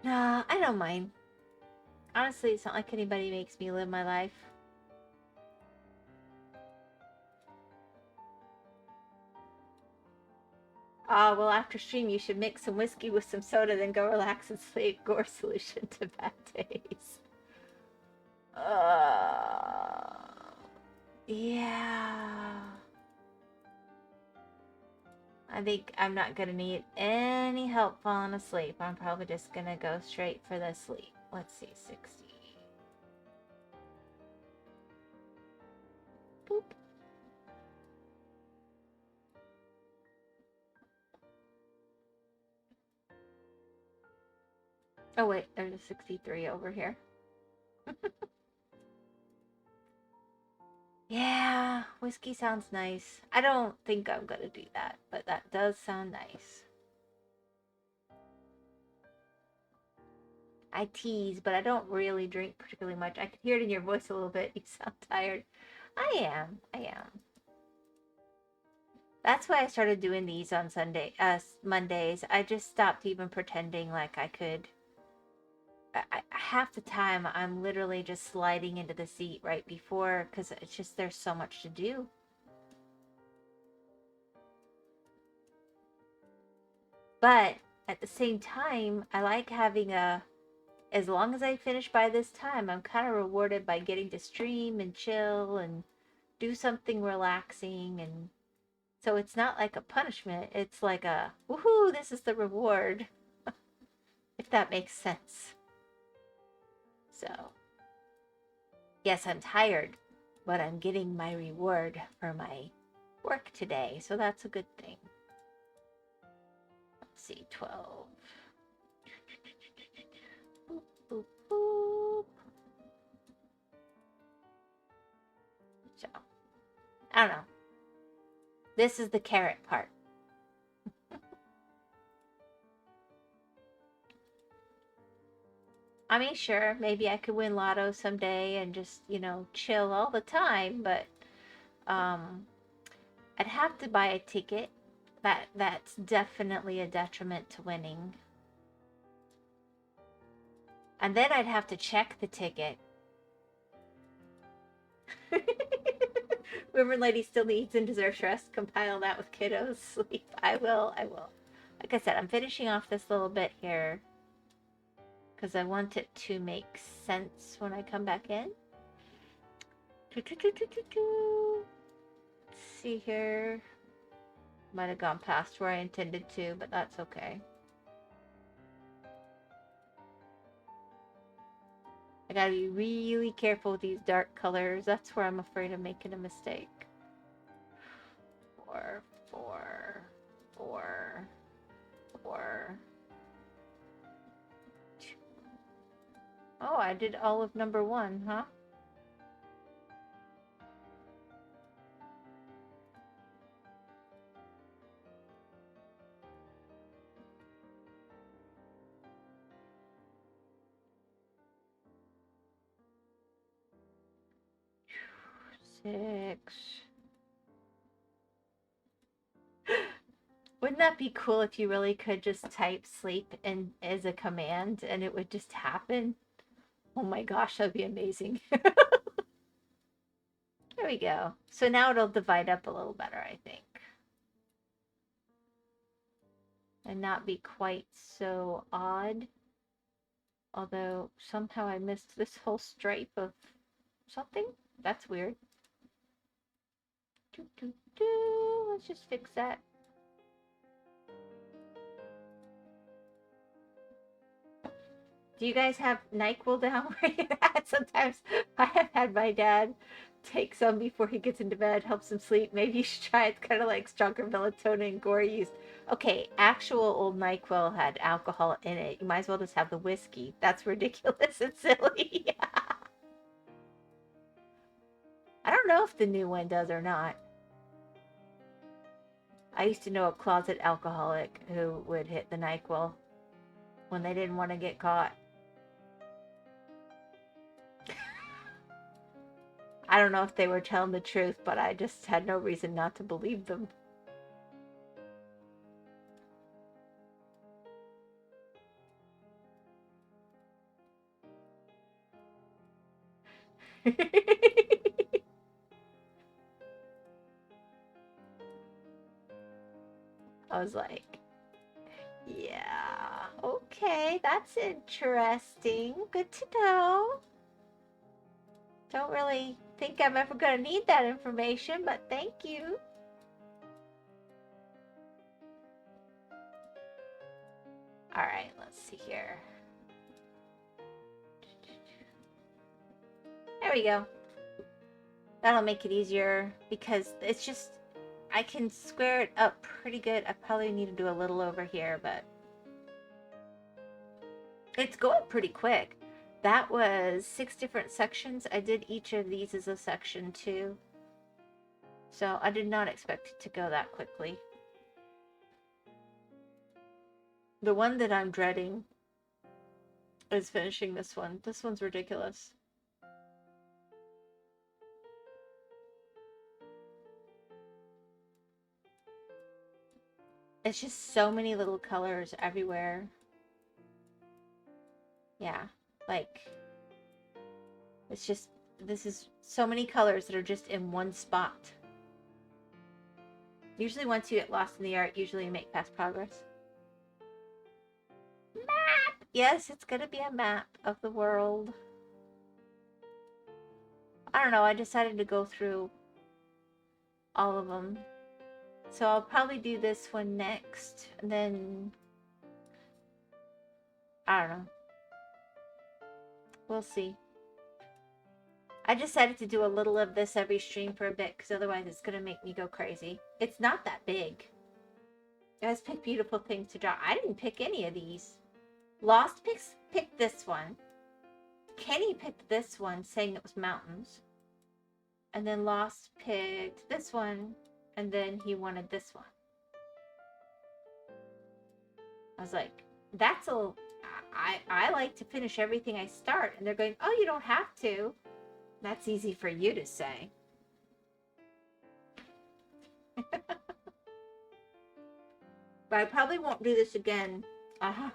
Nah, I don't mind. Honestly, it's not like anybody makes me live my life. Well, after stream, you should mix some whiskey with some soda, then go relax and sleep. Gore solution to bad days. Yeah. I think I'm not gonna need any help falling asleep. I'm probably just gonna go straight for the sleep. Let's see, 60. Boop. Oh wait, there's a 63 over here. Yeah, whiskey sounds nice. I don't think I'm gonna do that, but that does sound nice. I tease, but I don't really drink particularly much. I can hear it in your voice a little bit. You sound tired. I am. That's why I started doing these on Mondays. I just stopped even pretending like I could. Half the time, I'm literally just sliding into the seat right before, because it's just, there's so much to do. But at the same time, I like having as long as I finish by this time, I'm kind of rewarded by getting to stream and chill and do something relaxing. And so it's not like a punishment. It's like a, woohoo, this is the reward. If that makes sense. So, yes, I'm tired, but I'm getting my reward for my work today. So that's a good thing. Let's see, 12. Boop, boop, boop. So, I don't know. This is the carrot part. I mean, sure, maybe I could win lotto someday and just, you know, chill all the time, but I'd have to buy a ticket. That's definitely a detriment to winning. And then I'd have to check the ticket. Wyvern Lady still needs and deserves rest. Compile that with kiddos. Sleep. I will. Like I said, I'm finishing off this little bit here because I want it to make sense when I come back in. Let's see here. Might have gone past where I intended to, but that's okay. I gotta be really careful with these dark colors. That's where I'm afraid of making a mistake. 4, 4, 4, 4, 2. Oh, I did all of number 1, huh? Six. Wouldn't that be cool if you really could just type sleep in as a command and it would just happen? Oh my gosh, that'd be amazing. There we go. So now it'll divide up a little better, I think. And not be quite so odd. Although somehow I missed this whole stripe of something. That's weird. Let's just fix that. Do you guys have NyQuil down where you're at? Sometimes I have had my dad take some before he gets into bed, helps him sleep. Maybe you should try it. It's kind of like stronger melatonin and gore use. Okay, actual old NyQuil had alcohol in it. You might as well just have the whiskey. That's ridiculous and silly. I don't know if the new one does or not. I used to know a closet alcoholic who would hit the NyQuil when they didn't want to get caught. I don't know if they were telling the truth, but I just had no reason not to believe them. I was like, yeah, okay, that's interesting. Good to know. Don't really think I'm ever going to need that information, but thank you. All right, let's see here. There we go. That'll make it easier because it's just, I can square it up pretty good. I probably need to do a little over here, but it's going pretty quick. That was 6 different sections. I did each of these as a section too. So I did not expect it to go that quickly. The one that I'm dreading is finishing this one. This one's ridiculous. It's just so many little colors everywhere. Yeah, like, it's just, this is so many colors that are just in one spot. Usually once you get lost in the art, usually you make fast progress. Map! Yes, it's gonna be a map of the world. I don't know, I decided to go through all of them. So I'll probably do this one next, and then, I don't know. We'll see. I decided to do a little of this every stream for a bit, because otherwise it's going to make me go crazy. It's not that big. You guys pick beautiful things to draw. I didn't pick any of these. Lost picked this one. Kenny picked this one, saying it was mountains. And then Lost picked this one, and then he wanted this one. I was like, that's a... I like to finish everything I start. And they're going, oh, you don't have to. That's easy for you to say. But I probably won't do this again. I'm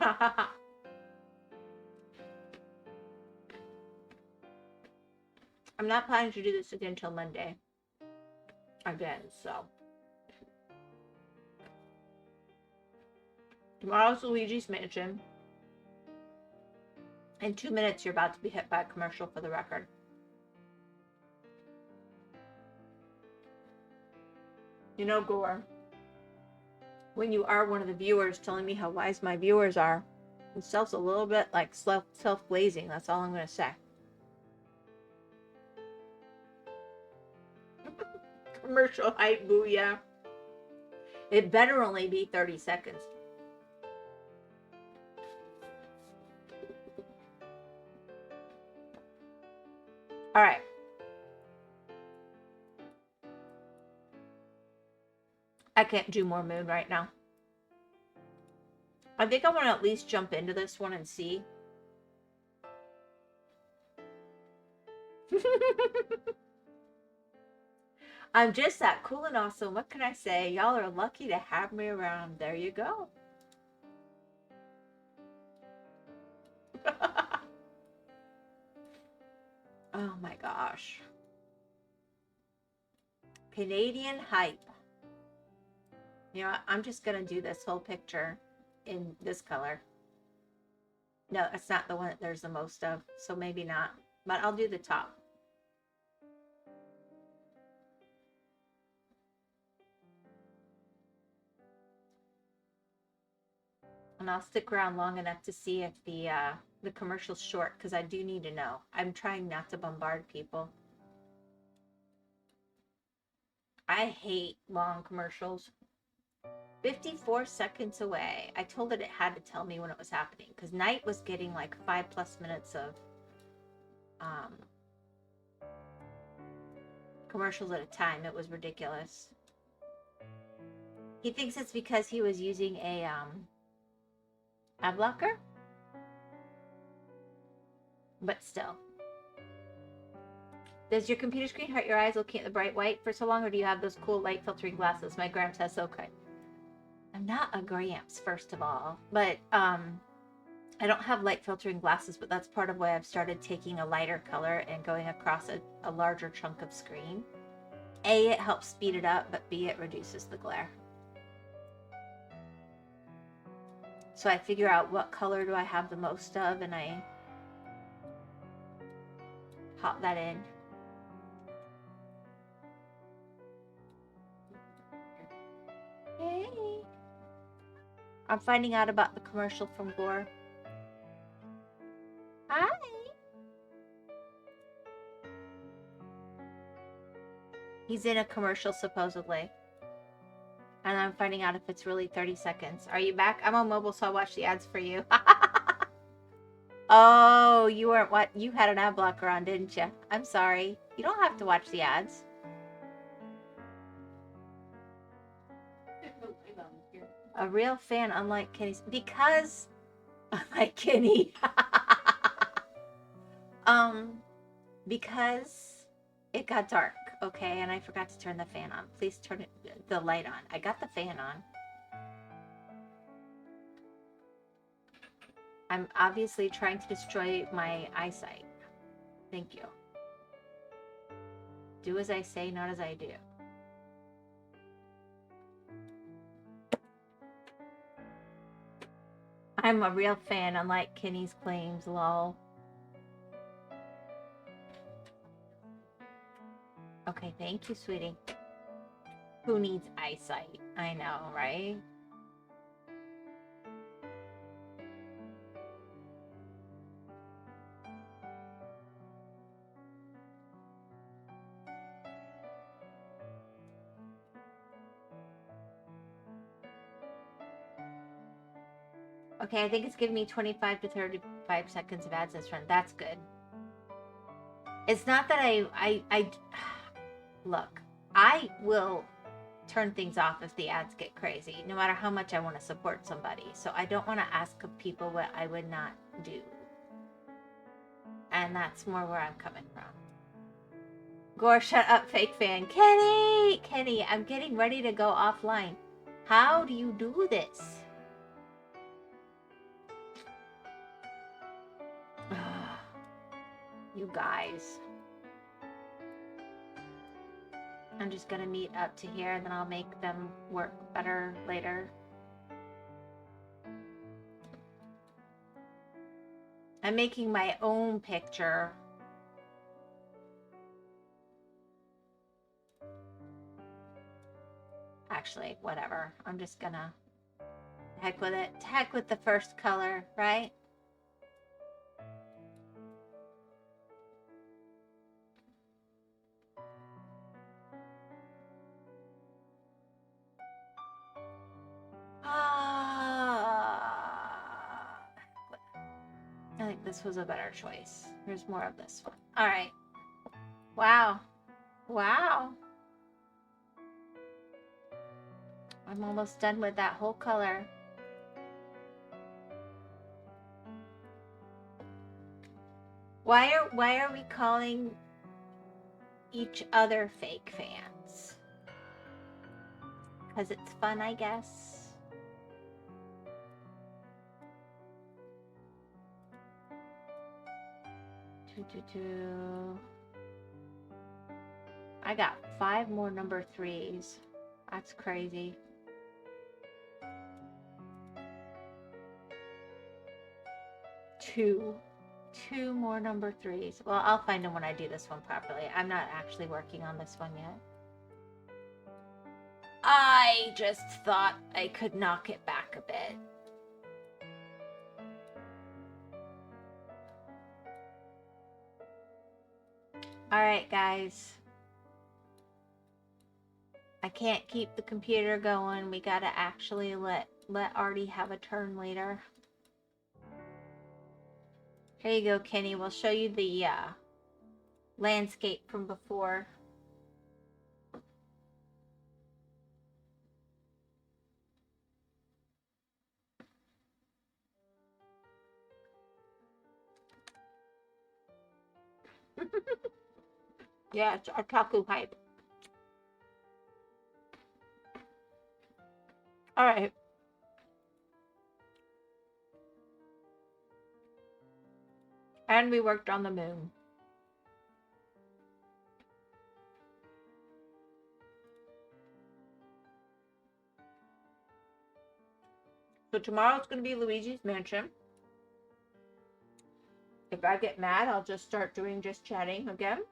not planning to do this again until Monday. Again, so. Tomorrow's Luigi's Mansion. In 2 minutes, you're about to be hit by a commercial for the record. You know, Gore, when you are one of the viewers telling me how wise my viewers are, it sounds a little bit like self-glazing. That's all I'm going to say. Commercial hype, booyah. It better only be 30 seconds. All right. I can't do more moon right now. I think I want to at least jump into this one and see. I'm just that cool and awesome. What can I say? Y'all are lucky to have me around. There you go. Oh my gosh. Canadian hype. You know what? I'm just going to do this whole picture in this color. No, it's not the one that there's the most of, so maybe not. But I'll do the top. And I'll stick around long enough to see if the commercial's short, because I do need to know. I'm trying not to bombard people. I hate long commercials. 54 seconds away. I told it had to tell me when it was happening, because Night was getting like 5+ minutes of commercials at a time. It was ridiculous. He thinks it's because he was using a ad blocker, but still. Does your computer screen hurt your eyes looking at the bright white for so long, or do you have those cool light filtering glasses? My Gramps has okay. I'm not a Gramps, first of all, but I don't have light filtering glasses, but that's part of why I've started taking a lighter color and going across a larger chunk of screen. A, it helps speed it up, but B, it reduces the glare. So I figure out what color do I have the most of, and I pop that in. Hey! I'm finding out about the commercial from Gore. Hi! He's in a commercial, supposedly. And I'm finding out if it's really 30 seconds. Are you back? I'm on mobile, so I'll watch the ads for you. Oh, you weren't what? You had an ad blocker on, didn't you? I'm sorry. You don't have to watch the ads. A real fan, unlike Kenny's. Because, unlike Kenny. Because it got dark. Okay, and I forgot to turn the fan on. Please turn the light on. I got the fan on. I'm obviously trying to destroy my eyesight. Thank you. Do as I say, not as I do. I'm a real fan, unlike Kenny's claims, lol. Okay, thank you, sweetie. Who needs eyesight? I know, right? Okay, I think it's giving me 25 to 35 seconds of ads this run. That's good. It's not that look, I will turn things off if the ads get crazy, no matter how much I want to support somebody. So I don't want to ask of people what I would not do. And that's more where I'm coming from. Gore, shut up, fake fan. Kenny! Kenny, I'm getting ready to go offline. How do you do this? You guys. I'm just gonna meet up to here and then I'll make them work better later. I'm making my own picture. Actually, whatever. I'm just gonna heck with it. Heck with the first color, right? I think this was a better choice. There's more of this one. All right. Wow. Wow. I'm almost done with that whole color. Why are we calling each other fake fans? Because it's fun, I guess. I got 5 more number 3s. That's crazy. Two more number 3s. Well, I'll find them when I do this one properly. I'm not actually working on this one yet. I just thought I could knock it back a bit. All right, guys. I can't keep the computer going. We gotta actually let Artie have a turn later. Here you go, Kenny. We'll show you the landscape from before. Yeah, it's otaku hype. All right. And we worked on the moon. So tomorrow's going to be Luigi's Mansion. If I get mad, I'll just start doing just chatting again.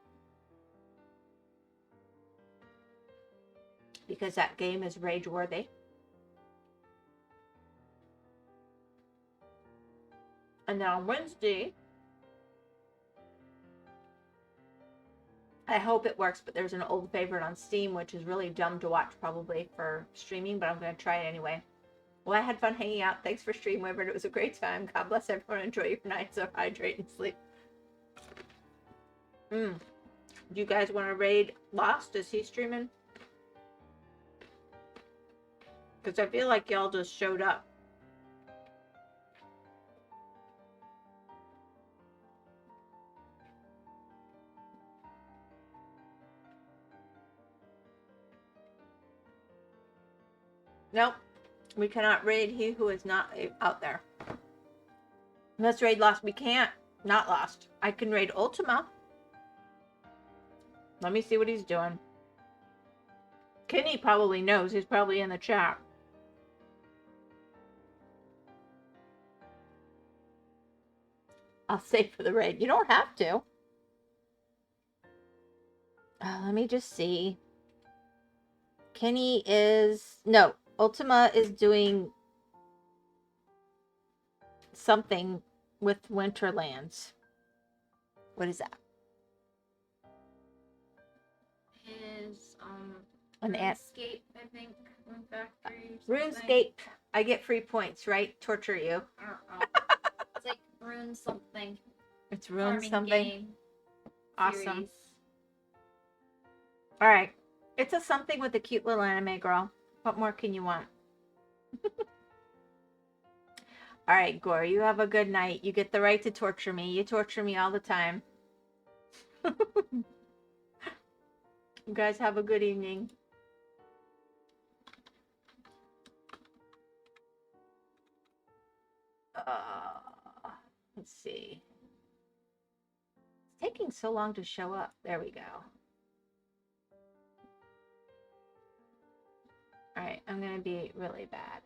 Because that game is rage-worthy. And then on Wednesday, I hope it works, but there's an old favorite on Steam, which is really dumb to watch probably for streaming, but I'm going to try it anyway. Well, I had fun hanging out. Thanks for stream, Wyvern. It was a great time. God bless everyone. Enjoy your night. So hydrate and sleep. Do you guys want to raid Lost? Is he streaming? Because I feel like y'all just showed up. Nope. We cannot raid he who is not out there. Let's raid Lost. We can't. Not Lost. I can raid Ultima. Let me see what he's doing. Kenny probably knows. He's probably in the chat. I'll save for the raid. You don't have to. Let me just see. Kenny is... No. Ultima is doing something with Winterlands. What is that? His An RuneScape, I think. Rune Factory. RuneScape. I get free points, right? Torture you. I don't know. It's like Rune something. It's Rune Farming something. game Awesome. series. All right. It's a something with a cute little anime girl. What more can you want? All right, Gore, you have a good night. You get the right to torture me. You torture me all the time. You guys have a good evening. Let's see. It's taking so long to show up. There we go. All right, I'm going to be really bad.